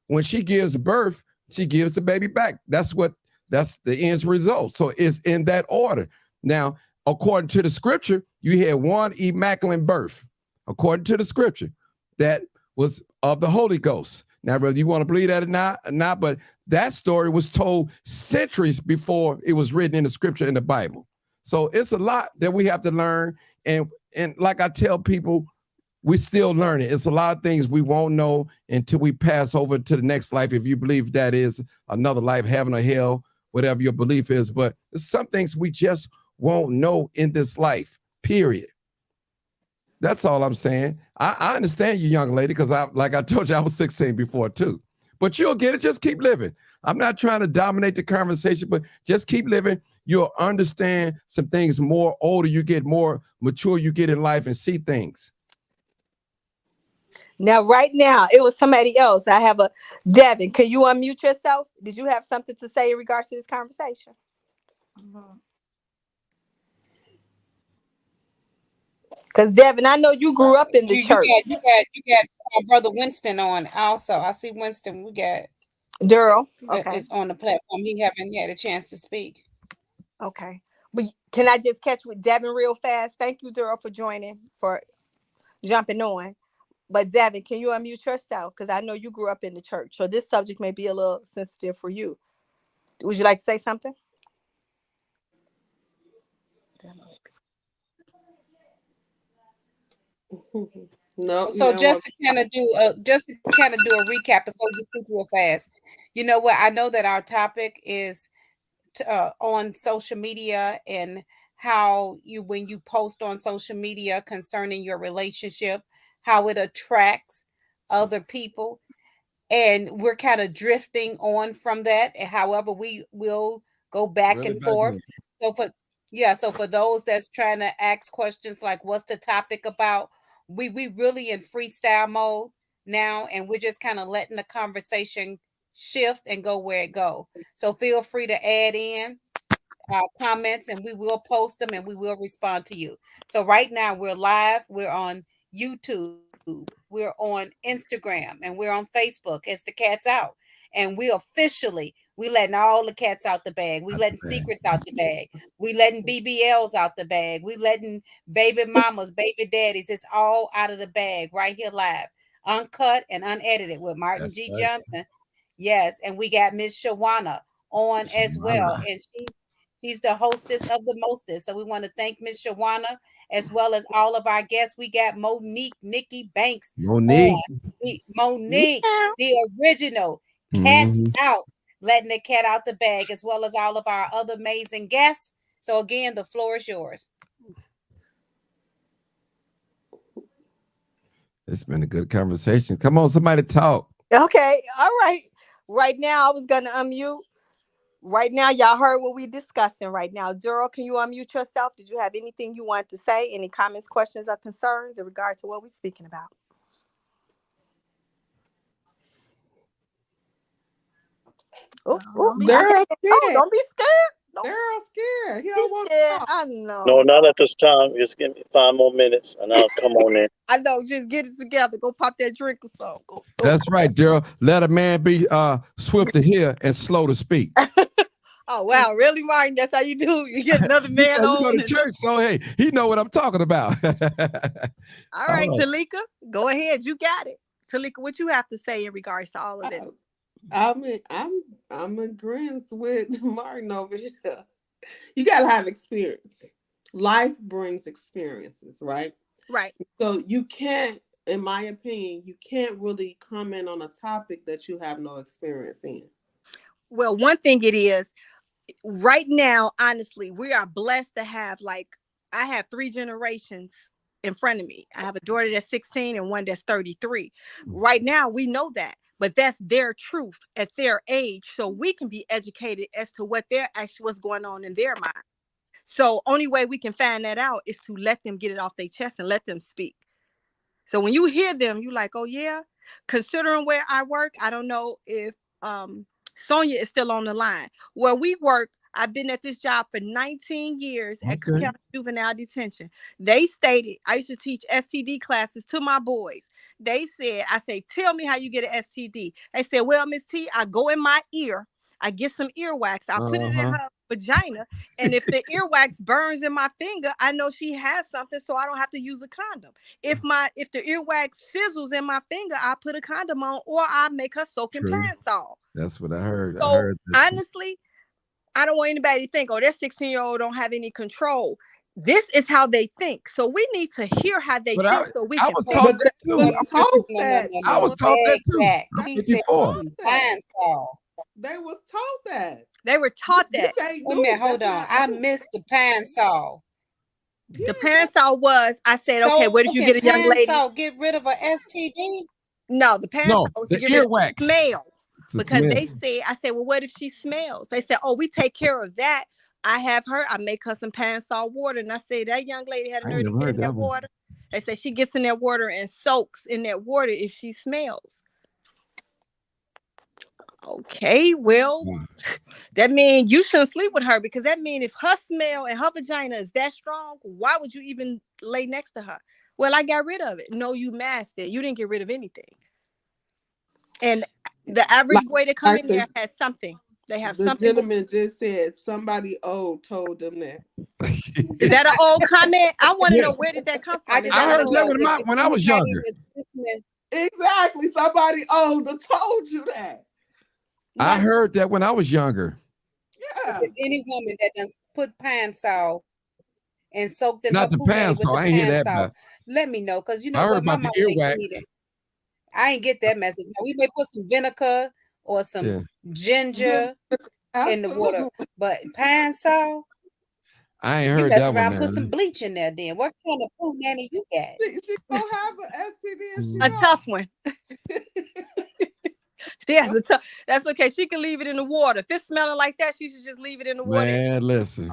when she gives birth, she gives the baby back. That's the end result. So it's in that order. Now, according to the scripture, you had one immaculate birth. According to the scripture, that was of the Holy Ghost. Now, whether you want to believe that or not, but that story was told centuries before it was written in the scripture in the Bible. So it's a lot that we have to learn. And like I tell people, we're still learning. It's a lot of things we won't know until we pass over to the next life, if you believe that is another life, heaven or hell, whatever your belief is. But there's some things we just won't know in this life, period. That's all I'm saying. I understand you, young lady, because like I told you, I was 16 before too. But you'll get it. Just keep living. I'm not trying to dominate the conversation, but just keep living. You'll understand some things more older you get, more mature you get in life and see things. Now, right now, it was somebody else. I have a Devin. Can you unmute yourself? Did you have something to say in regards to this conversation? Because Devin, I know you grew up in the church. You got brother Winston on also. I see Winston. We got Daryl. that Okay. is on the platform. He haven't had a chance to speak. Okay. But can I just catch with Devin real fast? Thank you, Daryl, for joining, for jumping on. But Devin, can you unmute yourself? Because I know you grew up in the church. So this subject may be a little sensitive for you. Would you like to say something? No, So you want just to kind of do a recap before we speak real fast. You know what? I know that our topic is on social media and how you when you post on social media concerning your relationship, how it attracts other people, and we're kind of drifting on from that. And however, we will go back Really and back forth. then. So for those that's trying to ask questions like what's the topic about, we really in freestyle mode now, and we're just kind of letting the conversation shift and go where it go. So feel free to add in comments and we will post them and we will respond to you. So right now we're live, we're on YouTube, we're on Instagram, and we're on Facebook as the cat's out. And we letting all the cats out the bag. We That's letting the bad. secrets out the bag. We letting BBLs out the bag. We letting baby mamas, baby daddies. It's all out of the bag right here live, uncut and unedited with Martin That's G. right. Johnson. Yes, and we got Miss Shawana on as well, Shawana. and she's the hostess of the mostest. So we want to thank Miss Shawana as well as all of our guests. We got Monique, Nikki Banks on. Monique. Monique, the original Cats Hmm. Out, letting the cat out the bag, as well as all of our other amazing guests. So again, the floor is yours. It's been a good conversation. Come on, somebody talk. Okay. All right. Right now, I was going to unmute. Right now, y'all heard what we discussing right now. Daryl, can you unmute yourself? Did you have anything you wanted to say? Any comments, questions, or concerns in regard to what we're speaking about? Oh, Don't be I scared. They're hear. Oh, scared. don't be scared. Don't They're scared. He be don't want to scared. talk. I No, know. not at this time. Just give me 5 more minutes and I'll come on in. I know. Just get it together. Go pop that drink or something. Go That's pop right, Daryl. Let a man be swift to hear and slow to speak. Oh wow, really, Martin? That's how you do. You get another man Yeah, you go on. to church, so hey, he know what I'm talking about. All All right, right. Talika, go ahead. You got it. Talika, what you have to say in regards to all of this? I mean, I'm agreeing with Martin over here. You gotta have experience. Life brings experiences, right? Right. So you can't, in my opinion, you can't really comment on a topic that you have no experience in. Well, one thing it is right now, honestly, we are blessed to have I have three generations in front of me. I have a daughter that's 16 and one that's 33. Right now, we know that, but that's their truth at their age. So we can be educated as to what's going on in their mind. So only way we can find that out is to let them get it off their chest and let them speak. So when you hear them, you like, oh yeah. Considering where I work, I don't know if Sonia is still on the line. Where we work, I've been at this job for 19 years at Cook Okay. County Juvenile Detention. They stated I used to teach STD classes to my boys. They said, I say, tell me how you get an STD. They said, well, Miss T, I go in my ear. I get some earwax. I put it in Uh-huh. her vagina. And if the earwax burns in my finger, I know she has something, so I don't have to use a condom. If the earwax sizzles in my finger, I put a condom on, or I make her soak in True. pine sol. That's what I heard. I So heard that too. honestly, I don't want anybody to think, oh, that 16-year-old don't have any control. This is how they think. So we need to hear how they But think so we I can was pay. taught But that they too. was No, I'm taught 50, that. I was no. taught that Bag too. back. I'm They He said was 54. taught that. fine saw. They was taught that. They were taught that. This ain't Wait a minute, new. hold That's on. not I new. missed the pine saw. The Pansol was, I said, okay, where did you Can get a young lady? Pansol get rid of a STD? No, the Pansol was to the get rid of earwax. smell. To Because smell. they said, I said, well, what if she smells? They said, oh, we take care of that. I have her, I make her some Pansol water. And I said, that young lady had a I nerve to never get heard in that that one. water. They said she gets in that water and soaks in that water if she smells. Okay, well, that means you shouldn't sleep with her, because that means if her smell and her vagina is that strong, why would you even lay next to her? Well, I got rid of it. No, you masked it. You didn't get rid of anything. And the average boy that come in there has something. They have something. The gentleman just said somebody old told them that. Is that an old comment? I want to know, where did that come from? I heard that when I was younger. Exactly. Somebody old told you that. I heard that when I was younger. Yeah. If it's any woman that does put Pansol and soaked in Not her the Kool-Aid with Pansol. the I ain't hear that. Pansol, But let me know, because you I know heard what, my about the mama ain't earwax. give me that. I ain't get that message. Now, we may put some vinegar or some ginger in the water, but Pansol, I ain't you heard mess that around, one. put some bleach in there. Then what kind of poo nanny you got? She gonna have an STD if she a tough one. She has a tough. That's okay. She can leave it in the water. If it's smelling like that, she should just leave it in the water. Man, listen.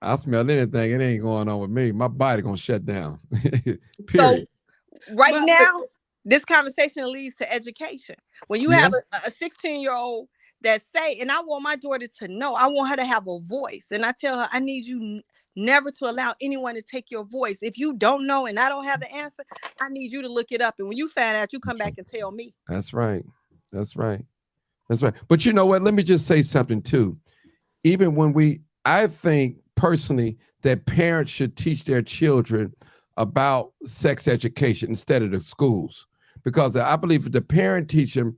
I smell anything, it ain't going on with me. My body gonna shut down. Period. So right now, this conversation leads to education. When you have a 16-year-old that say, and I want my daughter to know, I want her to have a voice. And I tell her, I need you never to allow anyone to take your voice. If you don't know and I don't have the answer, I need you to look it up. And when you find out, you come back and tell me. That's right. That's right. That's right. But you know what? Let me just say something too. Even when I think personally that parents should teach their children about sex education instead of the schools, because I believe if the parent teach them,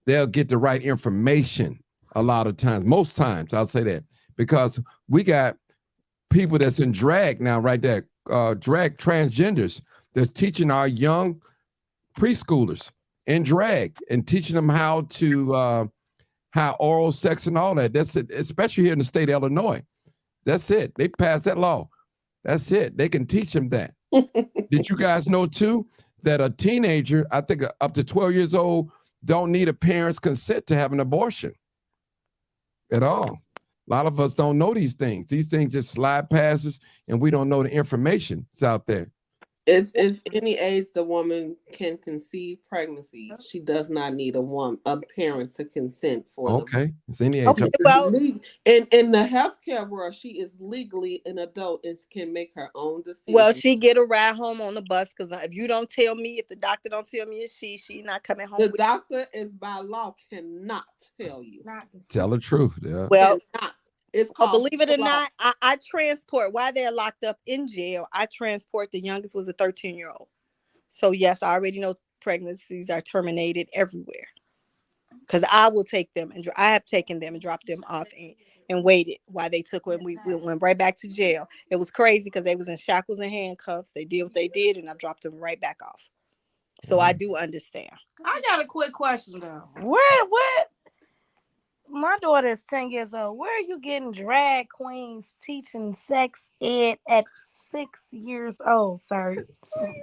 they'll get the right information a lot of times. Most times, I'll say that, because we got people that's in drag now, right there, drag transgenders that's teaching our young preschoolers in drag and teaching them how oral sex and all that. That's it, especially here in the state of Illinois. That's it. They passed that law. That's it. They can teach them that. Did you guys know too that a teenager, I think up to 12 years old, don't need a parent's consent to have an abortion at all? A lot of us don't know these things. These things just slide past us, and we don't know the information that's out there. It's any age the woman can conceive pregnancy. She does not need a parent to consent for. Okay, it's any age. Okay, well, in the healthcare world, she is legally an adult and can make her own decision. Well, she get a ride home on the bus, because if you don't tell me, if the doctor don't tell me it's she not coming home. The doctor is by law cannot tell you. Tell the truth. Yeah. Well, it's called, believe it or not, I transport, while they're locked up in jail, I transport, the youngest was a 13-year-old. So yes, I already know pregnancies are terminated everywhere, because I will take them, and I have taken them and dropped them off and waited while they took, when we went right back to jail. It was crazy because they was in shackles and handcuffs. They did what they did, and I dropped them right back off. So I do understand. I got a quick question though. What? My daughter is 10 years old. Where are you getting drag queens teaching sex ed at 6 years old, sir?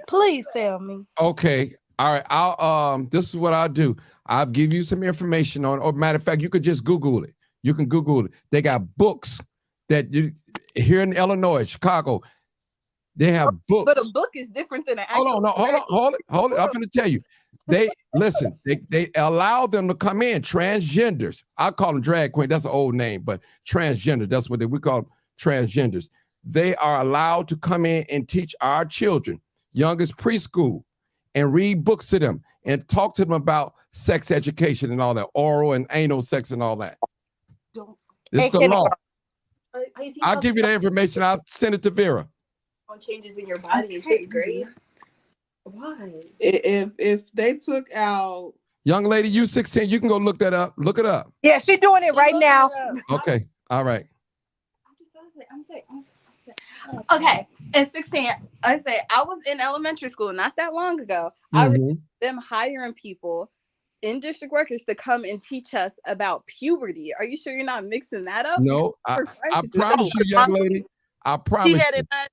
Please tell me. Okay. All right. I'll this is what I'll do. I'll give you some information on, or matter of fact, you could just Google it. You can Google it. They got books that here in Illinois, Chicago, they have books. But a book is different than an actual. Hold it. I'm going to tell you. They listen, they allow them to come in, transgenders. I call them drag queen. That's an old name, but transgender, that's what we call them, transgenders. They are allowed to come in and teach our children, youngest preschool, and read books to them and talk to them about sex education and all that, oral and anal sex and all that. It's the law. I'll give you the information. I'll send it to Vera. On changes in your body in 5th grade. Why? If they took out, young lady, you 16, you can go look that up. Look it up. Yeah, she's doing it right now. Okay. All right. Okay. At 16, I say I was in elementary school not that long ago. I remember them hiring people in district workers to come and teach us about puberty. Are you sure you're not mixing that up? No, I promise you, young lady. I He promise had you. it last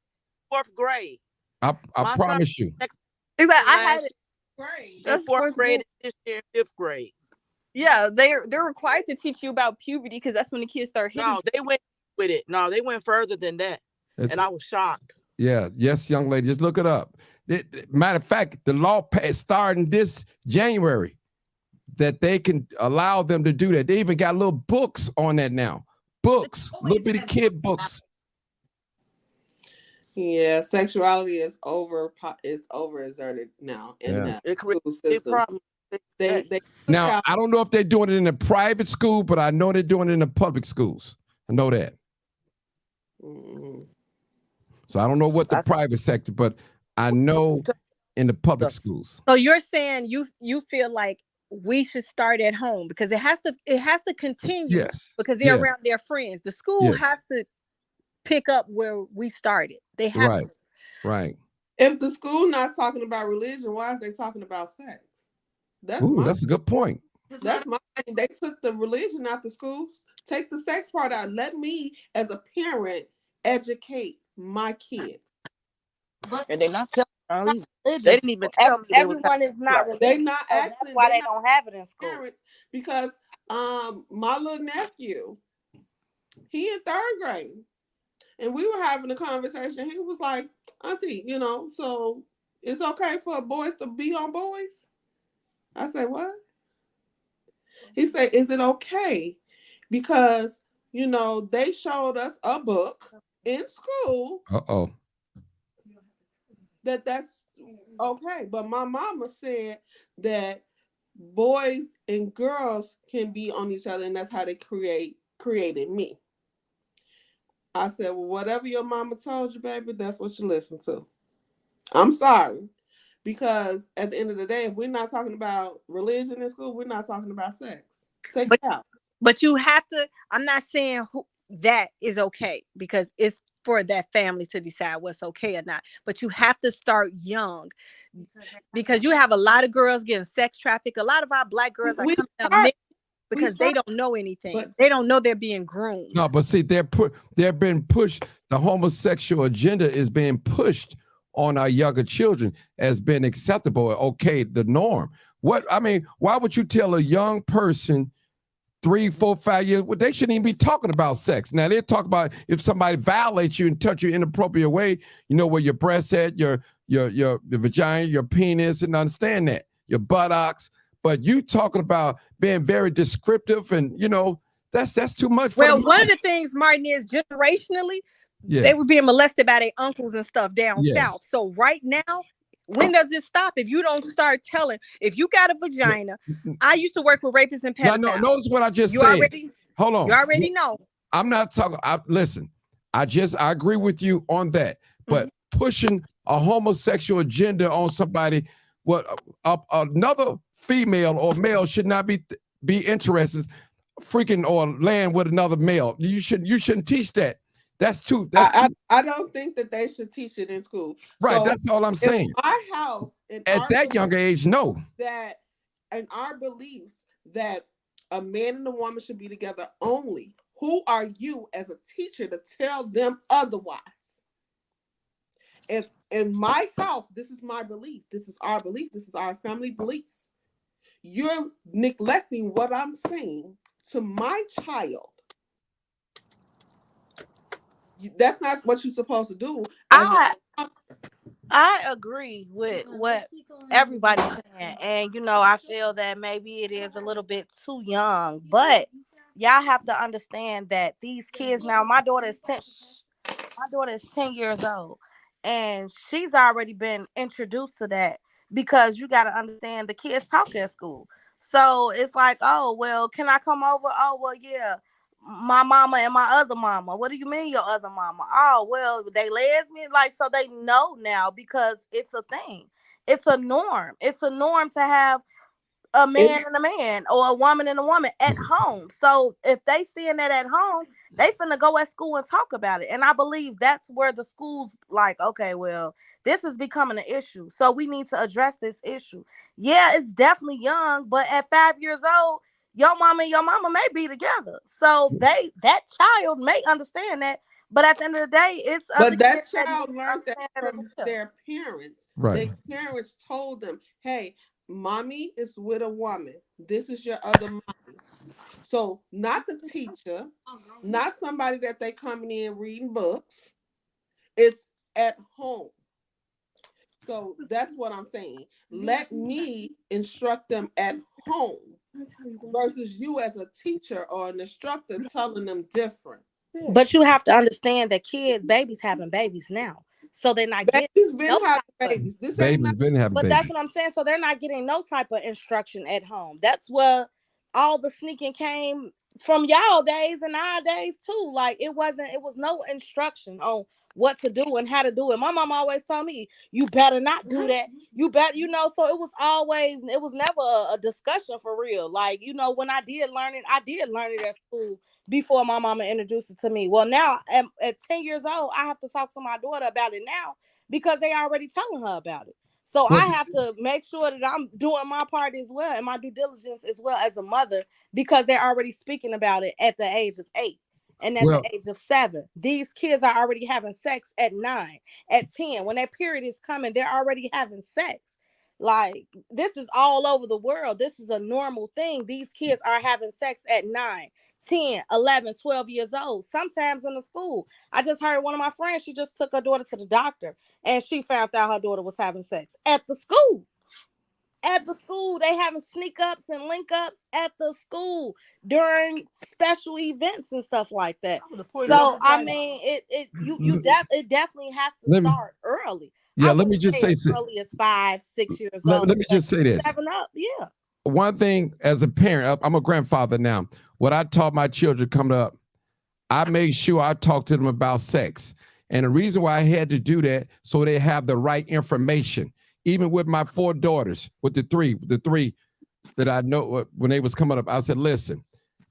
4th grade. I My son promise you. next Exactly. I had last it. in That's 4th fourth grade grade. and this year in 5th grade. Yeah, they're required to teach you about puberty because that's when the kids start hitting. No, they went with it. No, they went further than that. It's, And I was shocked. yeah, yes, young lady, just look it up. Matter of fact, the law passed starting this January that they can allow them to do that. They even got little books on that now. Books, little bitty kid books. Yeah, sexuality is over exerted now in Yeah. the It created school a big system. problem. They took Now, out. I don't know if they're doing it in a private school, but I know they're doing it in the public schools. I know that. Mm, So I don't know what the private sector, but I know in the public schools. So you're saying you feel like we should start at home because it has to continue Yes. because they're Yes. around their friends. The school Yes. has to pick up where we started. They have Right. to. Right. if the school not talking about religion, why is they talking about sex? Ooh, that's a good point. That's my thing. They took the religion out the schools. Take the sex part out. Let me, as a parent, educate my kids. And they're not telling They They didn't even tell me they was everyone is not religious. They not so that's asking. why They they not don't have it in school. parents because my little nephew, he in 3rd grade, and we were having a conversation. He was like, "Auntie, so it's okay for boys to be on boys?" I said, "What?" He said, "Is it okay? Because they showed us a book in school Uh-oh. that's okay, but my mama said that boys and girls can be on each other, and that's how they created me." I said, "Well, whatever your mama told you, baby, that's what you listen to." I'm sorry, because at the end of the day, if we're not talking about religion in school, we're not talking about sex. Take it out. But you have to. I'm not saying that is okay because it's for that family to decide what's okay or not. But you have to start young because you have a lot of girls getting sex trafficked. A lot of our Black girls are We coming up start. because they don't know anything. But they don't know they're being groomed. No, but see, they're being pushed. The homosexual agenda is being pushed on our younger children as being acceptable, okay, the norm. Why would you tell a young person 3, 4, 5 years? Well, they shouldn't even be talking about sex. Now they talk about if somebody violates you and touch you in an inappropriate way, where your breast at, your vagina, your penis, and understand that your buttocks. But you talking about being very descriptive, and that's too much. Well, one of the things, Martin, is generationally, they were being molested by their uncles and stuff down south. So right now, when does it stop? If you don't start telling, if you got a vagina, I used to work with rapists and pedophiles. No, notice what I just said. Hold on. You already know. I'm not talking. Listen, I agree with you on that. But pushing a homosexual agenda on somebody, another female or male should not be interested, freaking or land with another male. You shouldn't teach that. That's too. I don't think that they should teach it in school. Right. So that's all I'm saying. in my house, at that younger age, no. That in our beliefs that a man and a woman should be together only. Who are you as a teacher to tell them otherwise? If in my house, this is my belief. This is our belief. This is our family beliefs. You're neglecting what I'm saying to my child. That's not what you're supposed to do. I agree with what everybody's saying. And, I feel that maybe it is a little bit too young. But y'all have to understand that these kids now, my daughter is 10 years old. And she's already been introduced to that because you got to understand the kids talk at school. So it's like, oh, well, can I come over? Oh, well, yeah. My mama and my other mama. What do you mean your other mama? Oh, well, they lesbian. So they know now because it's a thing. It's a norm. It's a norm to have a man and a man or a woman and a woman at home. So if they seeing that at home, they finna go at school and talk about it. And I believe that's where the schools okay, well, this is becoming an issue. So we need to address this issue. Yeah, it's definitely young, but at 5 years old, your mama and your mama may be together. So that child may understand that But at the end of the day, it's other But that kids that need child to learned that understand that as from well. their parents. Right. Their parents told them, hey, mommy is with a woman. This is your other mommy. So not the teacher, not somebody that they coming in reading books. It's at home. So that's what I'm saying. Let me instruct them at home versus you as a teacher or an instructor telling them different. But you have to understand that babies having babies now. So they're not getting Babies been no having type of, babies. This ain't Baby's not, been having but babies. that's what I'm saying. So they're not getting no type of instruction at home. That's where all the sneaking came from y'all days and our days too. Like it was no instruction on what to do and how to do it. My mom always told me, you better not do that. You bet, so it was never a discussion for real. Like, when I did learn it at school before my mama introduced it to me. Well, now at 10 years old, I have to talk to my daughter about it now because they already telling her about it. So I have to make sure that I'm doing my part as well and my due diligence as well as a mother because they're already speaking about it at the age of 8 and at the age of 7. These kids are already having sex at 9, at 10. When that period is coming, they're already having sex. Like, this is all over the world. This is a normal thing. These kids are having sex at 9, 10, 11, 12 years old, sometimes in the school. I just heard one of my friends, she just took her daughter to the doctor and she found out her daughter was having sex at the school. At the school, they having sneak ups and link ups at the school during special events and stuff like that. So I mean, it definitely has to start early. Yeah, let me just say as early as 5, 6 years old. Let me just say this. 7 up, yeah. One thing as a parent, I'm a grandfather now. What I taught my children coming up, I made sure I talked to them about sex. And the reason why I had to do that, so they have the right information. Even with my 4 daughters, with the three that I know when they was coming up, I said, listen,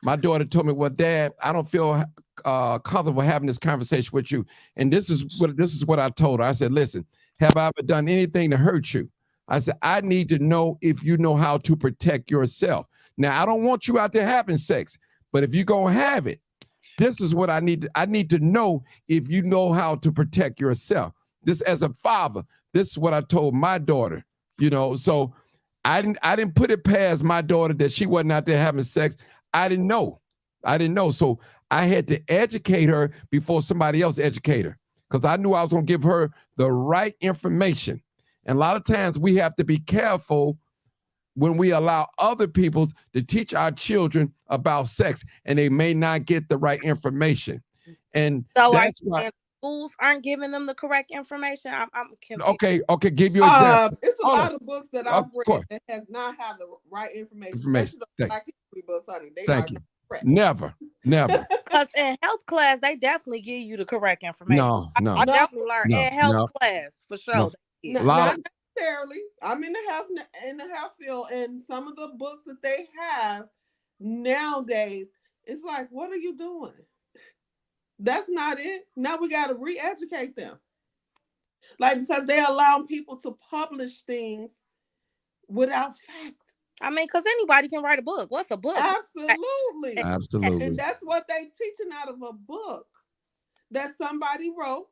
my daughter told me, well, Dad, I don't feel comfortable having this conversation with you. And this is what I told her. I said, listen, have I ever done anything to hurt you? I said, I need to know if you know how to protect yourself. Now, I don't want you out there having sex, but if you're going to have it, this is what I need. I need to know if you know how to protect yourself. This, as a father, this is what I told my daughter, so I didn't put it past my daughter that she wasn't out there having sex. I didn't know. So I had to educate her before somebody else educate her because I knew I was going to give her the right information. And a lot of times we have to be careful when we allow other people to teach our children about sex and they may not get the right information. And so that's why schools aren't giving them the correct information. I'm confused. Okay, give you an example. It's a lot of books that I've read that has not had the right information. Especially the Black history books, honey. They are not correct. Never. Because in health class, they definitely give you the correct information. No. I definitely learned in health class for sure. Not necessarily. I'm in the health field, and some of the books that they have nowadays, it's like, what are you doing? That's not it. Now we got to re-educate them. Like, because they allow people to publish things without facts. I mean, because anybody can write a book. What's a book? Absolutely. Absolutely. And that's what they teaching out of a book that somebody wrote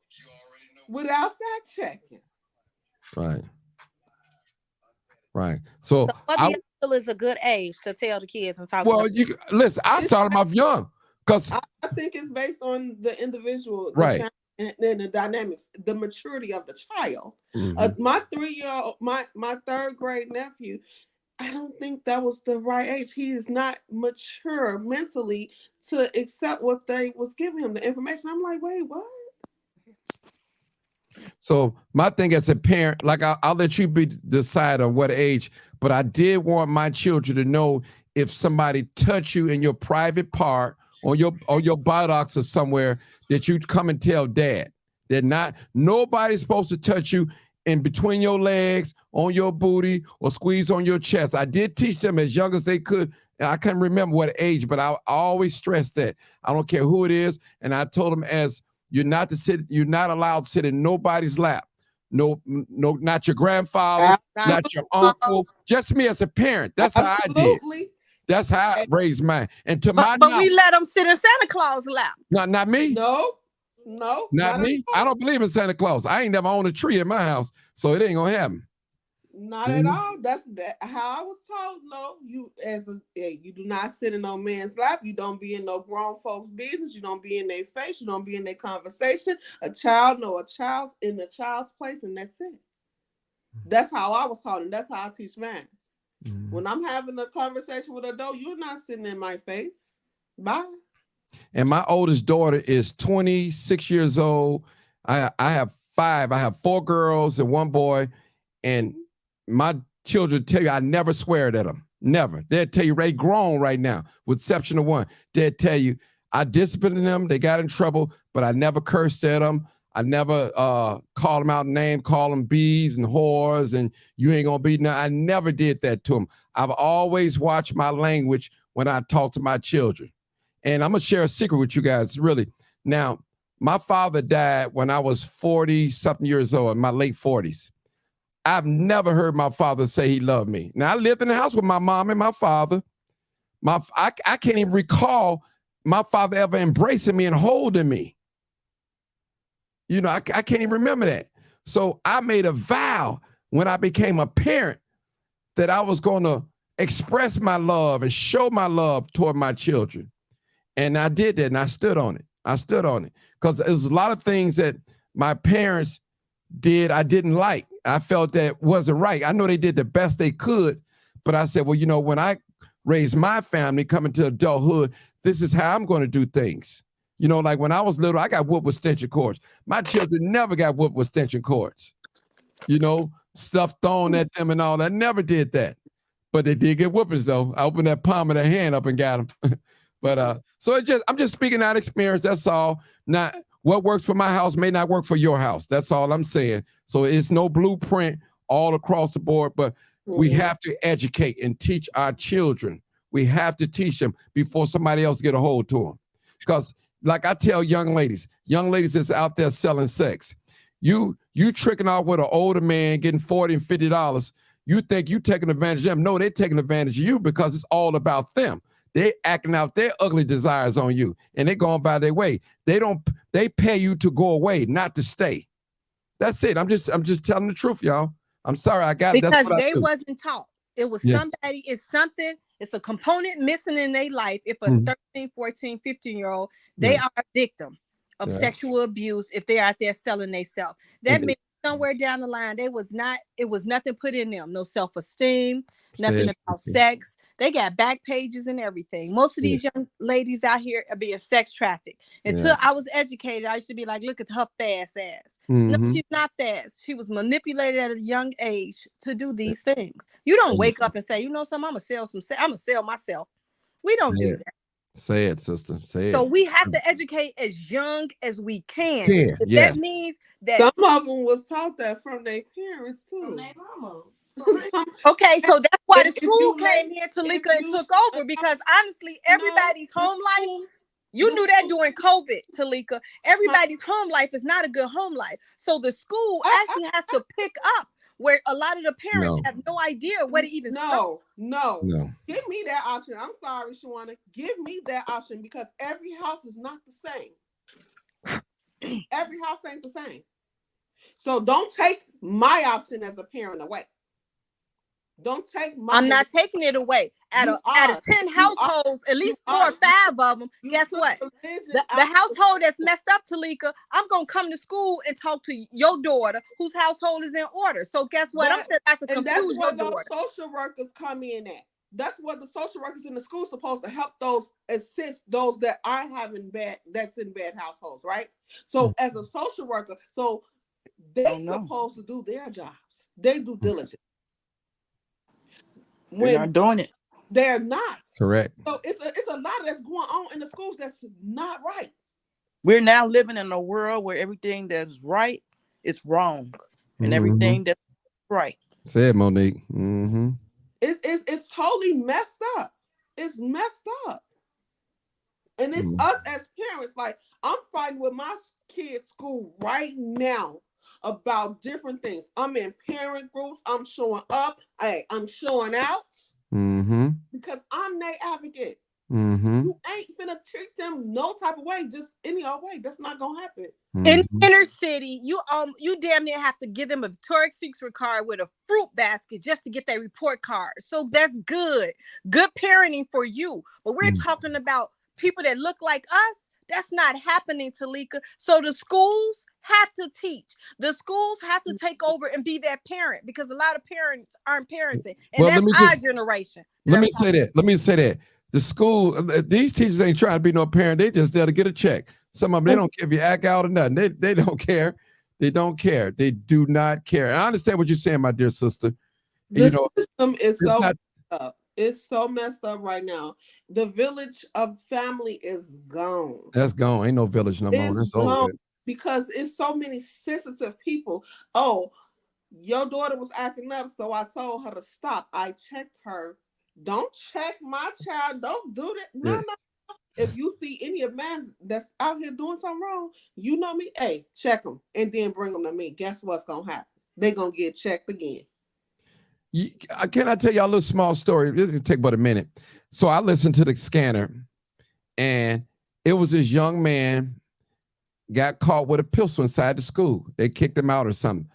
without fact checking. Right. So what do you feel is a good age to tell the kids and talk to them? You listen, I started them off young. I think it's based on the individual, right, and the dynamics, the maturity of the child. Mm-hmm. My 3-year-old, my 3rd grade nephew, I don't think that was the right age. He is not mature mentally to accept what they was giving him, the information. I'm like, wait, what? So my thing as a parent, like I'll let you decide on what age, but I did want my children to know if somebody touch you in your private part or your buttocks or somewhere, that you come and tell Dad. Nobody's supposed to touch you in between your legs, on your booty, or squeeze on your chest. I did teach them as young as they could. I can't remember what age, but I always stress that. I don't care who it is. And I told them you're not allowed to sit in nobody's lap. No, not your grandfather, not your uncle, just me as a parent. That's how I did. That's how I raised mine. And but we let them sit in Santa Claus' lap. Not me. No. No, Not me. I don't believe in Santa Claus. I ain't never owned a tree in my house, so it ain't gonna happen. Not at all. That's how I was told. No, you you do not sit in no man's lap. You don't be in no grown folks' business. You don't be in their face. You don't be in their conversation. A child know a child's in a child's place, and that's it. That's how I was taught, and that's how I teach mine. When I'm having a conversation with an adult, you're not sitting in my face. Bye. And my oldest daughter is 26 years old. I have 5. I have 4 girls and 1 boy, and my children tell you I never swear at them. Never. They'll tell you they grown right now, with exception of 1. They'll tell you I disciplined them. They got in trouble, but I never cursed at them. I never called them out name, call them bees and whores, and you ain't gonna be. I never did that to them. I've always watched my language when I talk to my children. And I'm gonna share a secret with you guys, really. Now, my father died when I was 40-something years old, in my late 40s. I've never heard my father say he loved me. Now, I lived in the house with my mom and my father. I can't even recall my father ever embracing me and holding me. You know, I can't even remember that. So I made a vow when I became a parent that I was going to express my love and show my love toward my children. And I did that, and I stood on it. I stood on it because there was a lot of things that my parents did I didn't like. I felt that wasn't right. I know they did the best they could, but I said, well, you know, when I raise my family coming to adulthood, this is how I'm going to do things. You know, like when I was little, I got whooped with extension cords. My children never got whooped with extension cords. You know, stuff thrown at them and all that. Never did that. But they did get whoopings, though. I opened that palm of their hand up and got them. But so I'm just speaking out of experience. That's all. Not what works for my house may not work for your house. That's all I'm saying. So it's no blueprint all across the board, but we have to educate and teach our children. We have to teach them before somebody else get a hold to them. Because like I tell young ladies that's out there selling sex, you tricking off with an older man getting $40 and $50. You think you taking advantage of them. No, they're taking advantage of you because it's all about them. They acting out their ugly desires on you, and they're going by their way. They pay you to go away, not to stay. That's it. I'm just telling the truth, y'all. I'm sorry, I got it. Because That's what they wasn't taught. It was somebody, it's a component missing in their life. If a 13, 14, 15-year-old, they are a victim of sexual abuse if they're out there selling themselves. That means somewhere down the line, it was nothing put in them. No self-esteem, nothing about sex. They got back pages and everything. Most of these young ladies out here are being sex trafficked. Until I was educated, I used to be like, look at her fast ass. No, she's not fast. She was manipulated at a young age to do these things. You don't wake up and say, you know something, I'm going to sell some sex. I'm going to sell myself. We don't do that. Say it, sister. Say it. So we have to educate as young as we can. If that means that some of them was taught that from their parents too. From their mama. Okay, so that's why the school came here, Talika, and took over, because honestly, everybody's home life, you knew that during COVID, Talika, everybody's home life is not a good home life. So the school actually has to pick up where a lot of the parents have no idea where to even start. No. Give me that option. I'm sorry, Shawana. Give me that option, because every house is not the same. Every house ain't the same. So don't take my option as a parent away. Don't take my. I'm not taking it away. Out of 10 households, at least 4 or 5 of them. Guess what? The household that's messed up, Talika, I'm gonna come to school and talk to your daughter, whose household is in order. So guess what? I'm about to confuse your daughter. That's where those social workers come in at. That's what the social workers in the school are supposed to help assist those that are that's in bad households, right? So as a social worker, so they're supposed to do their jobs. They do diligence. They're not doing it. They're not. Correct. So it's a lot that's going on in the schools that's not right. We're now living in a world where everything that's right is wrong, and everything that's right. Say it, Monique. It's totally messed up. It's messed up. And it's us as parents. Like, I'm fighting with my kids' school right now about different things. I'm in parent groups. I'm showing up. I'm showing out. Because I'm their advocate. Mm-hmm. You ain't finna treat them no type of way, just any old way. That's not gonna happen. In Mm-hmm. inner city, you damn near have to give them a Victoria's Secret card with a fruit basket just to get their report card. So that's good parenting for you. But we're talking about people that look like us. That's not happening, Talika. So the schools have to teach. The schools have to take over and be that parent, because a lot of parents aren't parenting, and Well, that's our generation. let me say that. The school, these teachers ain't trying to be no parent. They just there to get a check. Some of them, they don't care if you act out or nothing. They don't care. They don't care. They do not care. And I understand what you're saying, my dear sister. The system is so messed up. It's so messed up right now. The village of family is gone. That's gone. Ain't no village no more. That's over. Because it's so many sensitive people. Oh, your daughter was acting up, so I told her to stop. I checked her. Don't check my child. Don't do that. No. If you see any of man that's out here doing something wrong, you know me. Hey, check them and then bring them to me. Guess what's gonna happen? They're gonna get checked again. Can I tell y'all a little small story? This is gonna take about a minute. So I listened to the scanner, and it was this young man got caught with a pistol inside the school. They kicked him out or something.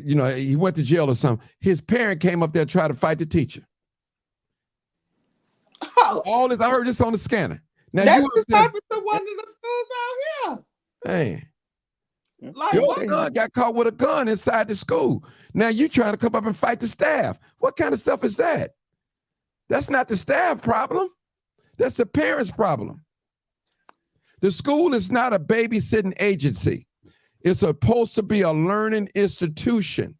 He went to jail or something. His parent came up there and tried to fight the teacher. Oh, all this, I heard this on the scanner. Now that's just happened to one of the schools out here. Hey, like your son got caught with a gun inside the school. Now you trying to come up and fight the staff. What kind of stuff is that? That's not the staff problem. That's the parents' problem. The school is not a babysitting agency. It's supposed to be a learning institution.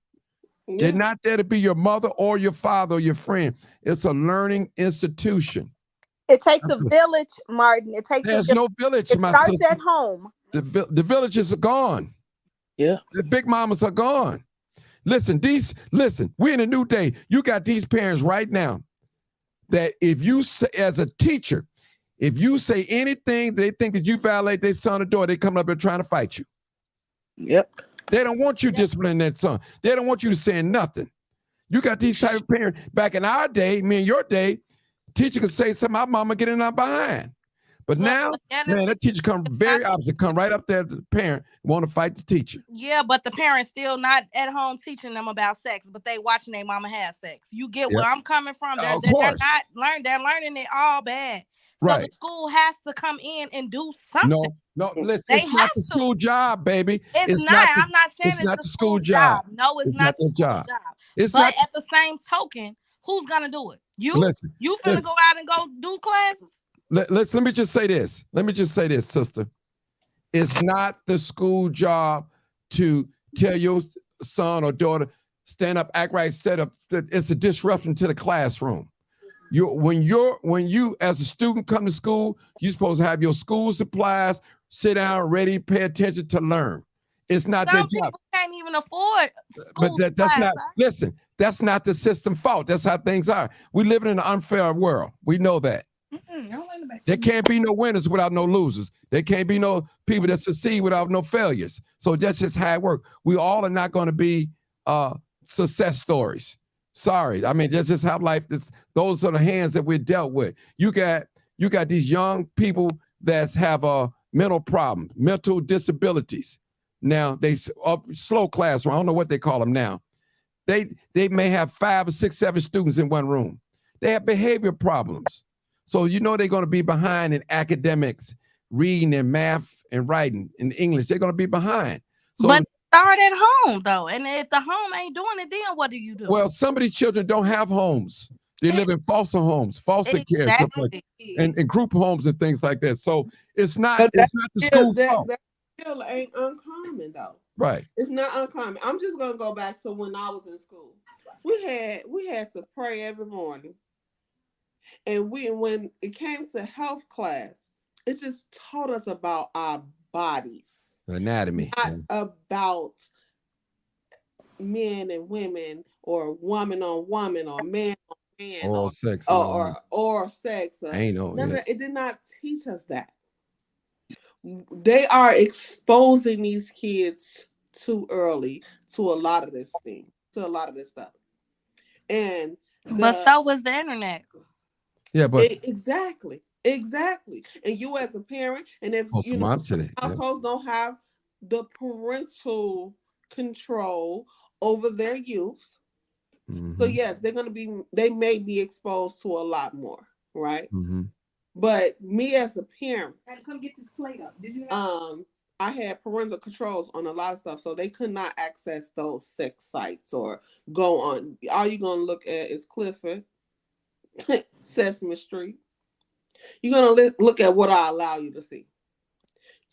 Yeah. They're not there to be your mother or your father or your friend. It's a learning institution. It takes a village, Martin. There's no village. It starts at home. The villages are gone. Yeah. The big mamas are gone. Listen, we're in a new day. You got these parents right now that if you say, as a teacher, if you say anything they think that you violate their son or daughter, they come up and trying to fight you. Yep. They don't want you disciplining that son. They don't want you to say nothing. You got these type of parents. Back in our day, me and your day, teacher could say something, my mama getting up behind. But now, man, that teacher come very opposite, come right up there to the parent, want to fight the teacher. Yeah, but the parents still not at home teaching them about sex, but they watching their mama have sex. You get where I'm coming from? They're not learning. They're learning it all bad. So the school has to come in and do something. No, listen, it's not the school job, baby. It's not. I'm not saying it's not the school job. No, it's not the school job. But at the same token, who's gonna do it? You finna go out and go do classes? Let me just say this. Sister. It's not the school job to tell your son or daughter, stand up, act right, set up. It's a disruption to the classroom. When you as a student come to school, you're supposed to have your school supplies, sit down, ready, pay attention to learn. It's not their job. Some people can't even afford school but that's not. Listen, that's not the system fault. That's how things are. We live in an unfair world. We know that. There can't be no winners without no losers. There can't be no people that succeed without no failures. So that's just how it works. We all are not going to be success stories. Sorry. I mean, that's just how life is. Those are the hands that we're dealt with. You got these young people that have mental problems, mental disabilities. Now they slow classroom. I don't know what they call them now. They may have 5 or 6, 7 students in one room. They have behavior problems. So they're going to be behind in academics, reading and math and writing in English. They're going to be behind. So, but start at home though, and if the home ain't doing it, then what do you do? Well, some of these children don't have homes. They live in foster homes, foster care, stuff like, and group homes and things like that. So it's not the school fault. That still ain't uncommon though. Right. It's not uncommon. I'm just gonna go back to when I was in school. We had to pray every morning. And when it came to health class, it just taught us about our bodies. Anatomy. Not about men and women or woman on woman or man on man oral sex or oral sex. It did not teach us that. They are exposing these kids too early to a lot of this stuff. But so was the internet. Yeah, but Exactly. And you as a parent, and if supposed to monitor that. Yeah. households don't have the parental control over their youth, so yes, they may be exposed to a lot more, right? But me as a parent, Come get this plate up. Did you I had parental controls on a lot of stuff, so they could not access those sex sites or go on. All you're gonna look at is Clifford, Sesame Street. You're gonna look at what I allow you to see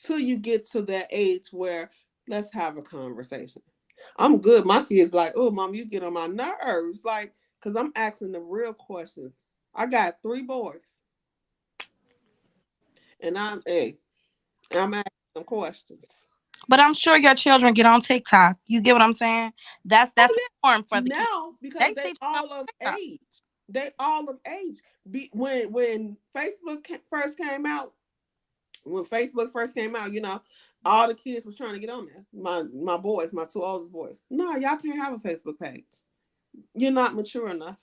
till you get to that age where let's have a conversation. I'm good. My kids like, oh, mom, you get on my nerves, like, cause I'm asking the real questions. I got 3 boys, and I'm asking them questions. But I'm sure your children get on TikTok. You get what I'm saying? That's important for the kids. Now because They they see all of age. They all of age. When Facebook first came out, you know, all the kids was trying to get on there. My boys, my 2 oldest boys. No, y'all can't have a Facebook page. You're not mature enough.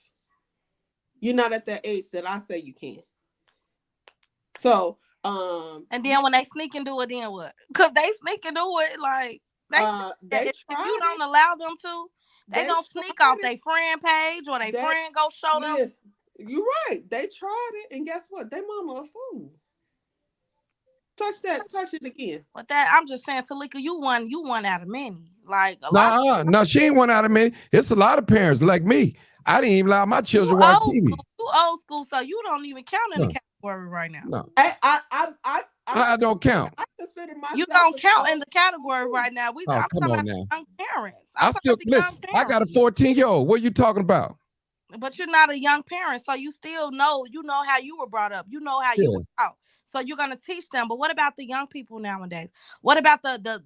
You're not at that age that I say you can. So, and then when they sneak and do it, then what? Because they sneak and do it, like if you don't allow them to, they gonna sneak off their friend page or their friend go show them. You're right. They tried it, and guess what? They mama a fool. Touch it again. But that I'm just saying, Talika, you won out of many. Like a lot. No, she ain't one out of many. It's a lot of parents like me. I didn't even allow my children to watch TV. You old school, so you don't even count in the category right now. No. I don't count. I consider myself. You don't count in the category right now. I'm talking about young parents. I still listen. I got a 14-year-old. What are you talking about? But you're not a young parent, so you still know. You know how you were brought up. You know how you were out. So you're gonna teach them. But what about the young people nowadays? What about the these young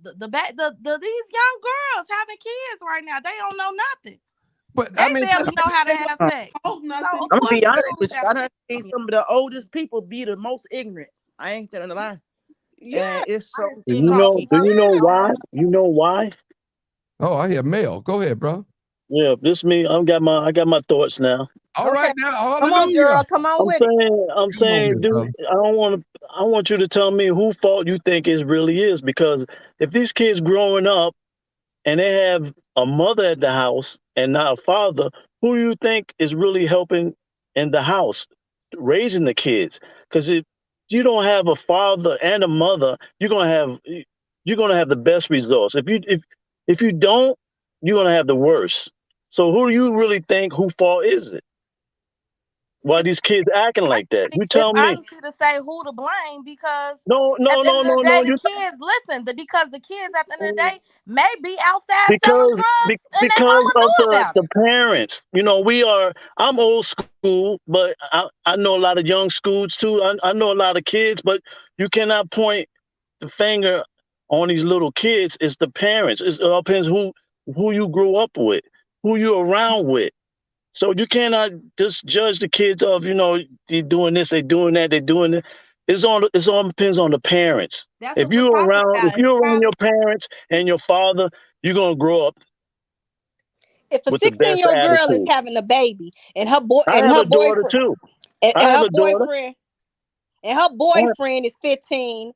girls having kids right now? They don't know nothing. But they barely know how to have sex. I'm gonna be honest with you. I done seen some of the oldest people be the most ignorant. I ain't gonna lie. Yeah, and it's so. Do you know why? You know why? Oh, I hear Mel. Go ahead, bro. Yeah, this me. I got my thoughts now. All right, now. Come on, girl. Come on with it. I'm saying, dude. I want you to tell me whose fault you think it really is, because if these kids growing up and they have a mother at the house and not a father, who you think is really helping in the house raising the kids? Because if you don't have a father and a mother, you're gonna have the best results. If you don't, you're gonna have the worst. So who do you really think who fault is it? Why these kids acting like that? You tell me. It's honestly to say who to blame, because no. The kids listen. Because the kids at the end of the day may be outside selling drugs and they mama know about the parents. You know, I'm old school, but I know a lot of young schools too. I know a lot of kids, but you cannot point the finger on these little kids. It's the parents. It all depends who you grew up with, who you around with. So you cannot just judge the kids of, they're doing this, they're doing that, they're doing it. It all depends on the parents. If you're around your parents and your father, you're gonna grow up. If a 16-year-old girl is having a baby and her boyfriend too. And her boyfriend is 15,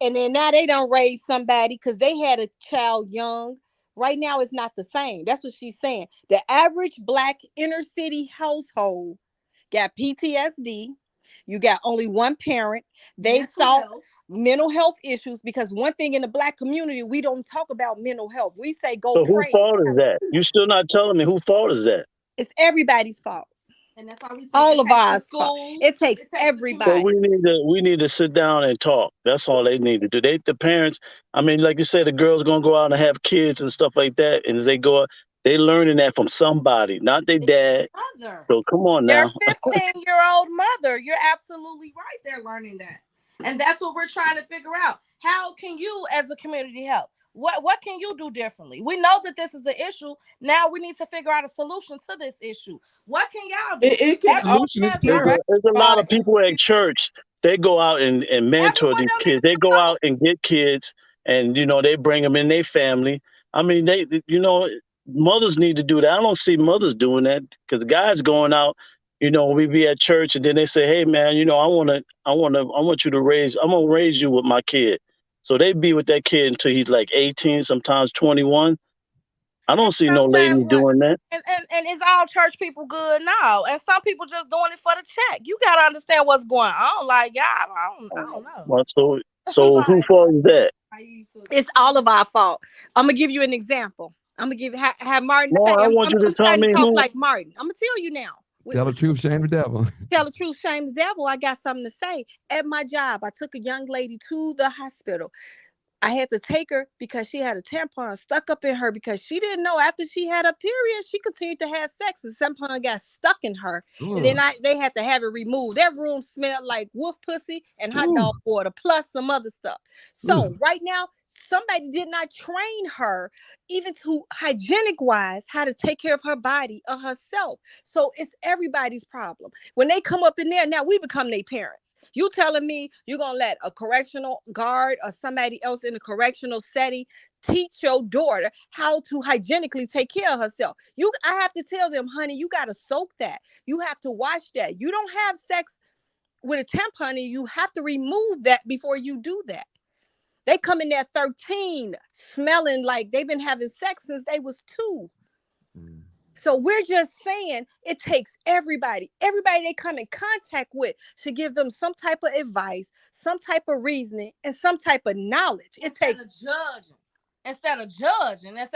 and then now they don't raise somebody because they had a child young. Right now, it's not the same. That's what she's saying. The average Black inner city household got PTSD. You got only one parent. They've solved mental health issues, because one thing in the Black community, we don't talk about mental health. We say go pray. Whose fault is that? You're still not telling me whose fault is that? It's everybody's fault. And that's why we say all of ours. It takes everybody. So we need to sit down and talk. That's all they need to do. The parents. I mean, like you said, the girls gonna go out and have kids and stuff like that, and as they go out, they learning that from somebody, not their dad. Mother. So come on now. Your 15-year-old mother. You're absolutely right. They're learning that, and that's what we're trying to figure out. How can you, as a community, help? What can you do differently? We know that this is an issue. Now we need to figure out a solution to this issue. What can y'all do? There's a lot of people at church. They go out and mentor these kids. They go out and get kids, and they bring them in their family. I mean, mothers need to do that. I don't see mothers doing that, because the guys going out we be at church and then they say, "Hey man, I want you to I'm gonna raise you with my kid." So they be with that kid until he's like 18, sometimes 21. I And don't see no lady sometimes what doing that. and it's all church people good now. And some people just doing it for the check. You gotta understand what's going on. Like, yeah, I don't know. Well, so who fault is that? It's all of our fault. I'm gonna give you an example. I'm gonna have Martin No, say. I want you to I'm tell starting me to talk who. like Martin. I'm gonna tell you now. Tell the truth, shame the devil. Tell the truth, shame the devil. I got something to say. At my job, I took a young lady to the hospital. I had to take her because she had a tampon stuck up in her because she didn't know after she had a period, she continued to have sex. The tampon got stuck in her. And then they had to have it removed. That room smelled like wolf pussy and hot dog water, plus some other stuff. So right now, somebody did not train her, even to hygienic wise, how to take care of her body or herself. So it's everybody's problem. When they come up in there, now we become their parents. You telling me you're going to let a correctional guard or somebody else in a correctional setting teach your daughter how to hygienically take care of herself? I have to tell them, honey, you got to soak that. You have to wash that. You don't have sex with a tampon, you have to remove that before you do that. They come in there 13, smelling like they've been having sex since they was 2. So we're just saying it takes everybody they come in contact with should give them some type of advice, some type of reasoning, and some type of knowledge. Instead of judging, instead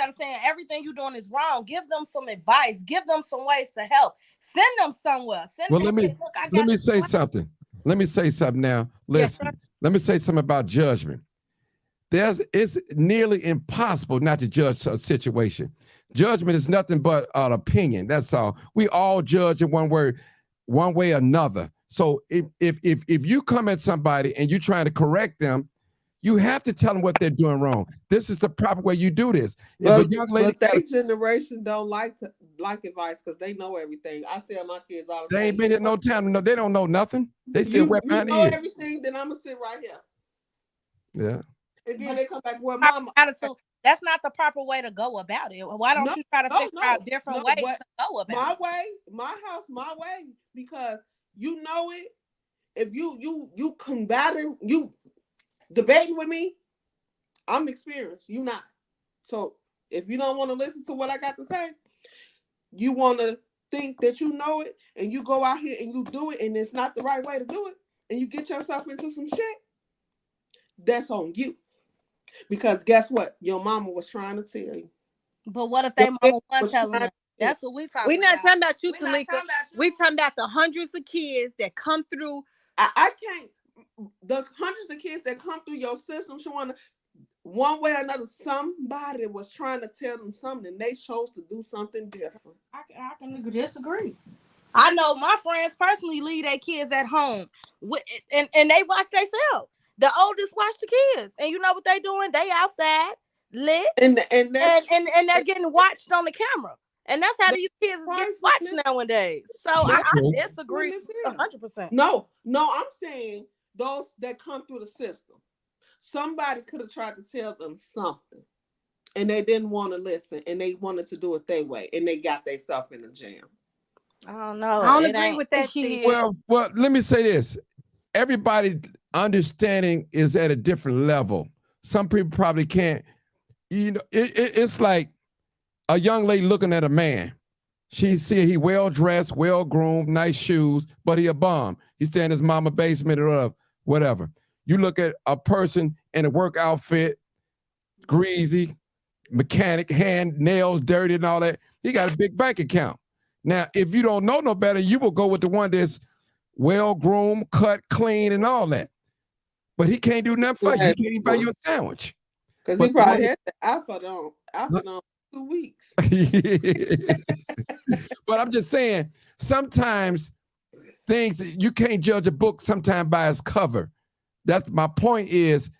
of saying everything you're doing is wrong, give them some advice, give them some ways to help, send them somewhere. Let me say something. Let me say something now. Listen, let me say something about judgment. It's nearly impossible not to judge a situation. Judgment is nothing but an opinion. That's all. We all judge in one way or another. So if you come at somebody and you're trying to correct them, you have to tell them what they're doing wrong. This is the proper way you do this. But their generation don't like advice because they know everything. I tell my kids all the time. They ain't been at no time. No, they don't know nothing. They still wet behind the ears. Everything, then I'm gonna sit right here. Yeah. And then they come back, well, mama. That's not the proper way to go about it. Why don't you try to figure out different ways to go about my way, my house, my way? Because you know it. If you combating, you debating with me, I'm experienced. You not. So if you don't want to listen to what I got to say, you want to think that you know it, and you go out here and you do it, and it's not the right way to do it, and you get yourself into some shit, that's on you. Because guess what? Your mama was trying to tell you. But what if they mama wasn't telling them? That's what we talking about. We're not talking about you, Talika. We talking about the hundreds of kids that come through. I can't. The hundreds of kids that come through your system, Shawana, one way or another, somebody was trying to tell them something, and they chose to do something different. I can disagree. I know my friends personally leave their kids at home, and they watch themselves. The oldest watch the kids, and you know what they doing? They outside lit, and they're getting watched on the camera, and that's how these kids get watched nowadays. So I disagree 100%. No, I'm saying those that come through the system, somebody could have tried to tell them something, and they didn't want to listen, and they wanted to do it their way, and they got themselves in a jam. I don't know. I don't agree with that. Well, let me say this. Everybody understanding is at a different level. Some people probably can't, it's like a young lady looking at a man. She see he well-dressed, well-groomed, nice shoes, but he a bum. He stay in his mama basement or whatever. You look at a person in a work outfit, greasy, mechanic, hand, nails dirty and all that. He got a big bank account. Now, if you don't know no better, you will go with the one that's well-groomed, cut, clean, and all that. But he can't do nothing for you. He can't even buy you a sandwich. Because he probably had the outfit on 2 weeks. But I'm just saying, sometimes things, you can't judge a book sometimes by its cover. That's my point is,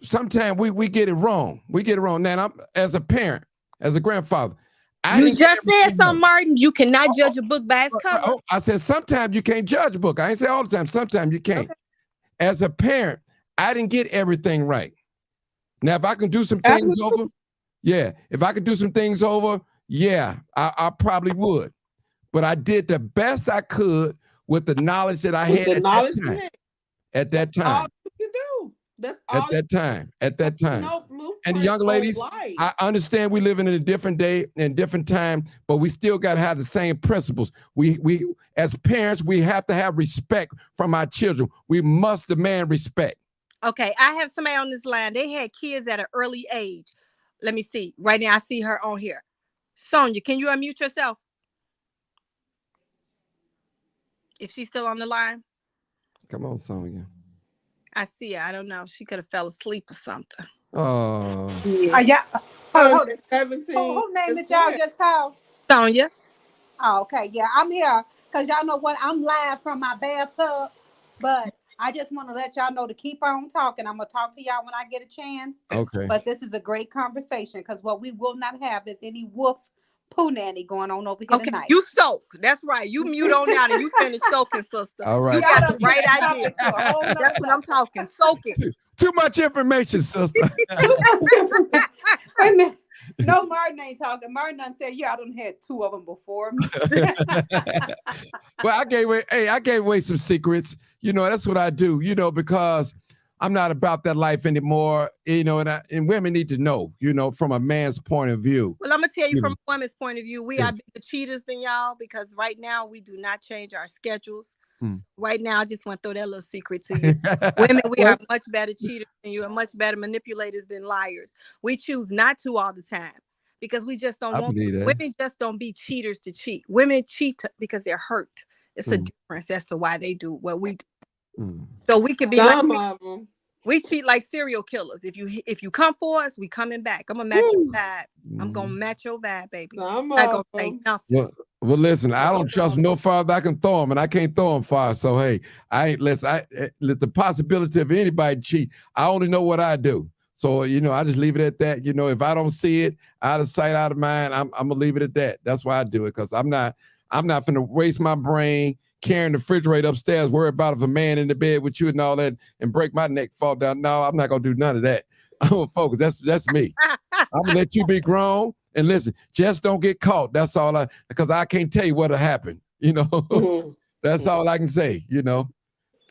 sometimes we get it wrong. We get it wrong. Now, I'm, as a parent, as a grandfather, you just said something, Martin. You cannot judge a book by its cover. I said sometimes you can't judge a book. I ain't say all the time. Sometimes you can't. Okay. As a parent, I didn't get everything right. Now, if I can do some things over, yeah. If I could do some things over, yeah, I probably would. but I did the best I could with the knowledge that I had the at knowledge that you time. had. At that All time. you can do. That's At all. that time. At that time. No And blueprint young on ladies, life. I understand we living in a different day and different time, but we still got to have the same principles. We as parents, we have to have respect from our children. We must demand respect. Okay, I have somebody on this line. They had kids at an early age. Let me see. Right now, I see her on here. Sonia, can you unmute yourself? If she's still on the line. Come on, Sonia. I see her. I don't know. She could have fell asleep or something. Oh. Yeah. Yeah. Hold it. 17. Who name did y'all just call? Sonia. Oh, okay. Yeah, I'm here because y'all know what? I'm live from my bathtub, but I just want to let y'all know to keep on talking. I'm going to talk to y'all when I get a chance. Okay. But this is a great conversation because what we will not have is any wolf poo nanny going on over here tonight. You soak. That's right. You mute on out and you finish soaking, sister. All right. You got the right idea. That's what I'm talking. Soak it. Too much information, sister. Wait a minute. No, Martin ain't talking. Martin done said, yeah, I done had 2 of them before me. Well, I gave away some secrets. You know, that's what I do, you know, because I'm not about that life anymore, you know, and women need to know, you know, from a man's point of view. Well, I'm going to tell you from a woman's point of view, we are bigger cheaters than y'all because right now we do not change our schedules. So right now, I just want to throw that little secret to you. Women, we are much better cheaters than you, are much better manipulators than liars. We choose not to all the time because we just don't want to. Women just don't be cheaters to cheat. Women cheat because they're hurt. It's a difference as to why they do what we do. So we could be we cheat like serial killers. If you come for us, we coming back. I'm gonna match your vibe. I'm gonna match your vibe, baby. I'm not gonna say nothing. Well, listen, I don't trust no farther I can throw them, and I can't throw them far. So hey, the possibility of anybody cheat, I only know what I do. So you know, I just leave it at that. You know, if I don't see it, out of sight, out of mind, I'm gonna leave it at that. That's why I do it, because I'm not gonna waste my brain carrying the refrigerator upstairs, worry about if a man in the bed with you and all that, and break my neck, fall down. No, I'm not gonna do none of that. I'm gonna focus. That's me. I'm gonna let you be grown. And listen, just don't get caught. That's all because I can't tell you what'll happen. You know, that's all I can say, you know.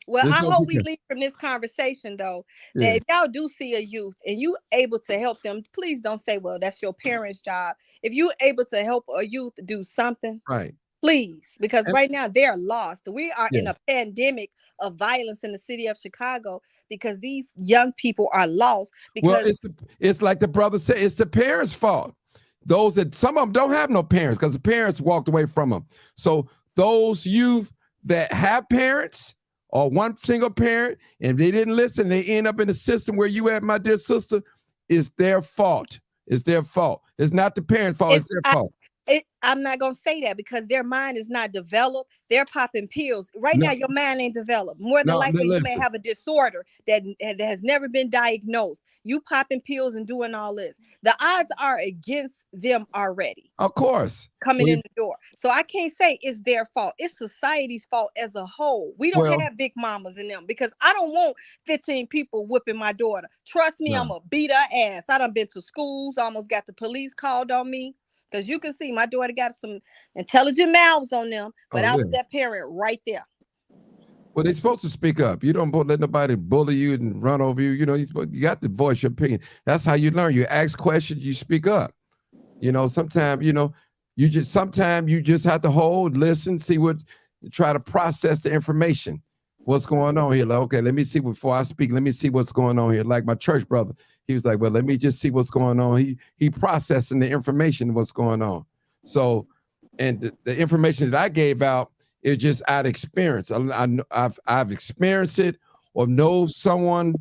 Well, I hope we leave from this conversation, though, that if y'all do see a youth and you able to help them, please don't say, well, that's your parents' job. If you're able to help a youth do something, right? Please, because right now they're lost. We are in a pandemic of violence in the city of Chicago because these young people are lost. Because it's like the brother said, it's the parents' fault. Those that some of them don't have no parents because the parents walked away from them. So those youth that have parents or one single parent, and they didn't listen, they end up in the system where you at, my dear sister, it's their fault. It's their fault. It's not the parents' fault. It's their fault. I'm not going to say that because their mind is not developed. They're popping pills. Right now, your mind ain't developed. More than likely, you may have a disorder that has never been diagnosed. You popping pills and doing all this. The odds are against them already. Of course. Coming in the door. So I can't say it's their fault. It's society's fault as a whole. We don't have big mamas in them because I don't want 15 people whipping my daughter. Trust me, I'm going to beat her ass. I done been to schools, almost got the police called on me. Because you can see my daughter got some intelligent mouths on them, but I was that parent right there. Well, they're supposed to speak up. You don't let nobody bully you and run over you. You know, you got to voice your opinion. That's how you learn. You ask questions, you speak up. You know, sometimes, you know, you just have to hold, listen, try to process the information. What's going on here? Like, okay, let me see before I speak. Let me see what's going on here. Like my church brother, he was like, well, let me just see what's going on. He processing the information, what's going on. So, and the information that I gave out, it's just out of experience. I've experienced it or know someone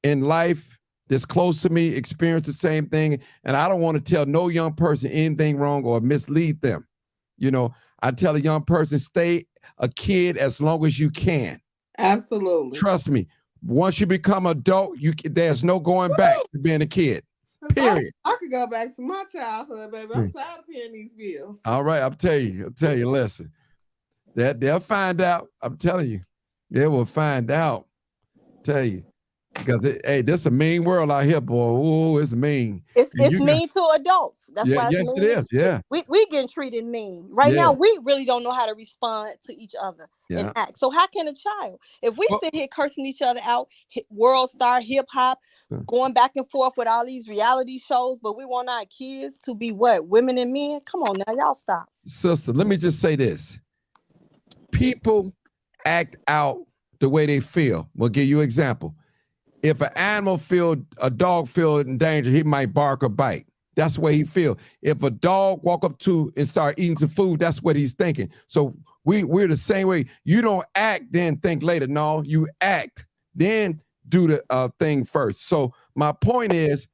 in life that's close to me experience the same thing. And I don't want to tell no young person anything wrong or mislead them. You know, I tell a young person, stay a kid as long as you can. Absolutely. Trust me. Once you become adult, there's no going back to being a kid. Period. I could go back to my childhood, baby. I'm tired of paying these bills. All right, I'll tell you, listen. They'll find out. I'm telling you. They will find out. Tell you. Because hey, this is a mean world out here, boy. Oh, it's mean. It's And it's you got mean to adults. That's yeah, why it's yes, it mean to is. kids. Yeah, We getting treated mean. Right yeah, now, we really don't know how to respond to each other and yeah. act. So how can a child? If we Well, sit here cursing each other out, world star hip hop, going back and forth with all these reality shows, but we want our kids to be what? Women and men? Come on now, y'all stop. sister, let me just say this. People act out the way they feel. We'll give you an example. If an animal a dog feel in danger, he might bark or bite. That's the way he feel. If a dog walk up to and start eating some food, that's what he's thinking. So we're the same way. You don't act, then think later. No, you act, then do the thing first. So my point is,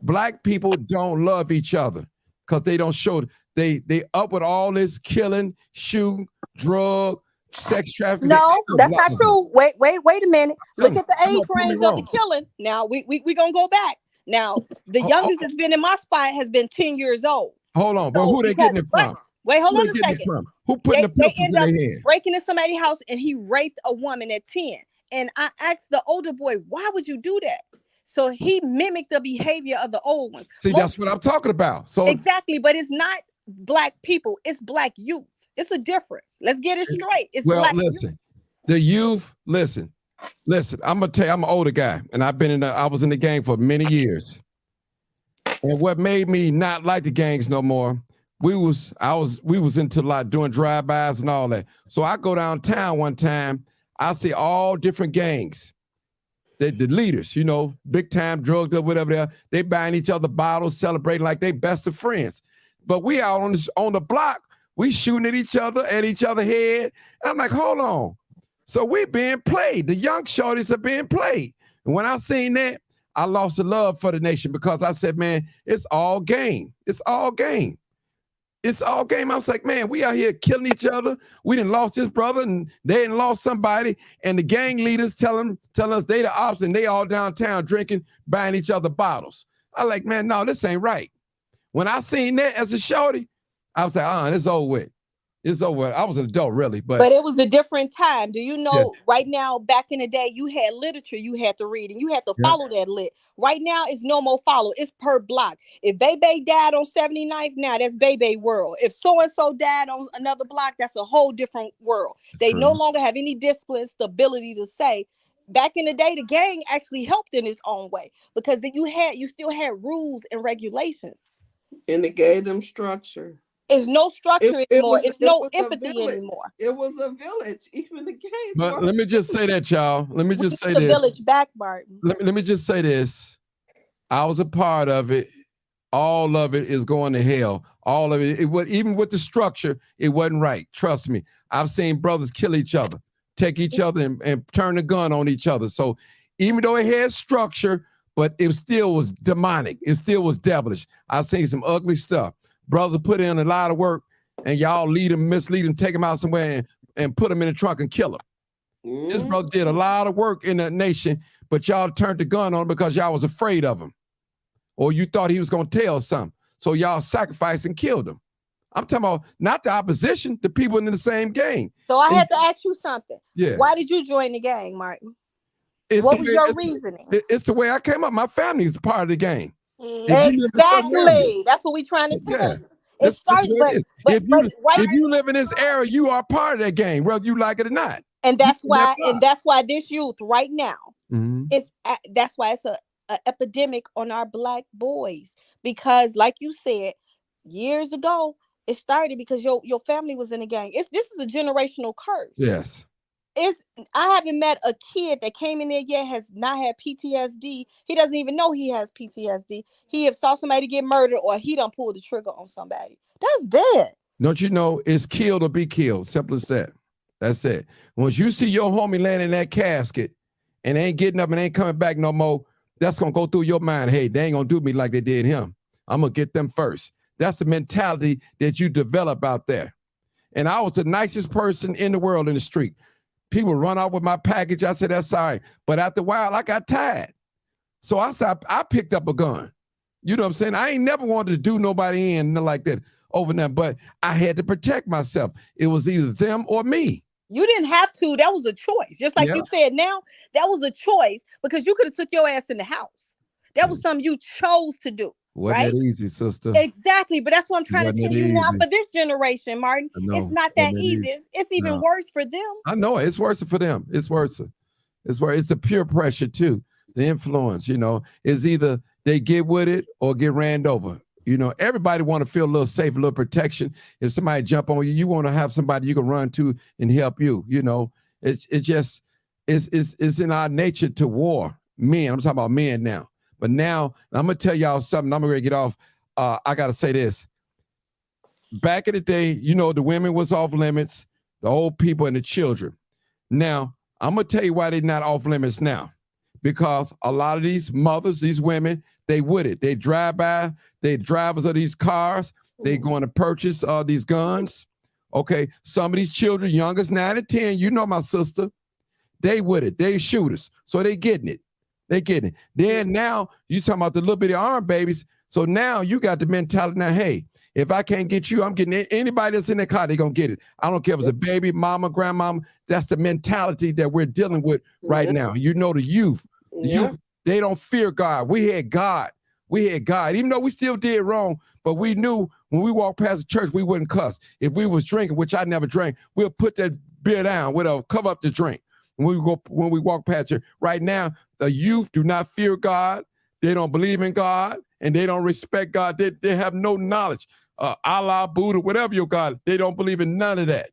black people don't love each other because they don't show. They up with all this killing, shooting, drug, sex trafficking. No, that's not true. Wait a minute. Look at the age Prove me range of the wrong. killing. Now we gonna go back. Now the youngest that's been in my spot has been 10 years old. Hold on, but So who they because getting it what? from? Wait, hold Who on they a getting it second. from? Who putting the They pistols end in up their hand? breaking in somebody's house and he raped a woman at 10. And I asked the older boy, why would you do that? So he mimicked the behavior of the old ones. See, that's what I'm talking about. So exactly, but it's not black people, it's black youth. It's a difference. Let's get it straight. It's well, black listen, youth. the youth. Listen. I'm gonna tell you, I'm an older guy, and I was in the gang for many years. And what made me not like the gangs no more, we was into a lot doing drive-bys and all that. So I go downtown one time, I see all different gangs. The leaders, big time drugs or whatever they buying each other bottles, celebrating like they best of friends. But we out on the block, we shooting at each other head. And I'm like, hold on. So we being played. The young shorties are being played. And when I seen that, I lost the love for the nation because I said, man, it's all game. It's all game. It's all game. I was like, man, we out here killing each other. We done lost his brother and they done lost somebody. And the gang leaders tell us they the ops and they all downtown drinking, buying each other bottles. I like, man, no, this ain't right. When I seen that as a shorty, I was like, it's over with. It's over with. I was an adult, really. But it was a different time. Do you know right now, back in the day, you had literature you had to read and you had to follow that lit. Right now, it's no more follow. It's per block. If Bebe died on 79th, now that's Bebe world. If so-and-so died on another block, that's a whole different world. They no longer have any discipline, stability to say. Back in the day, the gang actually helped in its own way because then you still had rules and regulations. And it gave them structure. It's no structure anymore. It's no empathy anymore. It was a village. Even the gangs. But let me just say that, y'all. Let me just say the this. Village back, Martin. Let me just say this. I was a part of it. All of it is going to hell. All of it. Even with the structure, it wasn't right. Trust me. I've seen brothers kill each other, take each other and turn the gun on each other. So even though it had structure, but it still was demonic. It still was devilish. I've seen some ugly stuff. Brothers put in a lot of work and y'all mislead them, take them out somewhere and put them in the trunk and kill them. This brother did a lot of work in that nation, but y'all turned the gun on because y'all was afraid of him. Or you thought he was going to tell something. So y'all sacrificed and killed him. I'm talking about not the opposition, the people in the same gang. So I had to ask you something. Yeah. Why did you join the gang, Martin? What was your reasoning? It's the way I came up. My family is part of the gang. Exactly. That's what we're trying to tell you. It starts, if you live in this area, you are part of that gang, whether you like it or not. And that's why this youth right now that's why it's a epidemic on our black boys. Because like you said, years ago, it started because your family was in a gang. This is a generational curse. Yes. I haven't met a kid that came in there yet has not had PTSD. He doesn't even know he has PTSD. He have saw somebody get murdered or he done pulled the trigger on somebody. That's bad. Don't you know it's kill or be killed? Simple as that. That's it. Once you see your homie laying in that casket and ain't getting up and ain't coming back no more, that's going to go through your mind. Hey, they ain't going to do me like they did him. I'm going to get them first. That's the mentality that you develop out there. And I was the nicest person in the world in the street. People run off with my package. I said, that's all right. But after a while, I got tired. So I picked up a gun. You know what I'm saying? I ain't never wanted to do nobody in like that over them, but I had to protect myself. It was either them or me. You didn't have to. That was a choice. Just like Yeah. you said now, that was a choice because you could have took your ass in the house. That was something you chose to do, Wasn't right? that easy, sister? Exactly. But that's what I'm It trying to wasn't tell that you now easy. for this generation, Martin. It's No, not that wasn't that easy. easy. It's even No. worse for them. I know it's worse for them. It's worse. It's where it's a peer pressure too. The influence, is either they get with it or get ran over. Everybody want to feel a little safe, a little protection. If somebody jump on you, you want to have somebody you can run to and help you. It's in our nature to war. Men, I'm talking about men now. But now I'm gonna tell y'all something. I'm gonna get off. I gotta say this. Back in the day, the women was off limits, the old people and the children. Now, I'm going to tell you why they're not off limits now. Because a lot of these mothers, these women, they with it. They drive by, they drivers of these cars, they going to purchase these guns. Okay, some of these children, young as 9 and 10, my sister, they with it. They shooters. So they getting it. They getting it. Then now, you talking about the little bitty arm babies. So now you got the mentality now, hey, if I can't get you, I'm getting anybody that's in the car, they're going to get it. I don't care if it's a baby, mama, grandmama. That's the mentality that we're dealing with right now. The youth. The youth, they don't fear God. We had God. Even though we still did wrong, but we knew when we walked past the church, we wouldn't cuss. If we was drinking, which I never drank, we'll put that beer down. We'll cover up the drink. When we walk past church. Right now, the youth do not fear God. They don't believe in God, and they don't respect God. They have no knowledge. Allah, Buddha, whatever your God, they don't believe in none of that.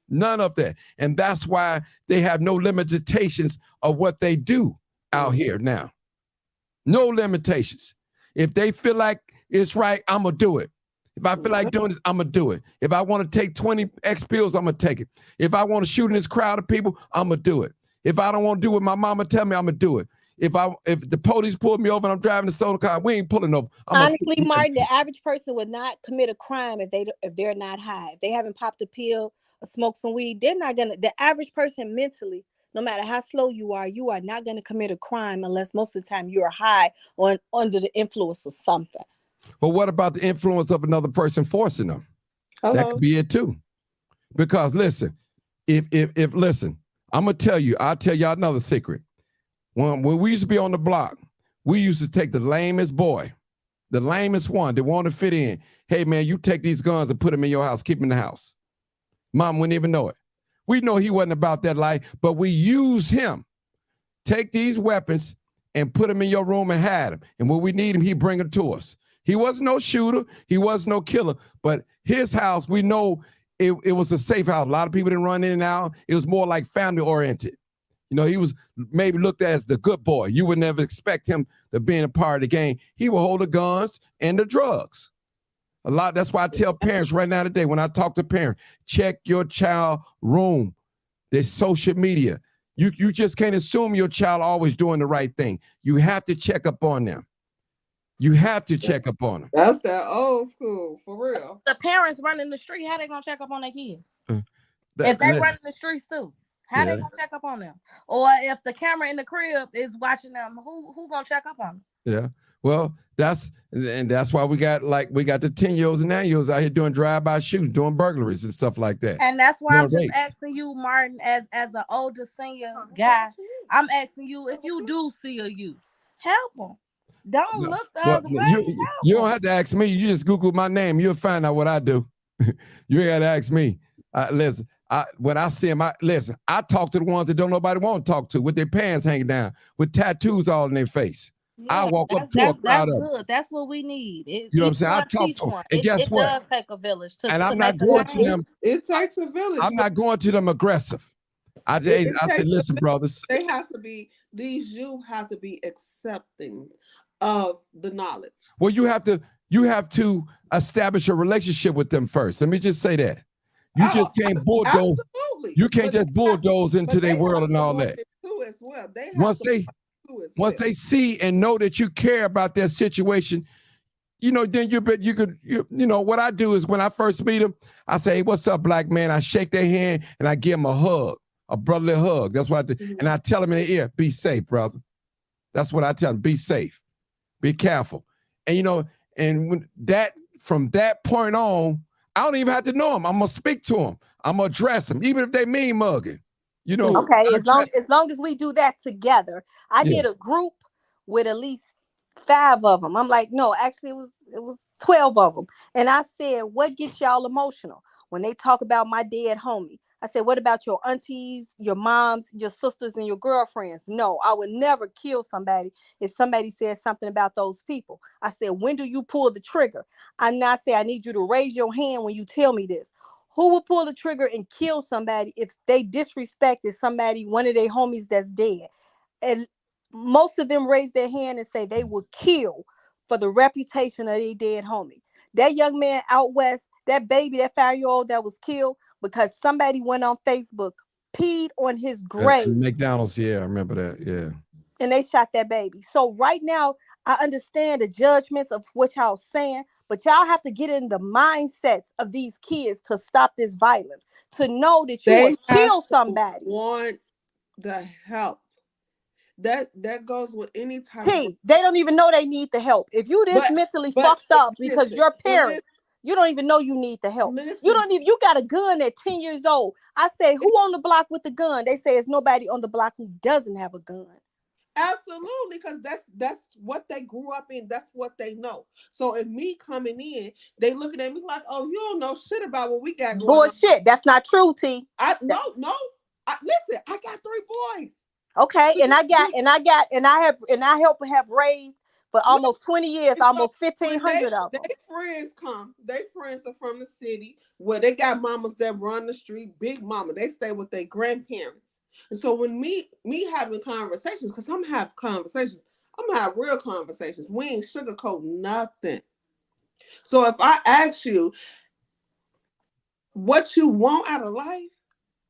None of that. And that's why they have no limitations of what they do out here now. No limitations. If they feel like it's right, I'm going to do it. If I feel like doing this, I'm going to do it. If I want to take 20 X pills, I'm going to take it. If I want to shoot in this crowd of people, I'm going to do it. If I don't want to do what my mama tell me, I'm going to do it. If the police pull me over and I'm driving a stolen car, we ain't pulling over. Honestly, Martin, the average person would not commit a crime if they're not high. If they haven't popped a pill or smoked some weed, they're not gonna. The average person mentally, no matter how slow you are not gonna commit a crime unless most of the time you are high or under the influence of something. But what about the influence of another person forcing them? Hello? That could be it too. Because listen, if listen, I'm gonna tell you, I'll tell y'all another secret. When we used to be on the block, we used to take the lamest boy, the lamest one that wanted to fit in. Hey, man, you take these guns and put them in your house, keep them in the house. Mom wouldn't even know it. We know he wasn't about that life, but we used him. Take these weapons and put them in your room and hide them. And when we need him, he bring them to us. He wasn't no shooter. He wasn't no killer. But his house, we know it was a safe house. A lot of people didn't run in and out. It was more like family oriented. He was maybe looked at as the good boy. You would never expect him to be a part of the game. He would hold the guns and the drugs. That's why I tell parents right now today, when I talk to parents, check your child room. There's social media. You just can't assume your child always doing the right thing. You have to check up on them. You have to check up on them. That's that old school, for real. The parents running the street, how they gonna check up on their kids? If they running the streets too, how they gonna check up on them? Or if the camera in the crib is watching them, who gonna check up on them? Yeah. Well, that's why we got the 10-year-olds and 9-year-olds out here doing drive-by shootings, doing burglaries and stuff like that. And that's why I'm just asking you, Martin, as an older senior guy, I'm asking you, if you do see a youth, help them. Don't look the other way. You don't have to ask me. You just Google my name. You'll find out what I do. You ain't got to ask me. Listen, when I see them, I talk to the ones that don't nobody want to talk to, with their pants hanging down, with tattoos all in their face. Yeah, I walk up to a crowd of them. Good. That's what we need. You know what I'm saying? I talk to them. And guess what? It does take a village to I'm make not going to them. It takes a village. I'm not going to them aggressive. I said, listen, brothers. They have to be, these youth have to be accepting of the knowledge. Well, you have to establish a relationship with them first. Let me just say that. You just can't bulldoze. Absolutely. You can't just bulldoze into their world and all that. As well. Once they see and know that you care about their situation, then what I do is when I first meet them, I say, hey, what's up, black man? I shake their hand and I give them a hug, a brotherly hug. That's what I do. Mm-hmm. And I tell them in the ear, be safe, brother. That's what I tell them. Be safe. Be careful. And, from that point on, I don't even have to know them. I'm gonna speak to them. I'm gonna address them, even if they mean mugging. You know, Okay, as long as we do that together. I Yeah. did a group with at least 5 of them. I'm like, no, actually it was 12 of them. And I said, what gets y'all emotional when they talk about my dead homie? I said, what about your aunties, your moms, your sisters, and your girlfriends? No, I would never kill somebody if somebody says something about those people. I said, when do you pull the trigger? And I said, I need you to raise your hand when you tell me this. Who will pull the trigger and kill somebody if they disrespected somebody, one of their homies that's dead? And most of them raise their hand and say they would kill for the reputation of their dead homie. That young man out west, that baby, that 5-year-old that was killed because somebody went on Facebook, peed on his grave, McDonald's, yeah, I remember that. Yeah. and they shot that baby. So right now, I understand the judgments of what y'all saying, but y'all have to get in the mindsets of these kids to stop this violence, to know that you They will have kill to somebody. want the help. That goes with any type of. They don't even know they need the help. If you this But mentally but fucked up because listen, your but parents, you don't even know you need the help. You listen. don't even, you got a gun at 10 years old. I say, who on the block with the gun? They say it's nobody on the block who doesn't have a gun. Absolutely, because that's what they grew up in. That's what they know. So if me coming in, they looking at me like, "Oh, you don't know shit about what we got going on." Bullshit. That's not true, T. No. Listen, I got 3 boys. Okay, So and I help have raised for look, almost 20 years, so almost when 1,500 of they them. friends come, they friends are from the city where they got mamas that run the street, big mama. They stay with their grandparents. And so when me having conversations, because I'm have conversations, I'm gonna have real conversations. We ain't sugarcoat nothing. So if I ask you what you want out of life,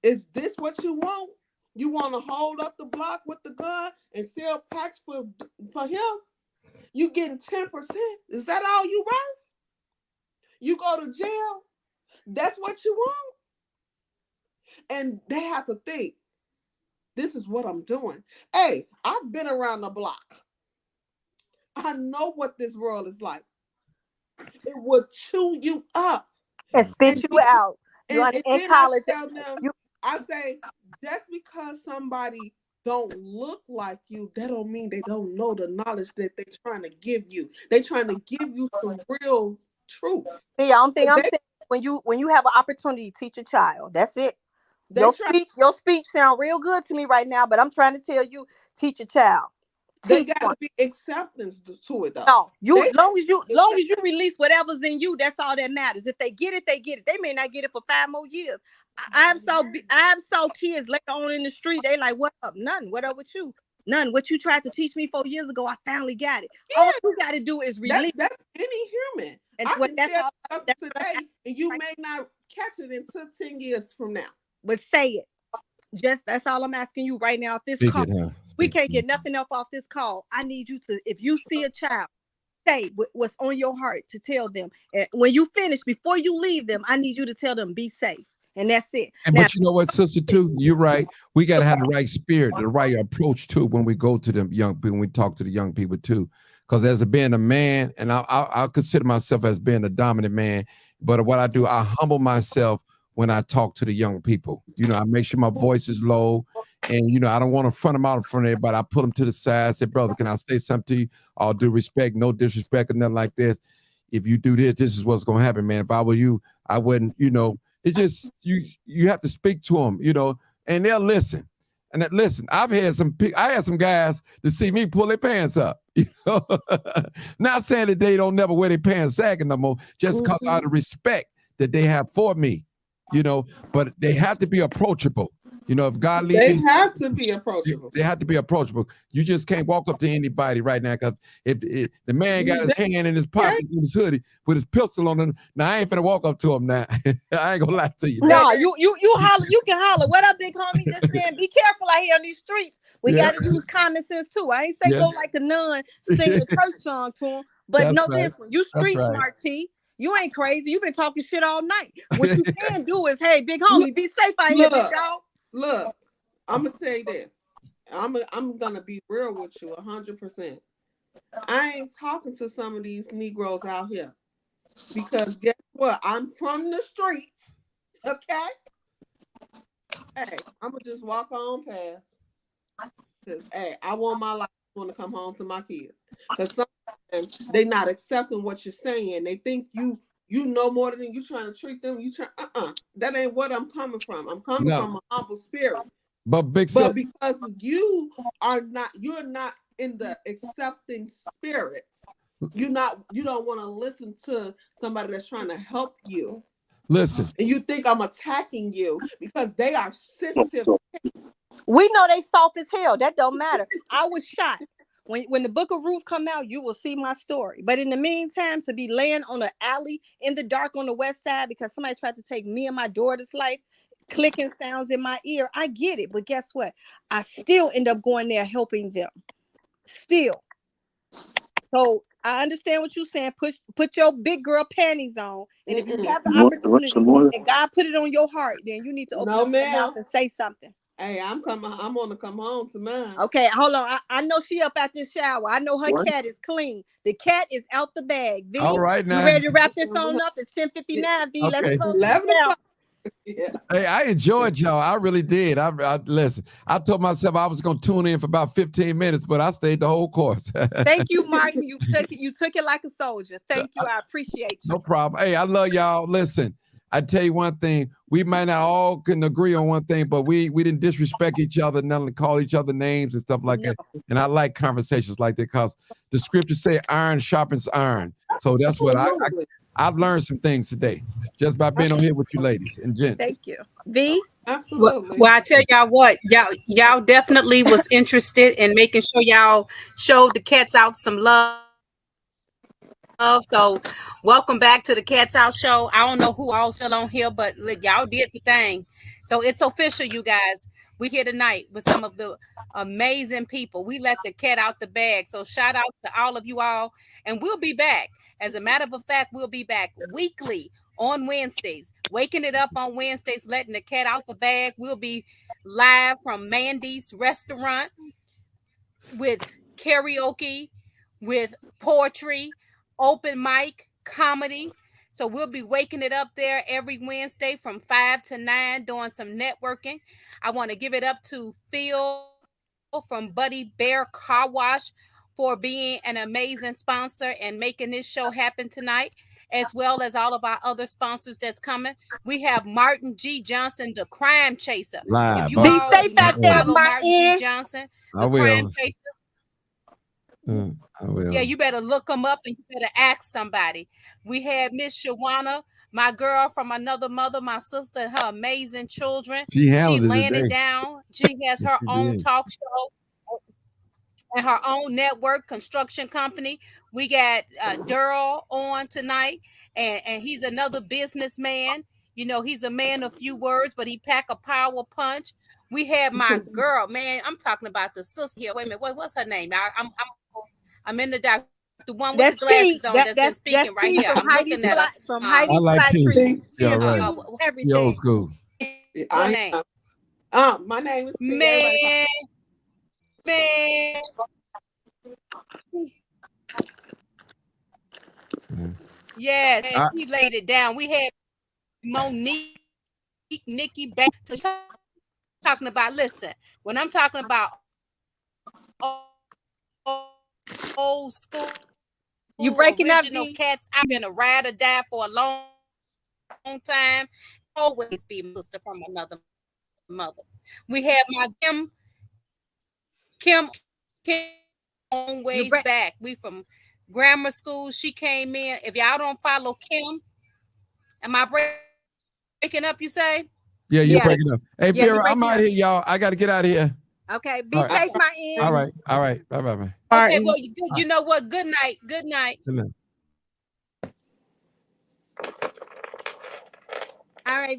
is this what you want? You want to hold up the block with the gun and sell packs for him? You getting 10%? Is that all you worth? You go to jail? That's what you want? And they have to think, this is what I'm doing. Hey, I've been around the block. I know what this world is like. It will chew you up. And spit you out. You And in then I college. tell them, I say, that's because somebody don't look like you, that don't mean they don't know the knowledge that they're trying to give you. They're trying to give you some real truth. The only thing I'm saying, when you have an opportunity to teach a child, that's it. Your speech sound real good to me right now, but I'm trying to tell you, teach a child. They got to be acceptance to it, though. No, long as you release whatever's in you, that's all that matters. If they get it, they get it. They may not get it for 5 more years. I've saw kids later on in the street. They like, what up? Nothing. What up with you? None. What you tried to teach me 4 years ago, I finally got it. Yeah. All you got to do is release. That's any human. And I can tell something today, and you may not catch it until 10 years from now. But say it. Just that's all I'm asking you right now. If this call, we can't get nothing else off this call. I need you to, if you see a child, say what's on your heart to tell them. And when you finish, before you leave them, I need you to tell them be safe. And that's it. But you know what, sister, too? You're right. We got to have the right spirit, the right approach, too, when we go to them young people, when we talk to the young people, too. Because as being a man, and I consider myself as being a dominant man, but what I do, I humble myself when I talk to the young people. You know, I make sure my voice is low, and, you know, I don't want to front them out in front of everybody. I put them to the side, say, brother, can I say something to you? All due respect, no disrespect or nothing like this. If you do this, this is what's going to happen, man. If I were you, I wouldn't, you know. It just, you have to speak to them, you know, and they'll listen. And listen, I had some guys to see me pull their pants up, you know. Not saying that they don't never wear their pants sagging no more, just because out of respect that they have for me, you know. But they have to be approachable. You know, if God leads, they have to be approachable. They have to be approachable. You just can't walk up to anybody right now, because if the man got his hand in his pocket in his hoodie with his pistol on him, now I ain't finna walk up to him now. I ain't gonna lie to you. No, you holler, you can holler. What up, big homie? Just saying, be careful out here on these streets. We gotta use common sense too. I ain't say go like a nun singing a church song to him, but know this one, you street smart, T. You ain't crazy. You've been talking shit all night. What you can do is, hey, big homie, be safe out here, big dog. Look, I'm gonna say this. I'm gonna be real with you 100%. I ain't talking to some of these Negroes out here, because guess Well, I'm from the streets. Okay. Hey, I'm gonna just walk on past. Cause hey, I want my life. I want to come home to my kids. Cause sometimes they not accepting what you're saying. They think you know more than you trying to treat them. You try That ain't what I'm coming from. I'm coming from a humble spirit. But because you're not in the accepting spirit. You don't want to listen to somebody that's trying to help you. Listen. And you think I'm attacking you because they are sensitive. We know they soft as hell. That don't matter. I was shot. When the Book of Ruth come out, you will see my story. But in the meantime, to be laying on an alley in the dark on the west side because somebody tried to take me and my daughter's life, clicking sounds in my ear, I get it. But guess what? I still end up going there helping them. Still. So I understand what you're saying. Put your big girl panties on. And if you have the opportunity and God put it on your heart, then you need to open up your mouth and say something. Hey, I'm gonna come home to mine. Okay, hold on. I know she up at this shower. I know her cat is clean. The cat is out the bag. V, all right now. You ready to wrap this on up? It's 10:59. V, okay. Let's close this down. Yeah. Hey, I enjoyed y'all. I really did. I listen. I told myself I was gonna tune in for about 15 minutes, but I stayed the whole course. Thank you, Martin. You took it like a soldier. Thank you. I appreciate you. No problem. Hey, I love y'all. Listen, I tell you one thing. We might not all can agree on one thing, but we didn't disrespect each other, none of call each other names and stuff like that. And I like conversations like that because the scriptures say iron sharpens iron. So that's what I've learned some things today just by being on here with you ladies and gents. Thank you. V? Absolutely. Well, I tell y'all what, y'all definitely was interested in making sure y'all showed the cats out some love. So welcome back to the Cats Out Show. I don't know who all still on here, but look, y'all did the thing. So it's official, you guys. We here tonight with some of the amazing people. We let the cat out the bag. So shout out to all of you all. And we'll be back. As a matter of fact, we'll be back weekly on Wednesdays, waking it up on Wednesdays, letting the cat out the bag. We'll be live from Mandy's restaurant with karaoke, with poetry, open mic, comedy. So we'll be waking it up there every Wednesday from 5 to 9 doing some networking. I want to give it up to Phil from Buddy Bear Car Wash for being an amazing sponsor and making this show happen tonight, as well as all of our other sponsors that's coming. We have Martin G. Johnson, the crime chaser. Live. If you all safe do not out there, follow Martin G. Martin. Johnson, I the will. crime chaser, I will. yeah, you better look them up and you better ask somebody. We had Miss Shawana, my girl from another mother, my sister, and her amazing children. She handled it laying today. it down. She has her own talk show and her own network construction company. We got Daryl on tonight, and he's another businessman. You know, he's a man of few words, but he pack a power punch. We had my girl, man. I'm talking about the sister here. Wait a minute, what's her name? I'm in the dark. The one with the glasses on that's been speaking right here. I'm looking at her. From Heidi's like Flat T. Tree. She Yeah, right. infused The everything. old school. What name? My name is T. Man. Yes, he laid it down. We had Monique, Nikki, talking about. Listen, when I'm talking about old school, you breaking up, original cats, I've been a ride or die for a long time. Always be a sister from another mother. We had my Kim always back. We from grammar school. She came in. If y'all don't follow Kim, am I breaking up? You say? Yeah, you're breaking up. Hey, Vera, I'm out here, y'all. I got to get out of here. Okay, be safe, Martin. All right. Bye. Okay, well, you know what? Good night. Good night. Good night. All right.